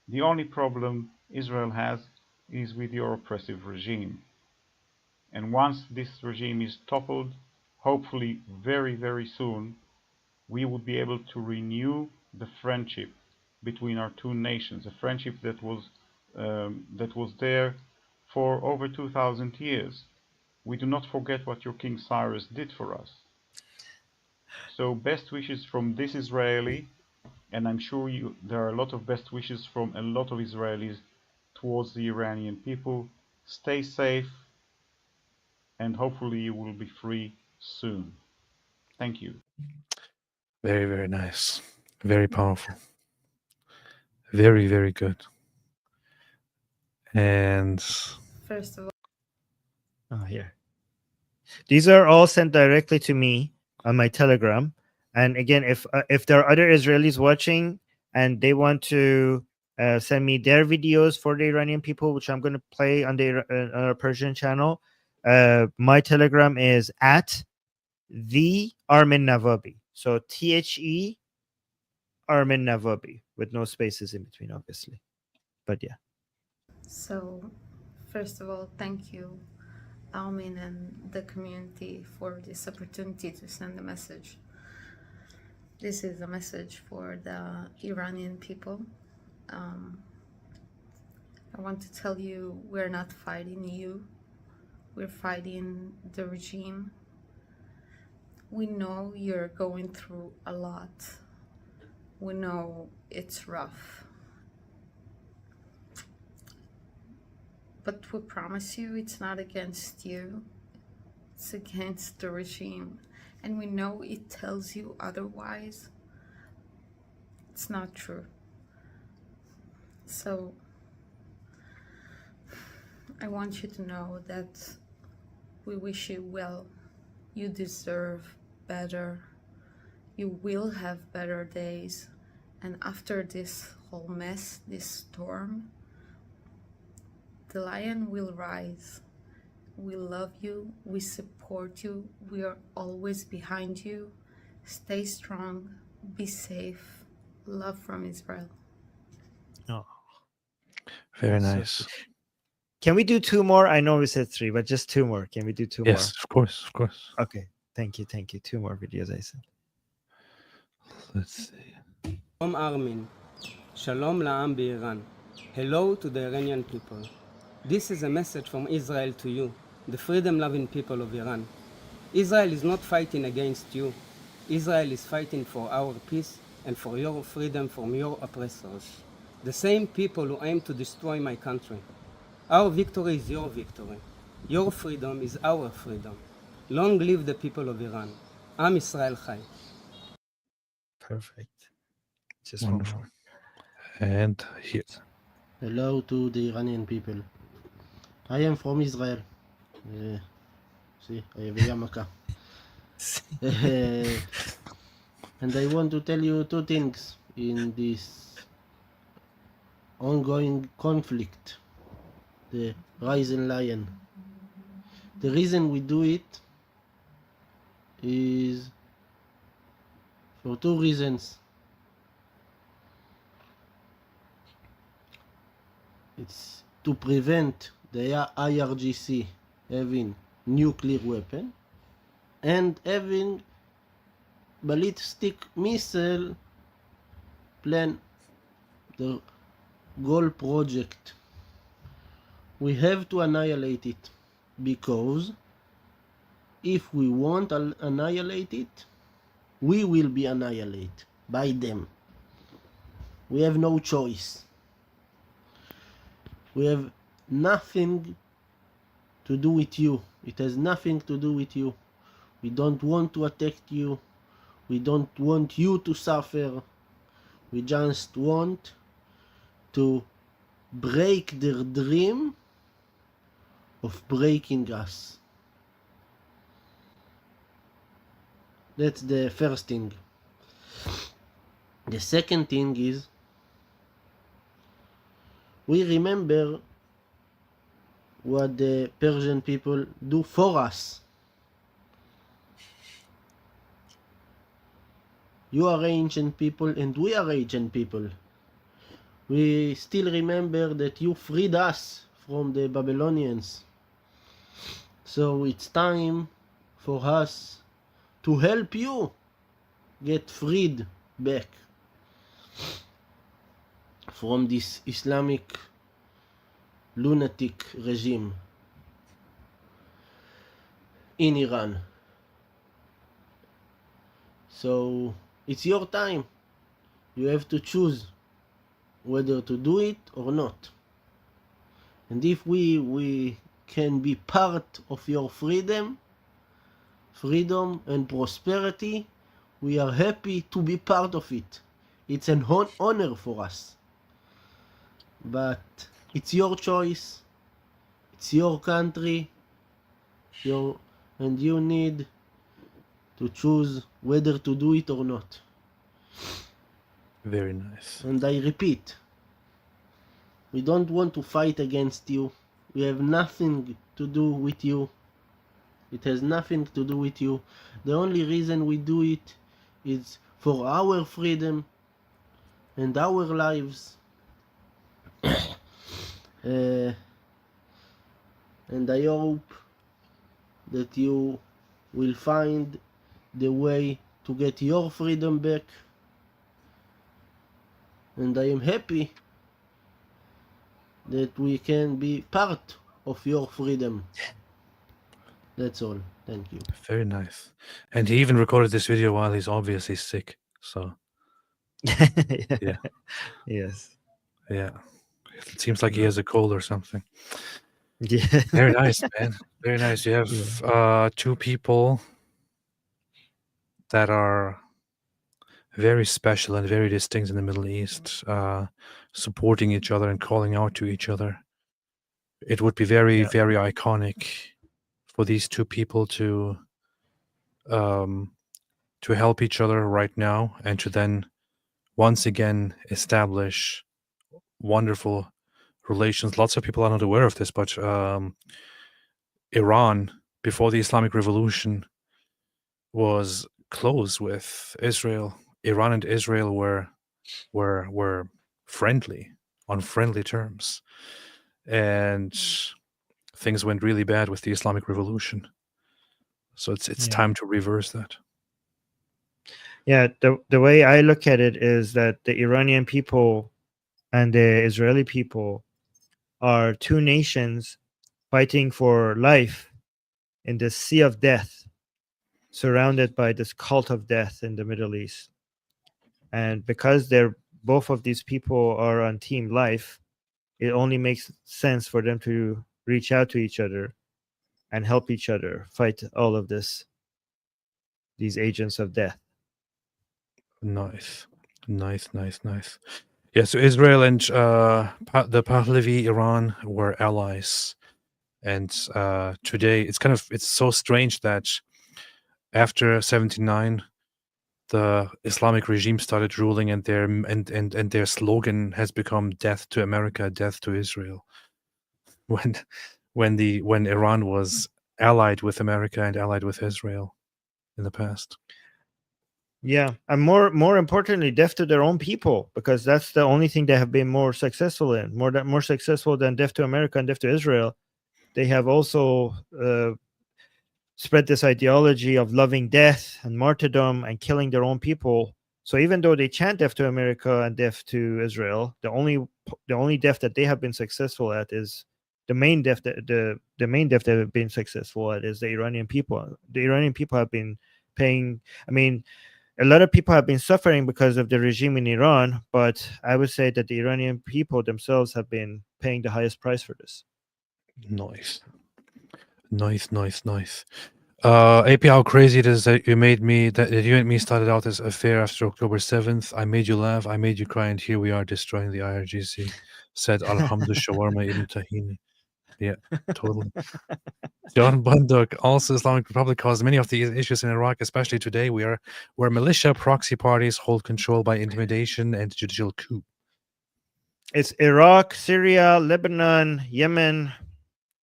The only problem Israel has is with your oppressive regime. And once this regime is toppled, hopefully very, very soon, we would be able to renew the friendship between our two nations, a friendship that was there for over 2,000 years. We do not forget what your King Cyrus did for us. So best wishes from this Israeli, and I'm sure there are a lot of best wishes from a lot of Israelis towards the Iranian people. Stay safe, and hopefully you will be free soon. Thank you. Very, very nice. Very powerful. Very, very good. And First of all, Oh, here. These are all sent directly to me on my Telegram. And again, if there are other Israelis watching and they want to send me their videos for the Iranian people, which I'm going to play on the on our Persian channel, my Telegram is at the Armin Navabi. So THE Armin Navabi with no spaces in between, obviously. But yeah. so first of all, thank you, Armin and the community, for this opportunity to send a message. This is a message for the Iranian people. I want to tell you, we're not fighting you. We're fighting the regime. We know you're going through a lot. We know it's rough. But we promise you it's not against you. It's against the regime. And we know it tells you otherwise. It's not true. So I want you to know that we wish you well. You deserve better. You will have better days. And after this whole mess, this storm, the lion will rise. We love you. We support you. We are always behind you. Stay strong. Be safe. Love from Israel. Oh, very so nice. sweet. Can we do two more? I know we said three, but just two more. Can we do two more? Yes, of course, of course. Okay. Thank you. Thank you. Two more videos I sent. Let's see. Shalom Armin. Shalom la'am b'Iran. Hello to the Iranian people. This is a message from Israel to you, the freedom-loving people of Iran. Israel is not fighting against you. Israel is fighting for our peace and for your freedom from your oppressors, the same people who aim to destroy my country. Our victory is your victory. Your freedom is our freedom. Long live the people of Iran. Am Israel Chai. Perfect. Just Wonderful. And here. Hello to the Iranian people. I am from Israel. See, I have a yarmulke. And I want to tell you two things in this ongoing conflict, the rising lion. The reason we do it is for two reasons. It's to prevent the IRGC having nuclear weapon and having ballistic missile plan the goal project. We have to annihilate it, because if we won't annihilate it, we will be annihilated by them. We have no choice. We have nothing to do with you. It has nothing to do with you. We don't want to attack you. We don't want you to suffer. We just want to break their dream of breaking us. That's the first thing. The second thing is, we remember what the Persian people do for us. You are ancient people and we are ancient people. We still remember that you freed us from the Babylonians. So it's time for us to help you get freed back from this Islamic lunatic regime in Iran. So it's your time. You have to choose whether to do it or not. And if we can be part of your freedom and prosperity, we are happy to be part of it. It's an honor for us. But it's your choice. It's your country. And you need to choose whether to do it or not. Very nice. And I repeat, we don't want to fight against you. We have nothing to do with you. It has nothing to do with you. The only reason we do it is for our freedom and our lives. And I hope that you will find the way to get your freedom back. And I am happy that we can be part of your freedom. That's all. Thank you. Very nice. And he even recorded this video while he's obviously sick. So, yeah. Yes. Yeah. It seems like he has a cold or something. Yeah. Very nice, man. Very nice. You have two people that are very special and very distinct in the Middle East, supporting each other and calling out to each other. It would be very, very iconic for these two people to help each other right now and to then once again establish wonderful relations. Lots of people are not aware of this, but Iran, before the Islamic Revolution, was close with Israel. Iran and Israel were friendly, on friendly terms, and things went really bad with the Islamic Revolution. So it's time to reverse that. Yeah, the way I look at it is that the Iranian people and the Israeli people are two nations fighting for life in the sea of death, surrounded by this cult of death in the Middle East. And because both of these people are on team life, it only makes sense for them to reach out to each other and help each other fight all of these agents of death. Nice. Yeah, so Israel and the Pahlavi Iran were allies. And today it's so strange that after 79 the Islamic regime started ruling, and their slogan has become "Death to America, Death to Israel." When Iran was allied with America and allied with Israel in the past. Yeah, and more importantly, death to their own people, because that's the only thing they have been more successful in. More successful than death to America and death to Israel. They have also spread this ideology of loving death and martyrdom and killing their own people, So even though they chant death to America and death to Israel, the only death that they have been successful at is the main death that the main death that have been successful at is the Iranian people. The Iranian people have been paying. I mean, a lot of people have been suffering because of the regime in Iran, but I would say that the Iranian people themselves have been paying the highest price for this. Nice. AP, how crazy it is that you and me started out as affair after October 7th. I made you laugh, I made you cry, and here we are destroying the IRGC. Said Alhamdulillah Shawarma ibn Tahini. Yeah, totally. John Bunduk, also Islamic Republic caused many of these issues in Iraq, especially today, where militia proxy parties hold control by intimidation and judicial coup. It's Iraq, Syria, Lebanon, Yemen,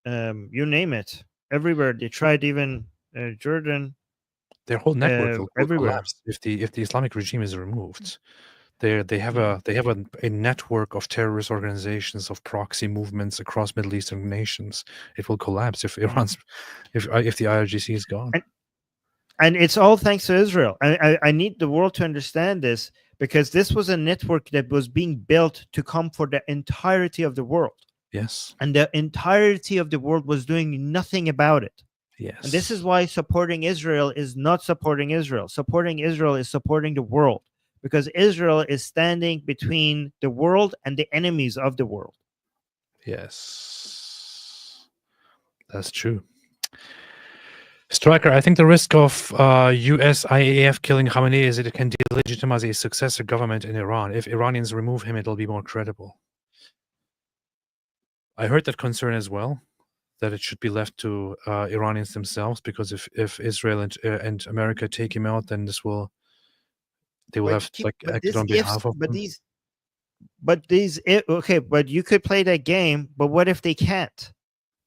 you name it. Everywhere they tried, even Jordan. Their whole network will everywhere. collapse if the Islamic regime is removed. They have a network of terrorist organizations, of proxy movements across Middle Eastern nations. It will collapse if if the IRGC is gone. And it's all thanks to Israel. I need the world to understand this, because this was a network that was being built to come for the entirety of the world. Yes. And the entirety of the world was doing nothing about it. Yes. And this is why supporting Israel is not supporting Israel. Supporting Israel is supporting the world, because Israel is standing between the world and the enemies of the world. Yes. That's true. Striker, I think the risk of US IAF killing Khomeini is that it can delegitimize a successor government in Iran. If Iranians remove him, it'll be more credible. I heard that concern as well, that it should be left to Iranians themselves, because if Israel and America take him out, then they will have acted on behalf of them. But you could play that game, but what if they can't?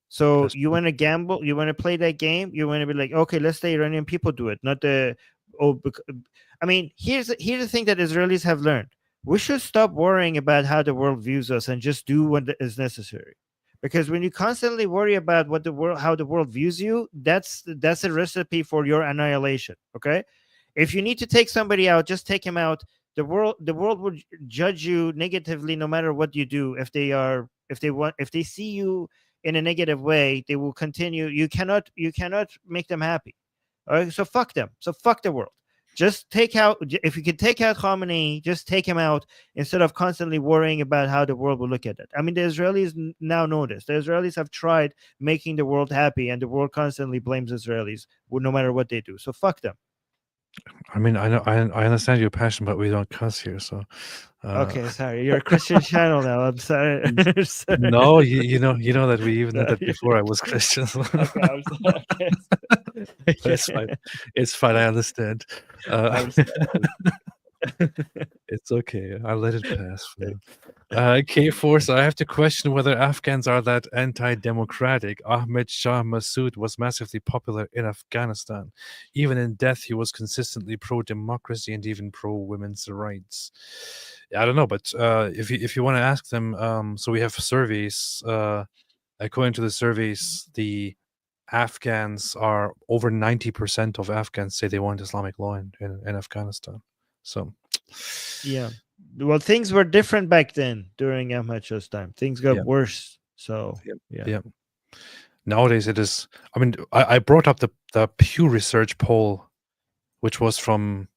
So you want to gamble, you want to play that game, you want to be like, okay, let's the Iranian people do it, not I mean, here's the thing that Israelis have learned. We should stop worrying about how the world views us and just do what is necessary. Because when you constantly worry about how the world views you, that's a recipe for your annihilation. Okay, if you need to take somebody out, just take him out. The world will judge you negatively no matter what you do. If they see you in a negative way, they will continue. You cannot make them happy. All right, so fuck them. So fuck the world. Just take out, if you can take out Khomeini, just take him out instead of constantly worrying about how the world will look at it. I mean, the Israelis now know this. The Israelis have tried making the world happy, and the world constantly blames Israelis no matter what they do. So fuck them. I mean, I know, I understand your passion, but we don't cuss here, so. Okay, sorry. You're a Christian channel now. I'm sorry. Sorry. No, you know that we even did that before I was Christian. Okay, I'm sorry. Okay. It's fine. It's fine. I understand. I'm sorry. It's okay. I'll let it pass. K-Force, I have to question whether Afghans are that anti-democratic. Ahmed Shah Massoud was massively popular in Afghanistan. Even in death, he was consistently pro-democracy and even pro-women's rights. I don't know, but if you want to ask them, so we have surveys. According to the surveys, the Afghans are over 90% of Afghans say they want Islamic law in Afghanistan. So, yeah. Well, things were different back then during Ahmad Shah's time. Things got worse. So, yeah. Nowadays, it is. I mean, I brought up the Pew Research poll, which was from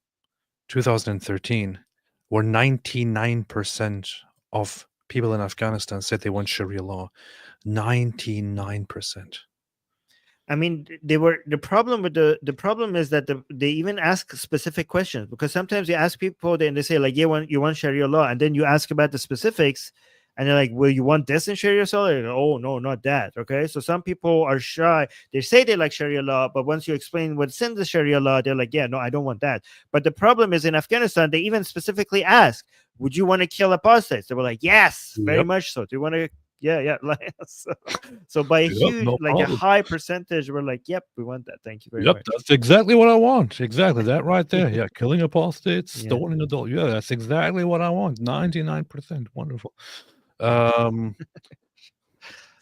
2013, where 99% of people in Afghanistan said they want Sharia law. 99%. I mean, the problem is that they even ask specific questions, because sometimes you ask people and they say like, yeah, you want Sharia law, and then you ask about the specifics, and they're like, well, you want this in Sharia law? Like, oh no, not that. Okay, so some people are shy. They say they like Sharia law, but once you explain what's in the Sharia law, they're like, yeah, no, I don't want that. But the problem is in Afghanistan, they even specifically ask, would you want to kill apostates? They were like, yes, very much so. Do you want to? Yeah. So by a huge, a high percentage, we're like, yep, we want that. Thank you very much. That's exactly what I want. Exactly that right there. Yeah, killing apostates, stoning adult. Yeah, that's exactly what I want. 99%. Wonderful.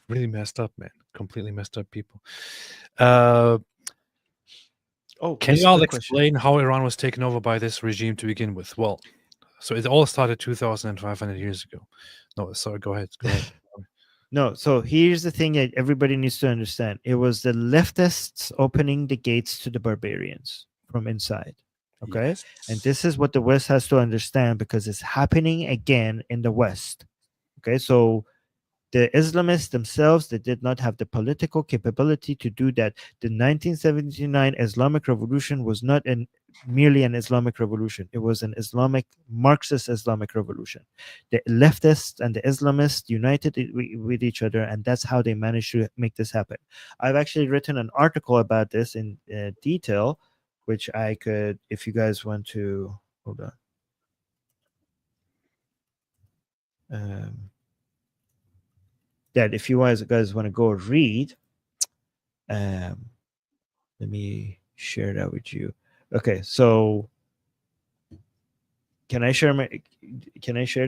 Really messed up, man. Completely messed up people. Oh, Can that's you a all good question. explain how Iran was taken over by this regime to begin with? Well, so it all started 2,500 years ago. No, sorry, go ahead. Go ahead. No, so here's the thing that everybody needs to understand. It was the leftists opening the gates to the barbarians from inside. Okay. And this is what the West has to understand, because it's happening again in the West. Okay. So the Islamists themselves, they did not have the political capability to do that. The 1979 Islamic Revolution was not merely an Islamic revolution. It was an Marxist Islamic revolution. The leftists and the Islamists united with each other, and that's how they managed to make this happen. I've actually written an article about this in detail, which I could, if you guys want to, hold on. That if you guys want to go read, let me share that with you. Okay, so can I share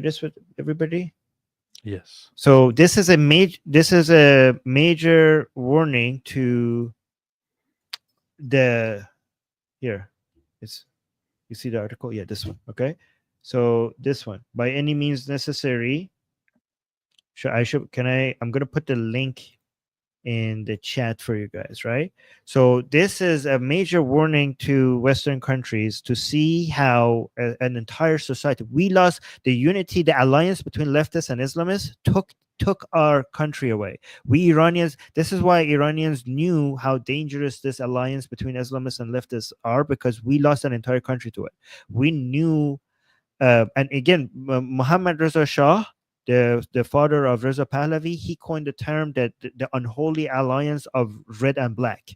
this with everybody? Yes. So this is a major warning to the here. It's, you see the article? Yeah, this one. Okay, so this one, by any means necessary. I'm gonna put the link in the chat for you guys, right? So this is a major warning to Western countries to see how an entire society, we lost the unity, the alliance between leftists and Islamists took our country away. We Iranians, this is why Iranians knew how dangerous this alliance between Islamists and leftists are, because we lost an entire country to it. We knew, and again, Muhammad Reza Shah, the father of Reza Pahlavi, he coined the term that the unholy alliance of red and black.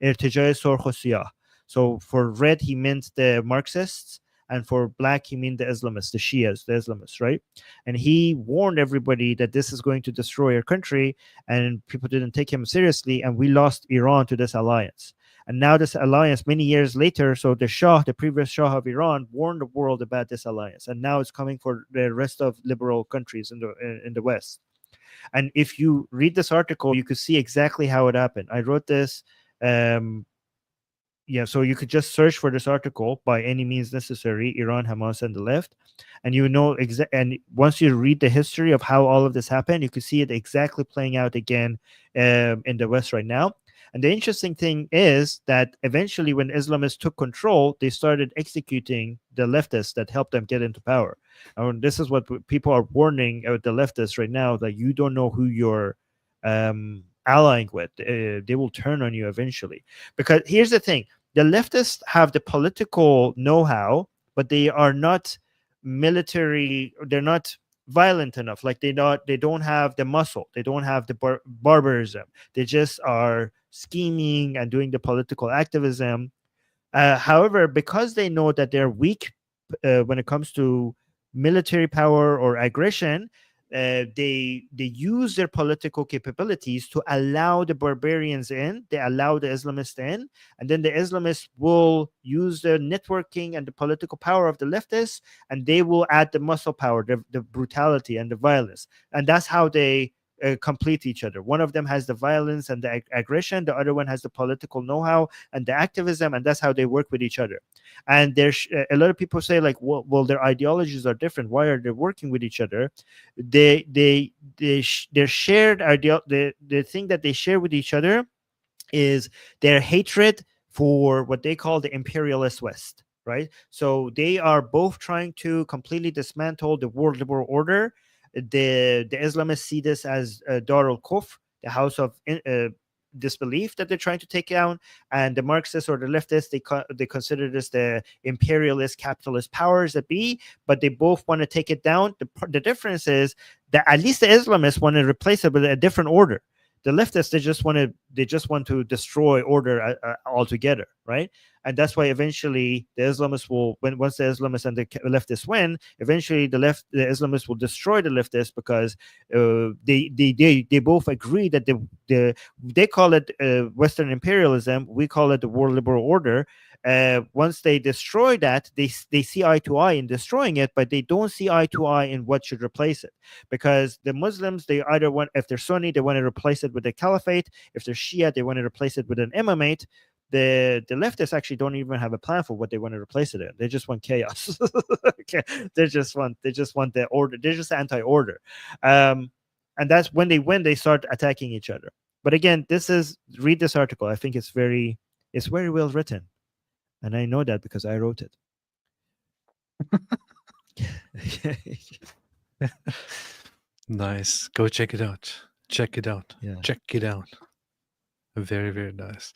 Irtijai Sorkh و Siyah. So for red, he meant the Marxists, and for black, he meant the Islamists, the Shias, the Islamists, right? And he warned everybody that this is going to destroy our country, and people didn't take him seriously, and we lost Iran to this alliance. And now this alliance, many years later, so the Shah, the previous Shah of Iran, warned the world about this alliance, and now it's coming for the rest of liberal countries in the West. And if you read this article, you could see exactly how it happened. I wrote this. Yeah, so you could just search for this article, by any means necessary, Iran, Hamas, and the left, and you know and once you read the history of how all of this happened, you could see it exactly playing out again in the West right now. And the interesting thing is that eventually, when Islamists took control, they started executing the leftists that helped them get into power. And this is what people are warning the leftists right now, that you don't know who you're allying with. They will turn on you eventually. Because here's the thing, the leftists have the political know-how, but they are not military, they're not violent enough. Like they don't have the muscle, they don't have the barbarism. They just are scheming and doing the political activism. However, because they know that they're weak when it comes to military power or aggression, they use their political capabilities to allow the barbarians in. They allow the Islamists in, and then the Islamists will use the networking and the political power of the leftists, and they will add the muscle power, the brutality and the violence, and that's how they complete each other. One of them has the violence and the aggression, the other one has the political know-how and the activism, and that's how they work with each other. And there's a lot of people say, like, well, their ideologies are different, why are they working with each other? Their shared the thing that they share with each other is their hatred for what they call the imperialist West, right? So they are both trying to completely dismantle the world liberal order. The Islamists see this as Dar al-Kufr, the house of disbelief, that they're trying to take down, and the Marxists or the leftists, they consider this the imperialist capitalist powers that be, but they both want to take it down. The difference is that at least the Islamists want to replace it with a different order. The leftists, they just want to destroy order altogether, right? And that's why eventually the Islamists will, once the Islamists and the leftists win, eventually the Islamists will destroy the leftists, because they both agree that they call it Western imperialism, we call it the world liberal order. Once they destroy that, they see eye to eye in destroying it, but they don't see eye to eye in what should replace it. Because the Muslims, they either want, if they're Sunni, they want to replace it with a caliphate. If they're Shia, they want to replace it with an imamate. the leftists actually don't even have a plan for what they want to replace it in. They just want chaos. Okay. They just want the order. They're just anti-order, and that's when they start attacking each other. But again, read this article. I think it's very well written, and I know that because I wrote it. Nice. Go check it out. Check it out. Yeah. Check it out. Very, very nice.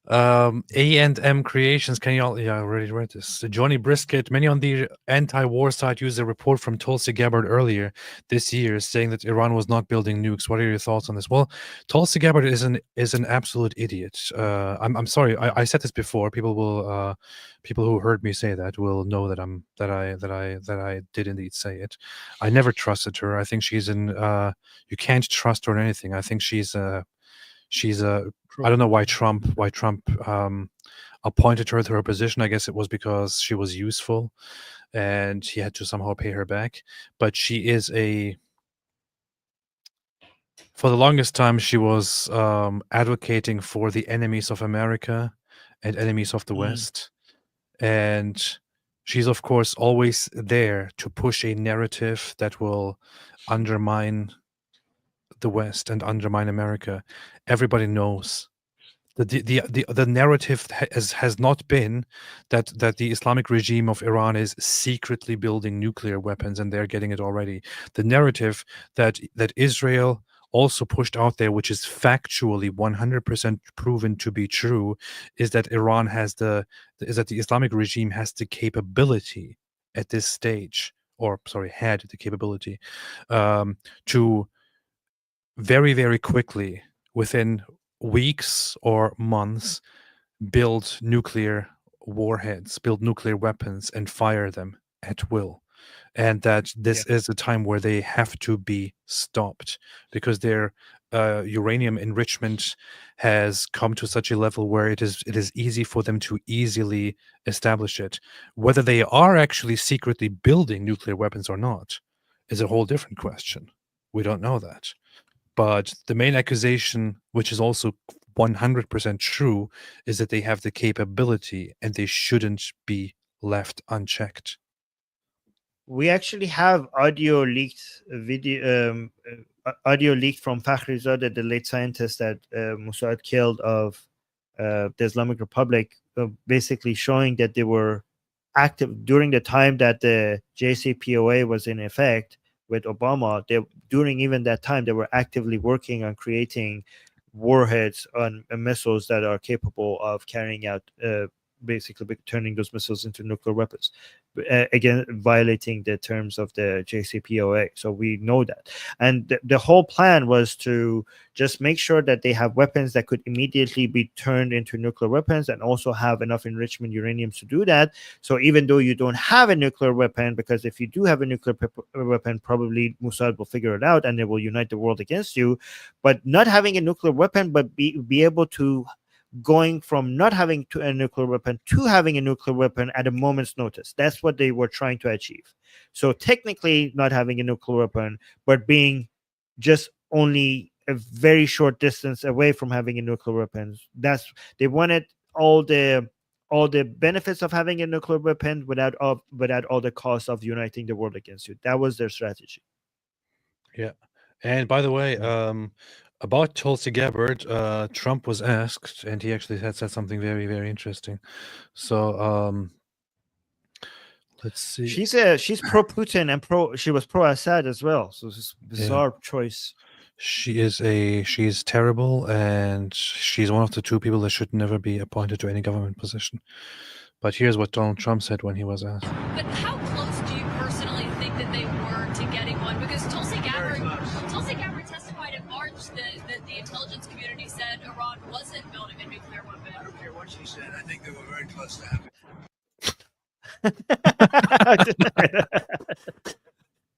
A&M Creations, can you all? Yeah, I already read this. Johnny Brisket, many on the anti-war side used a report from Tulsi Gabbard earlier this year saying that Iran was not building nukes. What are your thoughts on this? Well, Tulsi Gabbard is an absolute idiot. I'm sorry, I said this before. People who heard me say that will know that I did indeed say it. I never trusted her. I think she's you can't trust her in anything. I think she's I don't know why Trump appointed her to her position. I guess it was because she was useful and he had to somehow pay her back. But she is for the longest time, she was advocating for the enemies of America and enemies of the West. And she's, of course, always there to push a narrative that will undermine the West and undermine America. Everybody knows the narrative has not been that the Islamic regime of Iran is secretly building nuclear weapons and they're getting it already. The narrative that Israel also pushed out there, which is factually 100% proven to be true, is that the Islamic regime has the capability at this stage, had the capability to very, very quickly, within weeks or months, build nuclear warheads, build nuclear weapons, and fire them at will. And that this is a time where they have to be stopped because their uranium enrichment has come to such a level where it is easy for them to easily establish it. Whether they are actually secretly building nuclear weapons or not is a whole different question. We don't know that. But the main accusation, which is also 100% true, is that they have the capability and they shouldn't be left unchecked. We actually have audio leaked from Fakhrizadeh, the late scientist that Mossad killed of the Islamic Republic, basically showing that they were active during the time that the JCPOA was in effect with Obama. During even that time, they were actively working on creating warheads on missiles that are capable of carrying out, basically turning those missiles into nuclear weapons. Again, violating the terms of the JCPOA. So we know that. And the whole plan was to just make sure that they have weapons that could immediately be turned into nuclear weapons and also have enough enrichment uranium to do that. So even though you don't have a nuclear weapon, because if you do have a nuclear weapon, probably Mossad will figure it out and it will unite the world against you. But not having a nuclear weapon, but be able to going from not having a nuclear weapon to having a nuclear weapon at a moment's notice. That's what they were trying to achieve. So technically not having a nuclear weapon, but being just only a very short distance away from having a nuclear weapon. They wanted all the benefits of having a nuclear weapon without all the costs of uniting the world against you. That was their strategy. Yeah. And by the way, about Tulsi Gabbard, Trump was asked, and he actually had said something very, very interesting. So let's see. She's pro Putin and she was pro Assad as well. So it's a bizarre choice. She's terrible, and she's one of the two people that should never be appointed to any government position. But here's what Donald Trump said when he was asked. But how close do you personally think that they were to getting one? Because Tulsi Gabbard testified in March that the intelligence community said Iran wasn't building a nuclear weapon. I don't care what she said. I think they were very close to having.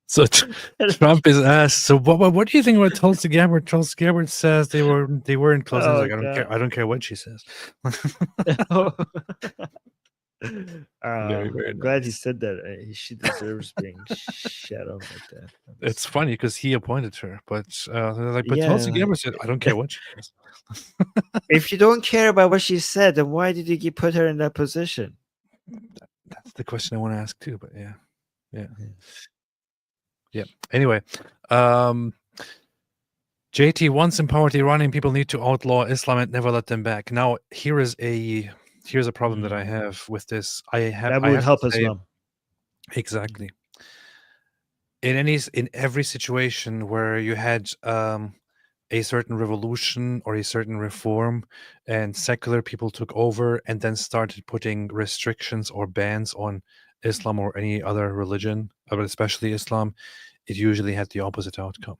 So Trump is asked, so what do you think about Tulsi Gabbard? Tulsi Gabbard says they weren't close. Oh, like, I don't care what she says. Very, very glad he said that. She deserves being shat on like that. It's funny because he appointed her, but they're like, but Yeah, Tulsi like- Gabbard said, I don't care what she does. If you don't care about what she said, then why did you put her in that position? That's the question I want to ask too. But yeah. Anyway, JT, once empowered Iranian people need to outlaw Islam and never let them back. Now, here's a problem that I have with this. That would help Islam. Exactly. In every situation where you had a certain revolution or a certain reform and secular people took over and then started putting restrictions or bans on Islam or any other religion, but especially Islam, it usually had the opposite outcome.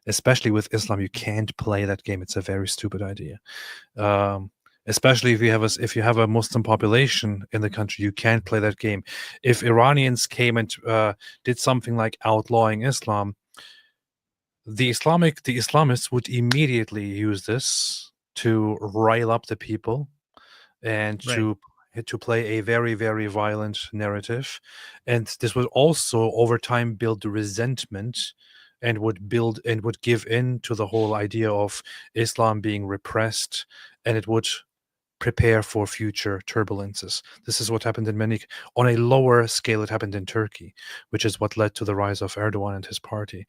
Especially with Islam, you can't play that game. It's a very stupid idea. Especially if you have a Muslim population in the country, you can't play that game. If Iranians came and did something like outlawing Islam, the Islamists would immediately use this to rile up the people and to play a very, very violent narrative. And this would also over time build the resentment and would give in to the whole idea of Islam being repressed, and it would prepare for future turbulences. This is what happened on a lower scale, it happened in Turkey, which is what led to the rise of Erdogan and his party.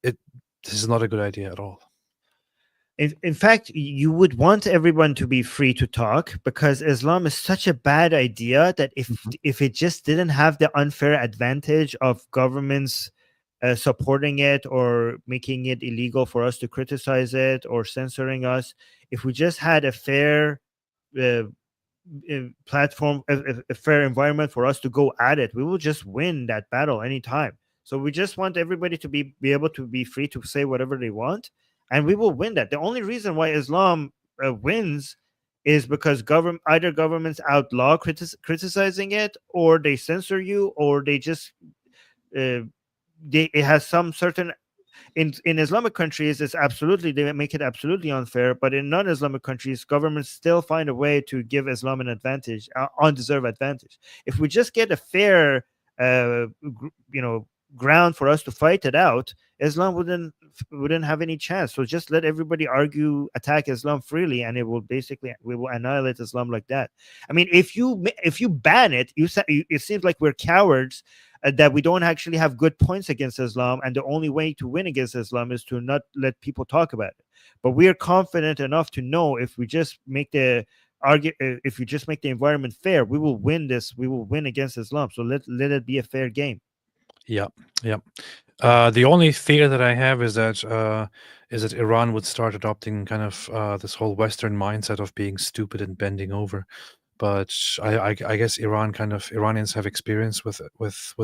This is not a good idea at all. In fact, you would want everyone to be free to talk, because Islam is such a bad idea that if it just didn't have the unfair advantage of governments supporting it or making it illegal for us to criticize it or censoring us, if we just had a fair platform, a fair environment for us to go at it, we will just win that battle anytime. So we just want everybody to be able to be free to say whatever they want, and we will win that. The only reason why Islam wins is because either governments outlaw criticizing it, or they censor you, or they just it has some certain in Islamic countries, they make it absolutely unfair, but in non-Islamic countries, governments still find a way to give Islam an advantage, undeserved advantage. If we just get a fair ground for us to fight it out, Islam wouldn't have any chance. So just let everybody attack Islam freely, and we will annihilate Islam like that. I mean, if you ban it, it seems like we're cowards, that we don't actually have good points against Islam, and the only way to win against Islam is to not let people talk about it. But we are confident enough to know if we just make the environment fair, we will win this. We will win against Islam. So let it be a fair game. Yeah. The only fear that I have is that Iran would start adopting kind of this whole Western mindset of being stupid and bending over. But I guess Iranians have experience with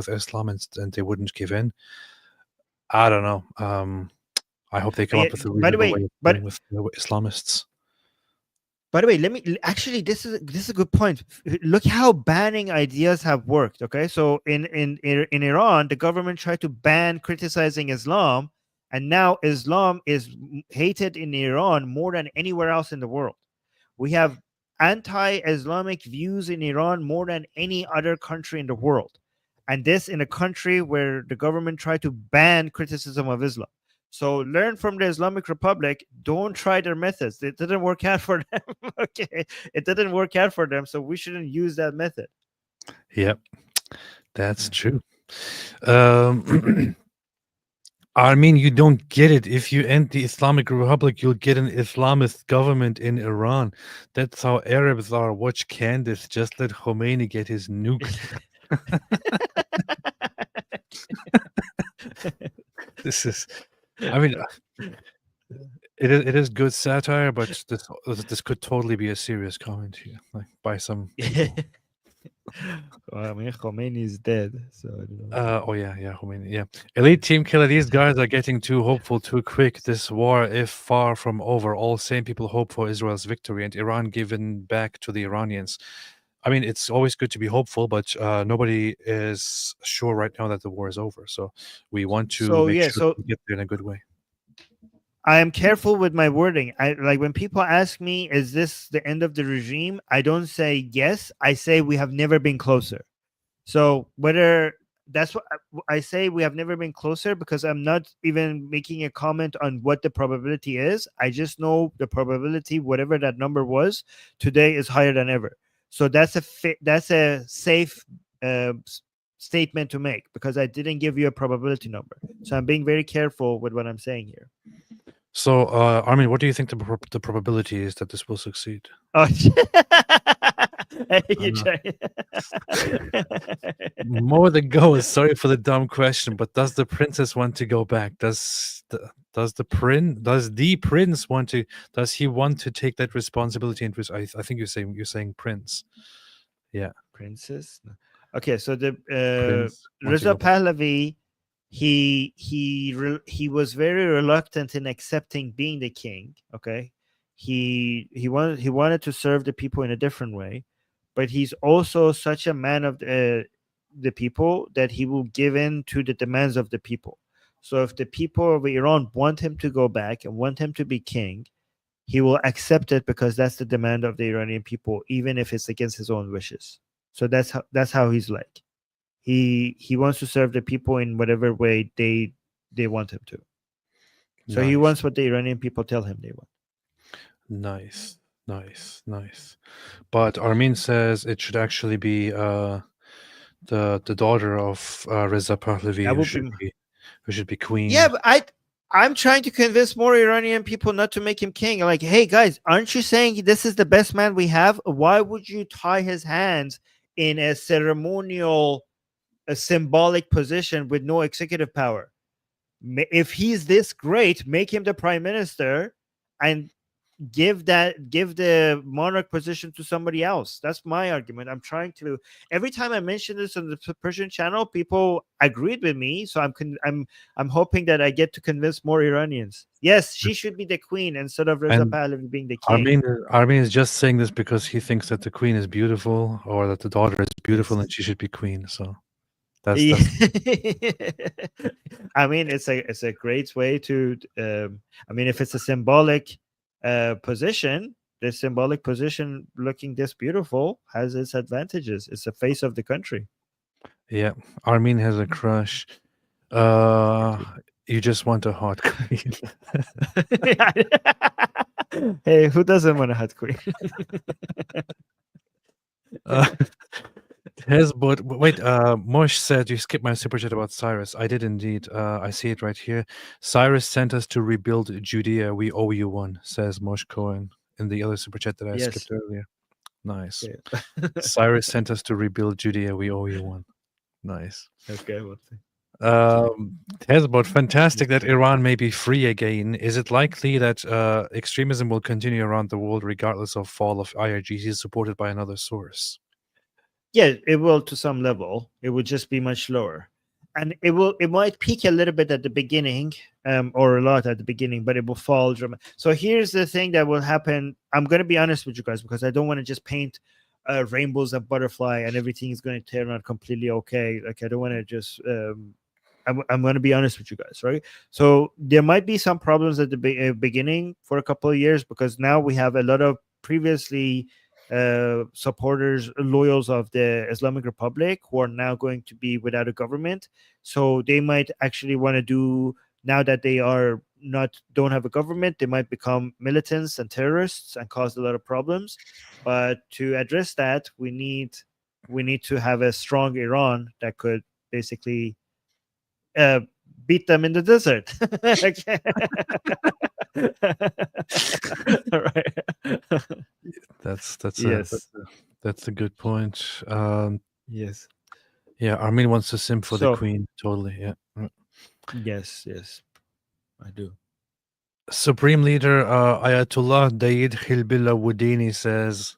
Islam, and they wouldn't give in. I don't know. I hope they come up with a reasonable way of dealing with Islamists. By the way, this is a good point. Look how banning ideas have worked. Okay, so in Iran, the government tried to ban criticizing Islam, and now Islam is hated in Iran more than anywhere else in the world. We have anti-Islamic views in Iran more than any other country in the world, and this in a country where the government tried to ban criticism of Islam. So learn from the Islamic Republic. Don't try their methods. It didn't work out for them. Okay, it didn't work out for them, so we shouldn't use that method. Yep, that's true. Armin, you don't get it. If you end the Islamic Republic, you'll get an Islamist government in Iran. That's how Arabs are. Watch Candace. Just let Khomeini get his nuke. This is, I mean, it is good satire, but this could totally be a serious comment here, like by some people. Well, I mean, Khomeini is dead, so I don't know. Khomeini, yeah. Elite Team Killer, these guys are getting too hopeful too quick. This war, if far from over, all same people hope for Israel's victory and Iran given back to the Iranians. I mean, it's always good to be hopeful, but nobody is sure right now that the war is over. So we want to make sure we get there in a good way. I am careful with my wording. Like when people ask me, is this the end of the regime? I don't say yes. I say we have never been closer. So whether that's what I say. We have never been closer, because I'm not even making a comment on what the probability is. I just know the probability, whatever that number was today, is higher than ever. So that's that's a safe statement to make, because I didn't give you a probability number. So I'm being very careful with what I'm saying here. So, Armin, what do you think the probability is that this will succeed? Oh, More than goes. Sorry for the dumb question, but does the princess want to go back? Does the prince want to? Does he want to take that responsibility? And I think you're saying prince. Yeah, princess. Okay, so the Prince wants to Reza go back. Pahlavi, he was very reluctant in accepting being the king. Okay, he wanted to serve the people in a different way, but he's also such a man of the people that he will give in to the demands of the people. So if the people of Iran want him to go back and want him to be king, he will accept it, because that's the demand of the Iranian people, even if it's against his own wishes. So that's how he's like. He wants to serve the people in whatever way they want him to. So he Nice. wants what the Iranian people tell him they want. Nice. But Armin says it should actually be the daughter of Reza Pahlavi That who would should be queen. Yeah, but I'm trying to convince more Iranian people not to make him king. Like, hey guys, aren't you saying this is the best man we have? Why would you tie his hands in a ceremonial, a symbolic position with no executive power? If he's this great, make him the prime minister and give the monarch position to somebody else. That's my argument. I'm trying to, every time I mention this on the Persian channel, people agreed with me. So I'm hoping that I get to convince more Iranians. Yes, she should be the queen instead of Reza And Pahlavi being the king. Armin is just saying this because he thinks that the queen is beautiful, or that the daughter is beautiful, and she should be queen. So that's I mean, it's a great way to I mean, if it's a symbolic position, the symbolic position looking this beautiful has its advantages. It's the face of the country. Yeah, Armin has a crush. You just want a hot queen. Hey, who doesn't want a hot queen? But wait, Mosh said you skipped my super chat about Cyrus. I did indeed. I see it right here. Cyrus sent us to rebuild Judea. We owe you one, says Mosh Cohen in the other super chat that I skipped earlier. Nice. Okay. Cyrus sent us to rebuild Judea. We owe you one. Nice. Okay, well, Hezbollah, fantastic that Iran may be free again. Is it likely that extremism will continue around the world regardless of fall of IRGC supported by another source? Yeah, it will to some level. It would just be much lower, and it might peak a little bit at the beginning, or a lot at the beginning, but it will fall dramatically. So here's the thing that will happen. I'm going to be honest with you guys, because I don't want to just paint rainbows and butterfly and everything is going to turn out completely okay. Like, I don't want to just I'm going to be honest with you guys, right? So there might be some problems at the beginning for a couple of years, because now we have a lot of previously supporters, loyals of the Islamic Republic, who are now going to be without a government. So they might actually want to do, now that they don't have a government, they might become militants and terrorists and cause a lot of problems. But to address that, we need to have a strong Iran that could basically beat them in the desert. Right. That's a good point. Yes. Yeah, Armin wants to sim for the queen. Totally. Yeah. Yes, I do. Supreme Leader Ayatollah Daid Khilbillah Wudini says,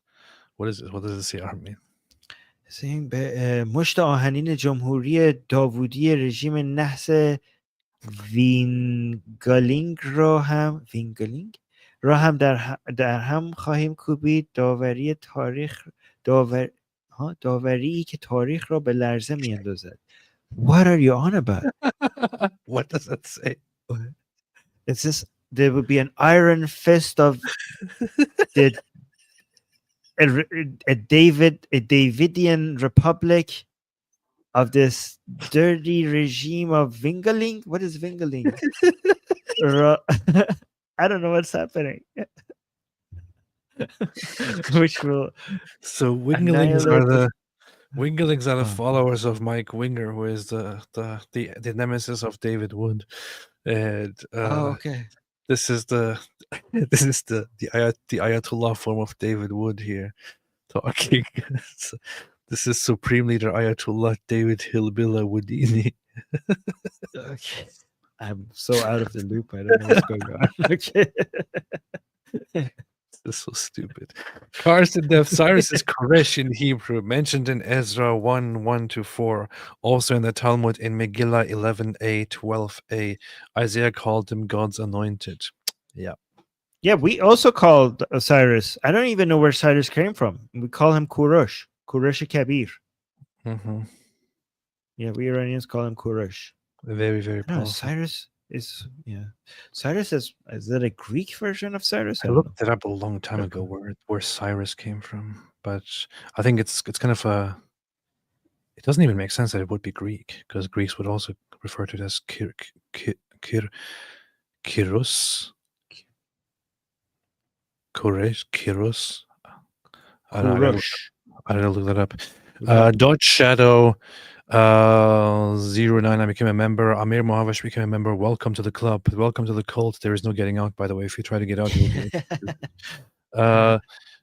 what is it? What does it say, Armin? saying به مشت آهنین جمهوری داوودی رژیم نحس وینگالینگ را هم در هم خواهیم کوبید. داوری که تاریخ را به لرزه میاندازد. What are you on about? What does that say? It's just, there would be an iron fist of a Davidian republic of this dirty regime of Wingeling. What is Wingeling? I don't know what's happening. Which will So annihilate this. Winglings are the Oh. followers of Mike Winger, who is the nemesis of David Wood, and Okay. this is the this is the Ayatollah form of David Wood here talking. So this is Supreme Leader Ayatollah David Hilbilla Woodini. Okay. I'm so out of the loop. I don't know what's going on. Okay. This is so stupid. Carson Dev Cyrus is Koresh in Hebrew, mentioned in Ezra 1:1-4, also in the Talmud in Megillah 11a, 12a. Isaiah called him God's anointed. Yeah. Yeah, we also called Cyrus. I don't even know where Cyrus came from. We call him Kurosh, Kurosh Kabir. Mm-hmm. Yeah, we Iranians call him Kurosh. Very, very No, powerful. Cyrus is Cyrus is that a Greek version of Cyrus? I don't know. looked it up a long time ago where Cyrus came from, but I think it's kind of a. It doesn't even make sense that it would be Greek, because Greeks would also refer to it as Kyros. Koresh, Kyros. I don't know. I gotta look that up. Dodge Shadow 09, I became a member. Amir Mohavesh became a member. Welcome to the club. Welcome to the cult. There is no getting out, by the way. If you try to get out, you'll be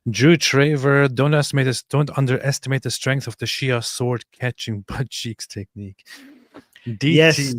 Drew Traver, don't underestimate the strength of the Shia sword catching butt cheeks technique. DT. Yes.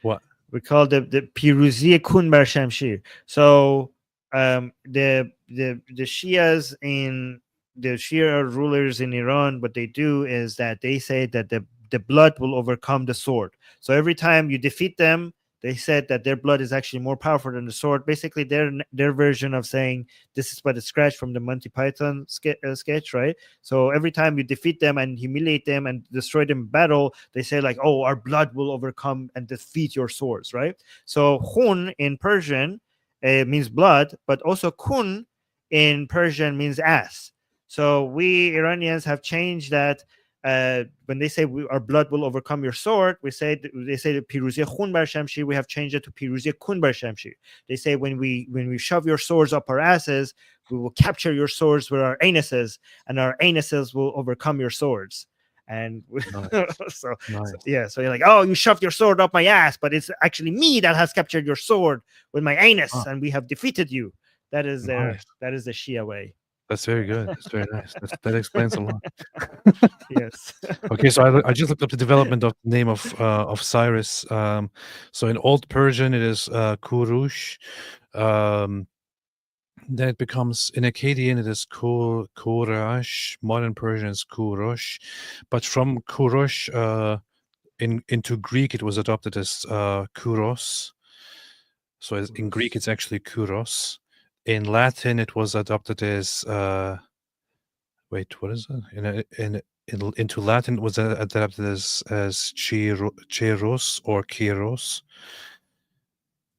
What? We call the Piruzi Kun Bar Shamshir. So the Shias in the Shia rulers in Iran, what they do is that they say that the blood will overcome the sword. So every time you defeat them, they said that their blood is actually more powerful than the sword. Basically, their version of saying this is but a scratch from the Monty Python sketch, right? So every time you defeat them and humiliate them and destroy them in battle, they say like, "Oh, our blood will overcome and defeat your swords," right? So Khun in Persian means blood, but also Kun in Persian means ass. So we Iranians have changed that. When they say our blood will overcome your sword, they say the Piruzi Khun Bar Shamshir. We have changed it to Piruzi Kun Bar Shamshir. They say when we shove your swords up our asses, we will capture your swords with our anuses, and our anuses will overcome your swords. And so you're like, oh, you shoved your sword up my ass, but it's actually me that has captured your sword with my anus, and we have defeated you. That is the Shia way. That's very good. That's very nice. That explains a lot. Yes. Okay, so I just looked up the development of the name of Cyrus. So in Old Persian, it is Kurush. Then it becomes, in Akkadian, it is Kurash. Modern Persian is Kurosh. But from Kurosh into Greek, it was adopted as Kuros. So in Greek, it's actually Kuros. In Latin, it was adopted as wait, what is it? Into Latin, it was adapted as Chiros or Kiros,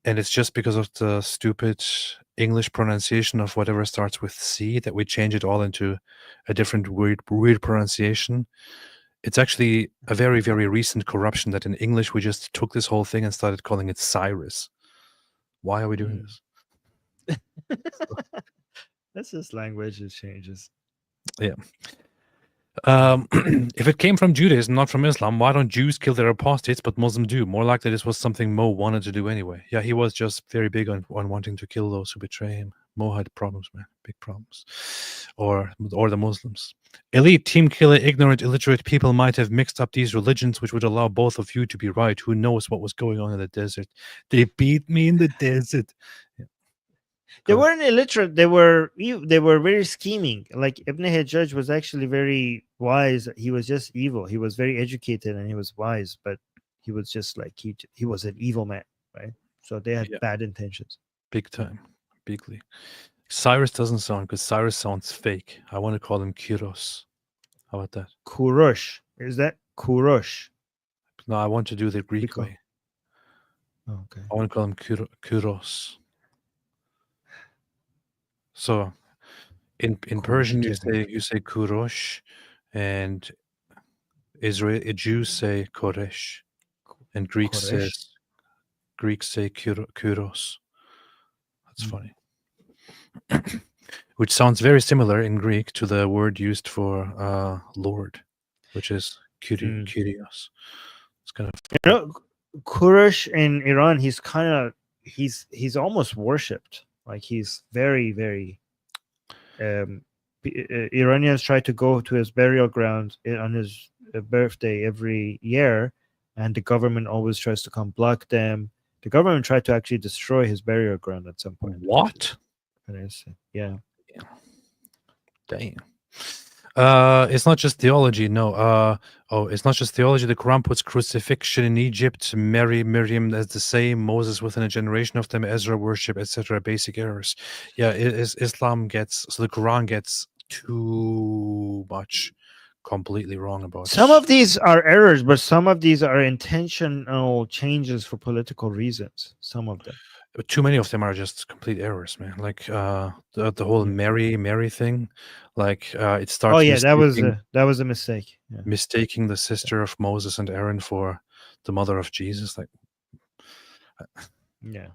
and it's just because of the stupid English pronunciation of whatever starts with C that we change it all into a different weird pronunciation. It's actually a very, very recent corruption that in English we just took this whole thing and started calling it Cyrus. Why are we doing this? That's just language changes. Yeah. If it came from Judaism, not from Islam, why don't Jews kill their apostates, but Muslims do? More likely this was something Mo wanted to do anyway. Yeah, he was just very big on wanting to kill those who betray him. Mo had problems, man. Big problems. Or the Muslims. Elite, team killer, ignorant, illiterate people might have mixed up these religions, which would allow both of you to be right. Who knows what was going on in the desert? They beat me in the desert. Yeah. They weren't illiterate. They were very scheming. Like Ibn Hajjaj was actually very wise. He was just evil. He was very educated and he was wise, but he was just like he was an evil man, right? So they had bad intentions. Big time, bigly. Cyrus doesn't sound good. Cyrus sounds fake. I want to call him Kiros. How about that? Kurosh. Is that Kurosh? No, I want to do the Greek way. Oh, okay. I want to call him Kuros. So, in Persian you say Kurosh, and Israel Jews say Koresh, and Greeks Koresh? say Kyros. That's Mm. funny. Which sounds very similar in Greek to the word used for Lord, which is Kyrios. It's kind of You know, Kurush in Iran, he's kind of he's almost worshipped. Like he's very very. Iranians try to go to his burial ground on his birthday every year, and the government always tries to come block them. The government tried to actually destroy his burial ground at some point. What? Yeah. Dang. It's not just theology. No. It's not just theology. The Quran puts crucifixion in Egypt, Miriam as the same, Moses within a generation of them, Ezra worship, etc. Basic errors. Yeah, Islam gets, so the Quran gets too much completely wrong about. Some of these are errors, but some of these are intentional changes for political reasons. Some of them. But too many of them are just complete errors, man. Like the whole Mary thing, like it starts. Oh yeah, that was a mistake. Yeah. Mistaking the sister of Moses and Aaron for the mother of Jesus, like. Yeah.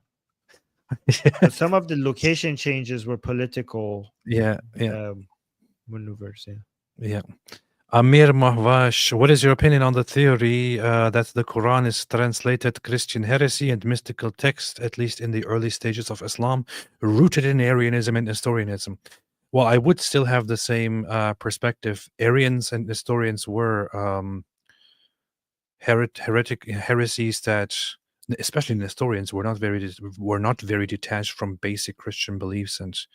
But some of the location changes were political. Yeah. Maneuvers. Yeah. Amir Mahvash, what is your opinion on the theory that the Quran is translated Christian heresy and mystical text, at least in the early stages of Islam, rooted in Arianism and Nestorianism? Well, I would still have the same perspective. Arians and Nestorians were heretic heresies that, especially Nestorians, were not very detached from basic Christian beliefs and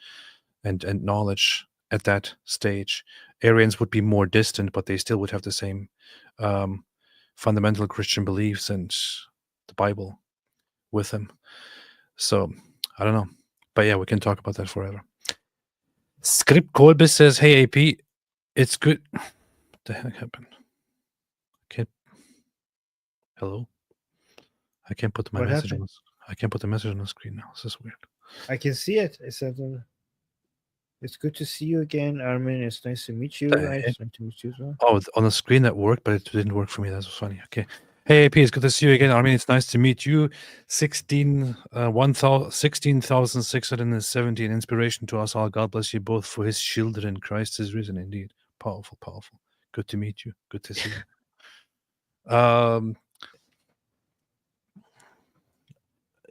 knowledge at that stage. Arians would be more distant, but they still would have the same fundamental Christian beliefs and the Bible with them. So I don't know, but yeah, we can talk about that forever. Script Colbus says, "Hey AP, it's good." What the heck happened? Hello. I can't put my message on. I can't put the message on the screen now. This is weird. I can see it. It said, "It's good to see you again, Armin. It's nice to meet you." Nice to meet you as well. Oh, on the screen that worked, but it didn't work for me. That was funny. Okay. Hey, AP, it's good to see you again. Armin, it's nice to meet you. 16,617 inspiration to us all. God bless you both for his children. Christ is risen indeed. Powerful, powerful. Good to meet you. Good to see you.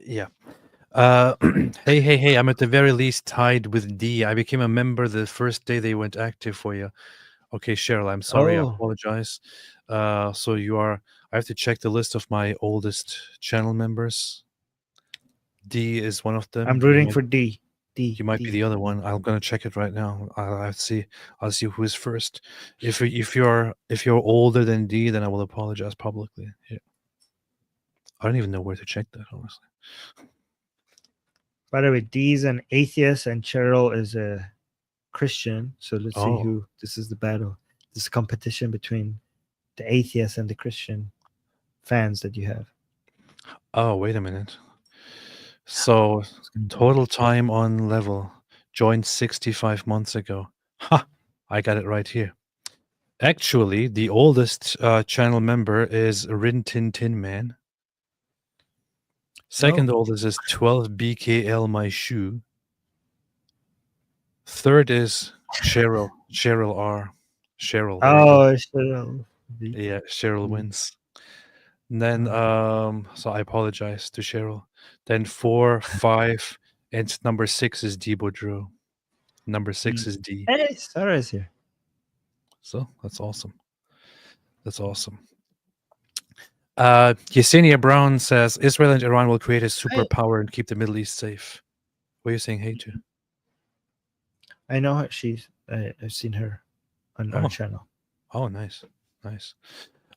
Yeah. Hey, I'm at the very least tied with D. I became a member the first day they went active for you. Okay, Cheryl, I'm sorry. I apologize. So I have to check the list of my oldest channel members. D is one of them. I'm rooting for D. You might be the other one. I'm gonna check it right now. I'll see who is first. If you're older than D, then I will apologize publicly. Yeah. I don't even know where to check that, honestly. By the way, D's an atheist and Cheryl is a Christian. So let's see who. This is the battle. This competition between the atheists and the Christian fans that you have. Oh, wait a minute. So total time on level. Joined 65 months ago. Ha! I got it right here. Actually, the oldest channel member is Rin Tin Tin Man. Second oldest is 12 BKL My Shoe. Third is Cheryl R. Cheryl. Cheryl. Yeah, Cheryl wins. And then so I apologize to Cheryl. Then 4, 5, and number 6 is D Boudreau. Number 6 is D. Hey, Sarah is here. So that's awesome. That's awesome. Yesenia Brown says Israel and Iran will create a superpower and keep the Middle East safe. What are you saying hey to? I know her. I've seen her on our channel. Oh, nice.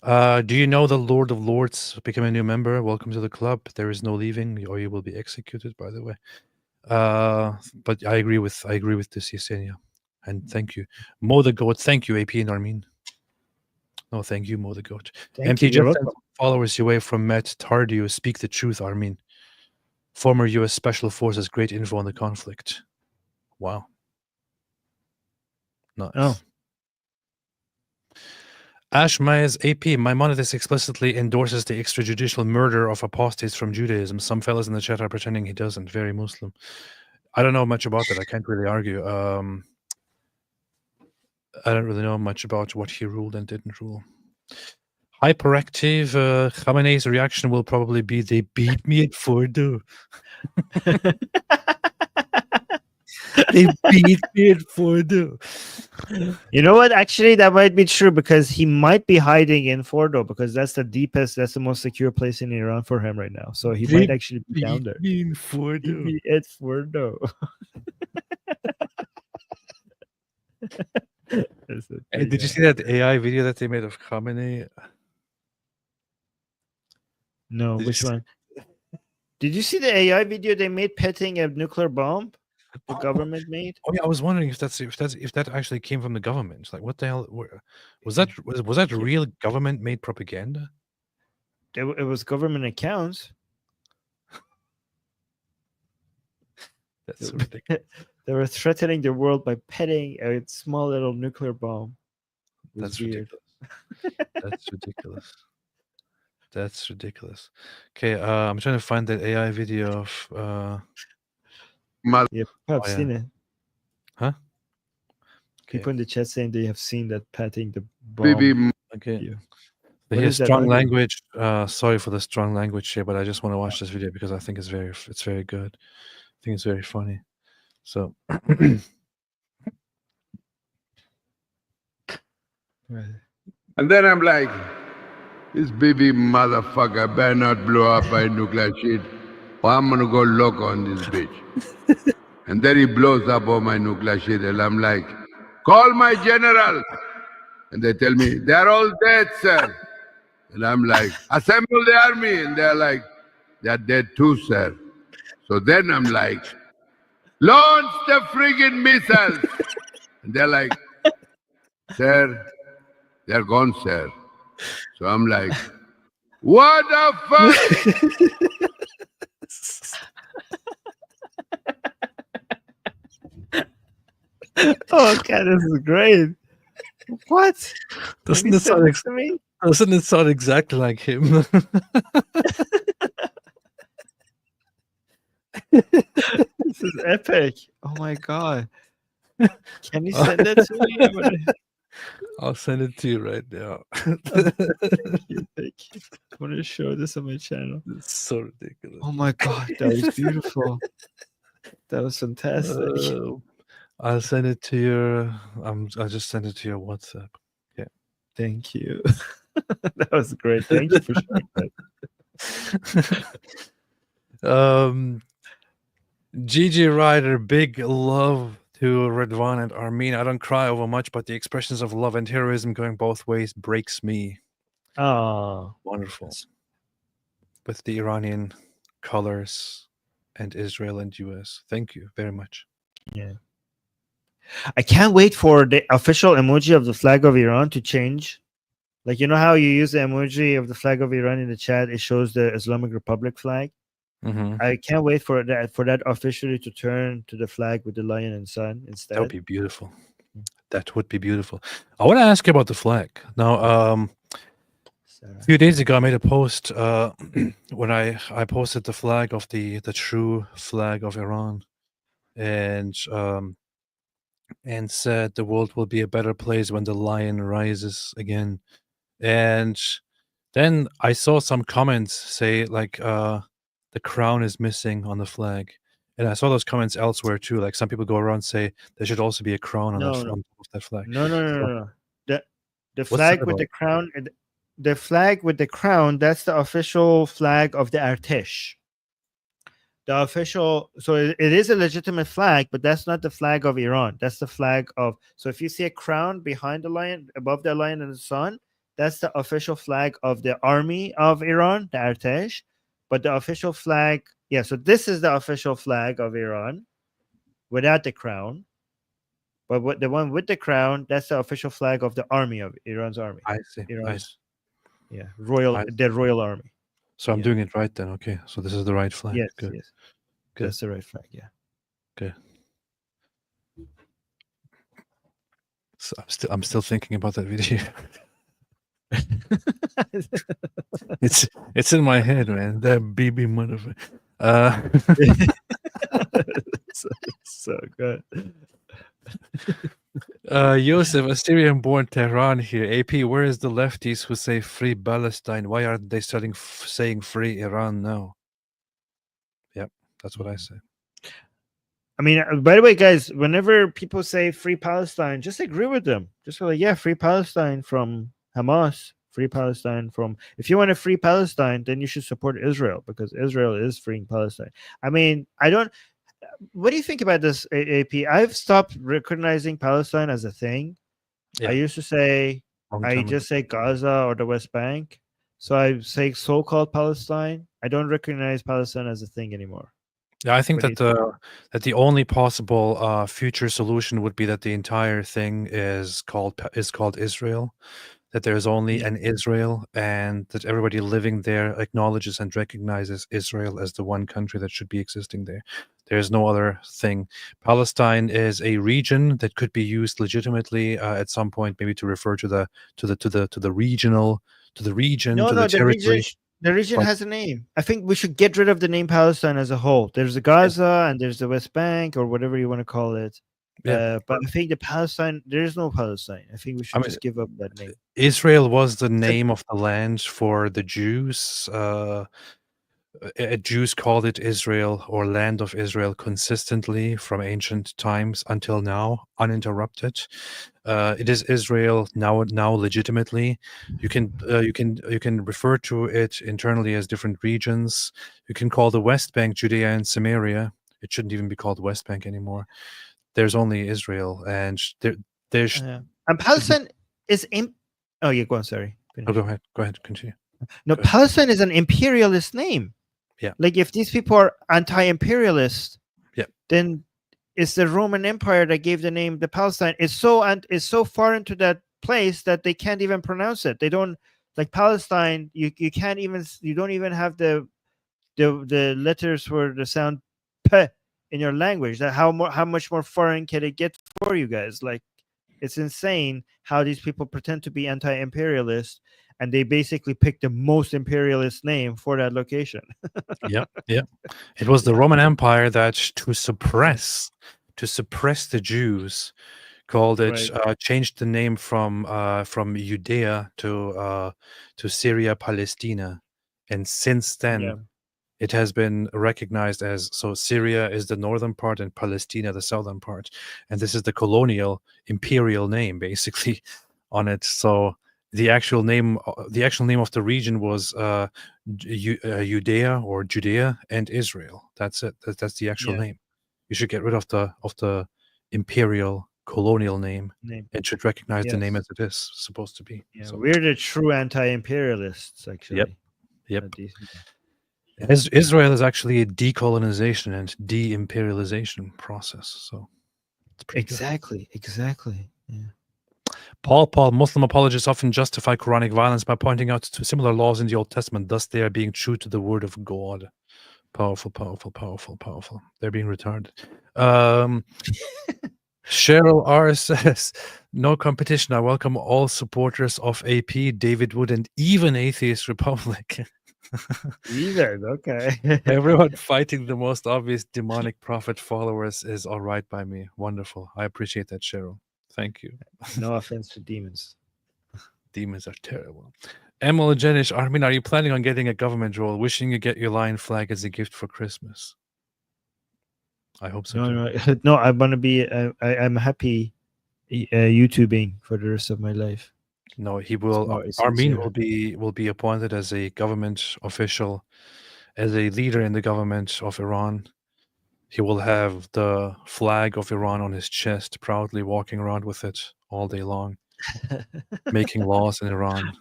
Do you know the Lord of Lords become a new member? Welcome to the club. There is no leaving, or you will be executed. By the way, but I agree with this, Yesenia, and thank you, Mo the Goat. Thank you, AP and Armin. No, thank you, Mo the Goat. MT just sent followers away from Matt Tardio. Speak the truth, Armin. Former U.S. Special Forces, great info on the conflict. Wow. Nice. Ash Maya's AP, Maimonides explicitly endorses the extrajudicial murder of apostates from Judaism. Some fellas in the chat are pretending he doesn't. Very Muslim. I don't know much about that. I can't really argue. I don't really know much about what he ruled and didn't rule. Hyperactive Khamenei's reaction will probably be, they beat me at Fordo. They beat me at Fordo. You know what? Actually, that might be true because he might be hiding in Fordo because that's the deepest, that's the most secure place in Iran for him right now. So he They might actually be down there. beat me in Fordo. Beat me at Fordo. Hey, did you see that AI video that they made of Khamenei? No, Did you which see- one? Did you see the AI video they made petting a nuclear bomb? The government made? Oh yeah, I was wondering if that actually came from the government. Like, what the hell was that? Was that real government made propaganda? It was government accounts. That's so ridiculous. They were threatening the world by petting a small little nuclear bomb. It was That's weird. ridiculous. That's ridiculous. That's ridiculous. Okay, I'm trying to find that AI video of. Yeah, I've Oh, yeah. seen it. Huh? People in the chat saying they have seen that petting the bomb. Okay. video. They What hear is that strong audio? language. Sorry for the strong language here, but I just want to watch this video because I think it's very good. I think it's very funny. So. And then I'm like, this baby motherfucker better not blow up by nuclear shit, or I'm gonna go look on this bitch. And then he blows up all my nuclear shit, and I'm like, call my general. And they tell me, they're all dead, sir. And I'm like, assemble the army. And they're like, they're dead too, sir. So then I'm like, launch the friggin' missiles. And they're like, sir, they're gone, sir. So I'm like, what the fuck? Oh god, this is great. What? Doesn't Can you it sound send this to me? Doesn't it sound exactly like him? This is epic. Oh my god. Can you send that to me? I'm gonna- I'll send it to you right now. Thank you. I want to show this on my channel. It's so ridiculous. Oh my god, that was beautiful. That was fantastic. I'll send it to your. I'll just send it to your WhatsApp. Yeah. Thank you. That was great. Thank you for sharing that. Gigi Ryder, big love to Redwan and Armin. I don't cry over much, but the expressions of love and heroism going both ways breaks me. Oh, wonderful. With the Iranian colors and Israel and US. Thank you very much. Yeah. I can't wait for the official emoji of the flag of Iran to change. Like, you know how you use the emoji of the flag of Iran in the chat? It shows the Islamic Republic flag. Mm-hmm. I can't wait for that officially to turn to the flag with the lion and sun instead. That would be beautiful. That would be beautiful. I want to ask you about the flag. Now, a few days ago, I made a post when I posted the flag of the true flag of Iran, and said the world will be a better place when the lion rises again. And then I saw some comments say like the crown is missing on the flag. And I saw those comments elsewhere too. Like some people go around and say there should also be a crown on, No, on no. top of that flag. No. The What's flag that with the about? crown, the flag with the crown, that's the official flag of the Artesh. The official, so it is a legitimate flag, but that's not the flag of Iran. That's the flag of. So if you see a crown behind the lion, above the lion and the sun, that's the official flag of the army of Iran, the Artesh. But the official flag, yeah. So this is the official flag of Iran, without the crown. But what the one with the crown, that's the official flag of the army of Iran's army. I see. Iran's, yeah, the royal army. So I'm Yeah. doing it right then. Okay. So this is the right flag. Yes, Good. yes. Good. That's the right flag. Yeah. Good. So I'm still thinking about that video. It's in my head, man. That baby motherfucker. So good. Yosef, a Syrian-born Tehran here. AP, where is the lefties who say free Palestine? Why aren't they starting saying free Iran now? Yep, that's what I say. I mean, by the way, guys, whenever people say free Palestine, just agree with them. Just go like, yeah, free Palestine from Hamas, free Palestine from. If you want to free Palestine, then you should support Israel because Israel is freeing Palestine. I mean, I don't. What do you think about this, AP? I've stopped recognizing Palestine as a thing. Yeah. I used to say, Long I time just say Gaza or the West Bank. So I say so-called Palestine. I don't recognize Palestine as a thing anymore. Yeah, I think What do that you that the only possible future solution would be that the entire thing is called Israel, that there's only an Israel, and that everybody living there acknowledges and recognizes Israel as the one country that should be existing there. There's no other thing. Palestine is a region that could be used legitimately at some point, maybe to refer to the regional, to the region, No, to no, the territory. the region But has a name. I think we should get rid of the name Palestine as a whole. There's the Gaza and there's the West Bank or whatever you want to call it. Yeah. But I think the Palestine, there is no Palestine. I think we should I mean, just give up that name. Israel was the name of the land for the Jews. Jews called it Israel or Land of Israel consistently from ancient times until now, uninterrupted. It is Israel now legitimately. You can refer to it internally as different regions. You can call the West Bank Judea and Samaria. It shouldn't even be called West Bank anymore. There's only Israel, and there's. And Palestine is in. Oh, yeah, go on. Sorry. Oh, go ahead. Continue. No, Palestine is an imperialist name. Yeah. Like if these people are anti-imperialist, yeah, then it's the Roman Empire that gave the name the Palestine. It's so far into that place that they can't even pronounce it. They don't like Palestine. You can't even. You don't even have the letters for the sound p in your language. That how much more foreign can it get for you guys? Like it's insane how these people pretend to be anti-imperialist and they basically pick the most imperialist name for that location. Yep. It was the Roman Empire that to suppress the Jews called it changed the name from Judea to Syria Palestina, and since then it has been recognized as, so Syria is the northern part and Palestina the southern part, and this is the colonial imperial name basically on it. So the actual name of the region was Judea or Judea and Israel. That's it. That's the actual name. You should get rid of the imperial colonial name. It should recognize the name as it is supposed to be. Yeah, So, we're the true anti-imperialists, actually. Yep. Israel is actually a decolonization and de-imperialization process. So it's pretty good. Exactly. Yeah. Paul, Muslim apologists often justify Quranic violence by pointing out to similar laws in the Old Testament. Thus, they are being true to the word of God. Powerful. They're being retarded. Cheryl R says, no competition. I welcome all supporters of AP, David Wood, and even Atheist Republic. Either, okay. Everyone fighting the most obvious demonic prophet followers is all right by me. Wonderful. I appreciate that, Cheryl. Thank you. No offense to demons. Demons are terrible. Emil Jenish, Armin, are you planning on getting a government role? Wishing you get your lion flag as a gift for Christmas. I hope so. No. I want to be. I'm happy YouTubing for the rest of my life. No, he will. Armin will be appointed as a government official, as a leader in the government of Iran. He will have the flag of Iran on his chest, proudly walking around with it all day long, making laws in Iran.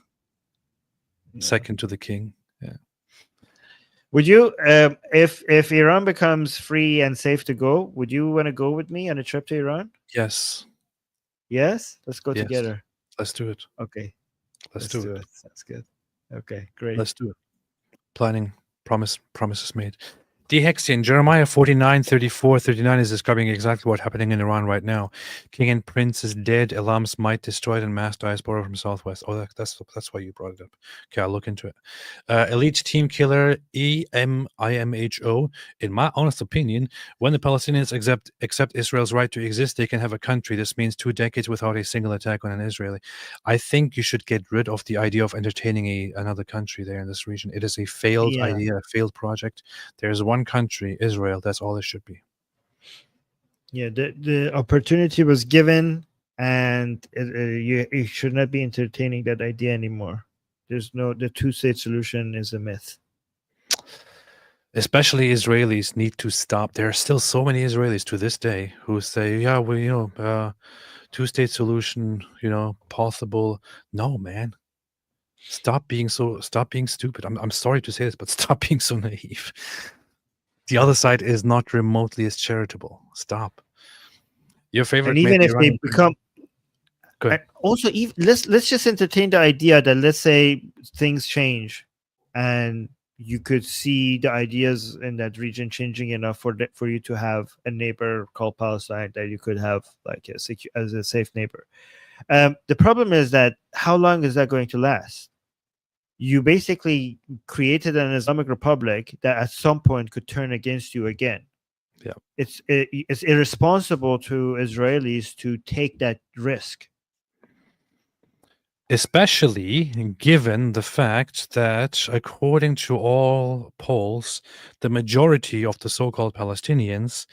Second to the king. Yeah. Would you, if Iran becomes free and safe to go, would you want to go with me on a trip to Iran? Yes. Yes? Let's go together. Let's do it. Okay. Let's do it. Sounds good. Okay, great. Let's do it. Planning, promises made. Dehexian, Jeremiah 49, 34, 39 is describing exactly what's happening in Iran right now. King and prince is dead, Elam's might destroyed, and mass diaspora from southwest. Oh, that's why you brought it up. Okay, I'll look into it. Elite team killer EMIMHO. In my honest opinion, when the Palestinians accept Israel's right to exist, they can have a country. This means 2 decades without a single attack on an Israeli. I think you should get rid of the idea of entertaining another country there in this region. It is a failed idea, a failed project. There's one country, Israel. That's all it should be. Yeah, the opportunity was given, and you should not be entertaining that idea anymore. The 2-state solution is a myth. Especially Israelis need to stop. There are still so many Israelis to this day who say, "Yeah, well, 2-state solution, possible." No, man. Stop being stupid. I'm sorry to say this, but stop being so naive. The other side is not remotely as charitable. Stop. Your favorite. And even if they become, also, let's just entertain the idea that, let's say things change, and you could see the ideas in that region changing enough for you to have a neighbor called Palestine that you could have like as a safe neighbor. The problem is that how long is that going to last? You basically created an Islamic Republic that at some point could turn against you again. Yeah, it's irresponsible to Israelis to take that risk, especially given the fact that, according to all polls, the majority of the so-called Palestinians,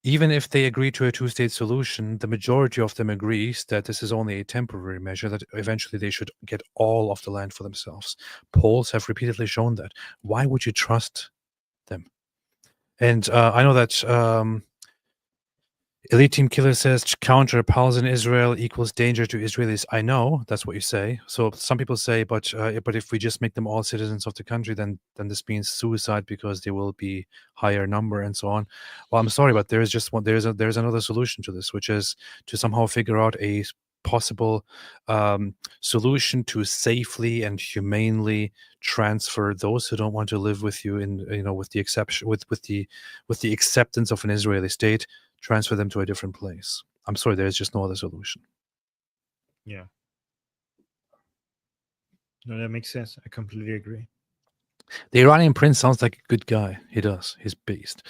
even if they agree to a 2-state solution, the majority of them agrees that this is only a temporary measure, that eventually they should get all of the land for themselves. Polls have repeatedly shown that. Why would you trust them? And I know that Elite Team Killer says counter Palestinian Israel equals danger to Israelis. I know that's what you say. So some people say, but if we just make them all citizens of the country, then this means suicide because they will be higher number and so on. Well, I'm sorry, but there is just one. There's another solution to this, which is to somehow figure out a possible solution to safely and humanely transfer those who don't want to live with you with the exception with the acceptance of an Israeli state. Transfer them to a different place. I'm sorry, there's just no other solution. Yeah. No, that makes sense. I completely agree. The Iranian prince sounds like a good guy. He does. He's based.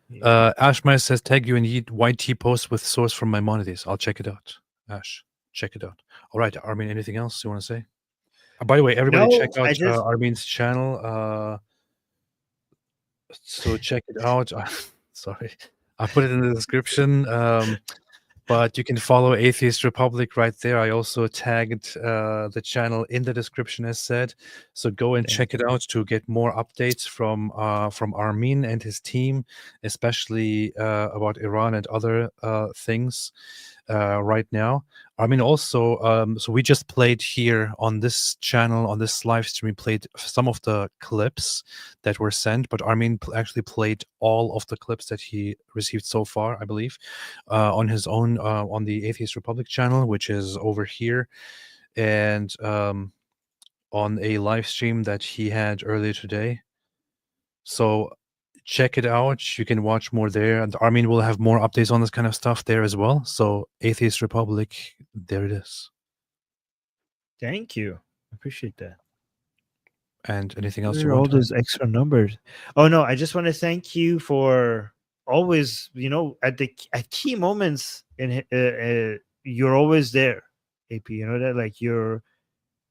Yeah. Ashmeyer says, tag you in YT post with source from Maimonides. I'll check it out. Ash, check it out. All right, Armin, anything else you want to say? By the way, everybody check out Armin's channel. So check it out. Sorry. I put it in the description, but you can follow Atheist Republic right there. I also tagged the channel in the description as said. So go and check it out to get more updates from Armin and his team, especially about Iran and other things right now. Armin also, so we just played here on this channel, on this live stream, we played some of the clips that were sent, but Armin actually played all of the clips that he received so far, I believe, on his own, on the Atheist Republic channel, which is over here, and on a live stream that he had earlier today. So check it out. You can watch more there, and Armin will have more updates on this kind of stuff there as well. So Atheist Republic, there it is. Thank you. I appreciate that. And anything else you want? All those extra numbers. Oh no, I just want to thank you for always, at key moments in you're always there, AP. You know that, like, you're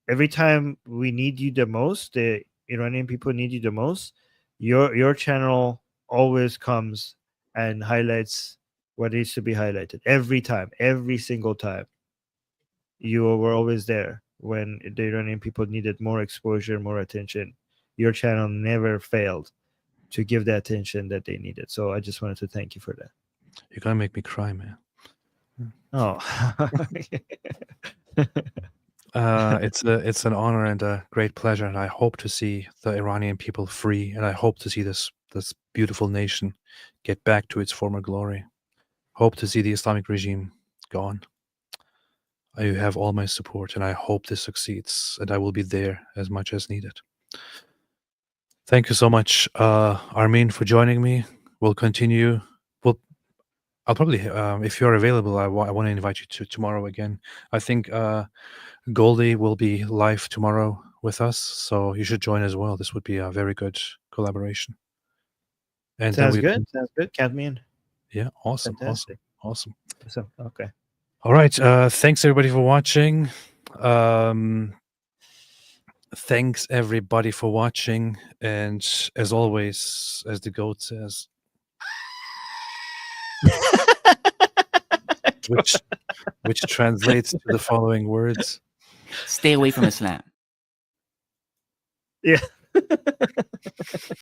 every time we need you the most, the Iranian people need you the most. Your channel always comes and highlights what needs to be highlighted every time, every single time. You were always there when the Iranian people needed more exposure, more attention. Your channel never failed to give the attention that they needed. So I just wanted to thank you for that. You're gonna make me cry, man. Oh. It's an honor and a great pleasure, and I hope to see the Iranian people free, and I hope to see this beautiful nation get back to its former glory. Hope to see the Islamic regime gone. You have all my support, and I hope this succeeds, and I will be there as much as needed. Thank you so much, Armin, for joining me. We'll continue. I'll probably, if you're available, I want to invite you to tomorrow again. I think Goldie will be live tomorrow with us, so you should join as well. This would be a very good collaboration. And then Sounds good. Sounds good. Count me in. Yeah, awesome, Fantastic. awesome. So, okay. All right. Thanks everybody for watching. Thanks everybody for watching, and as always, as the goat says, which translates to the following words: Stay away from Islam. Yeah.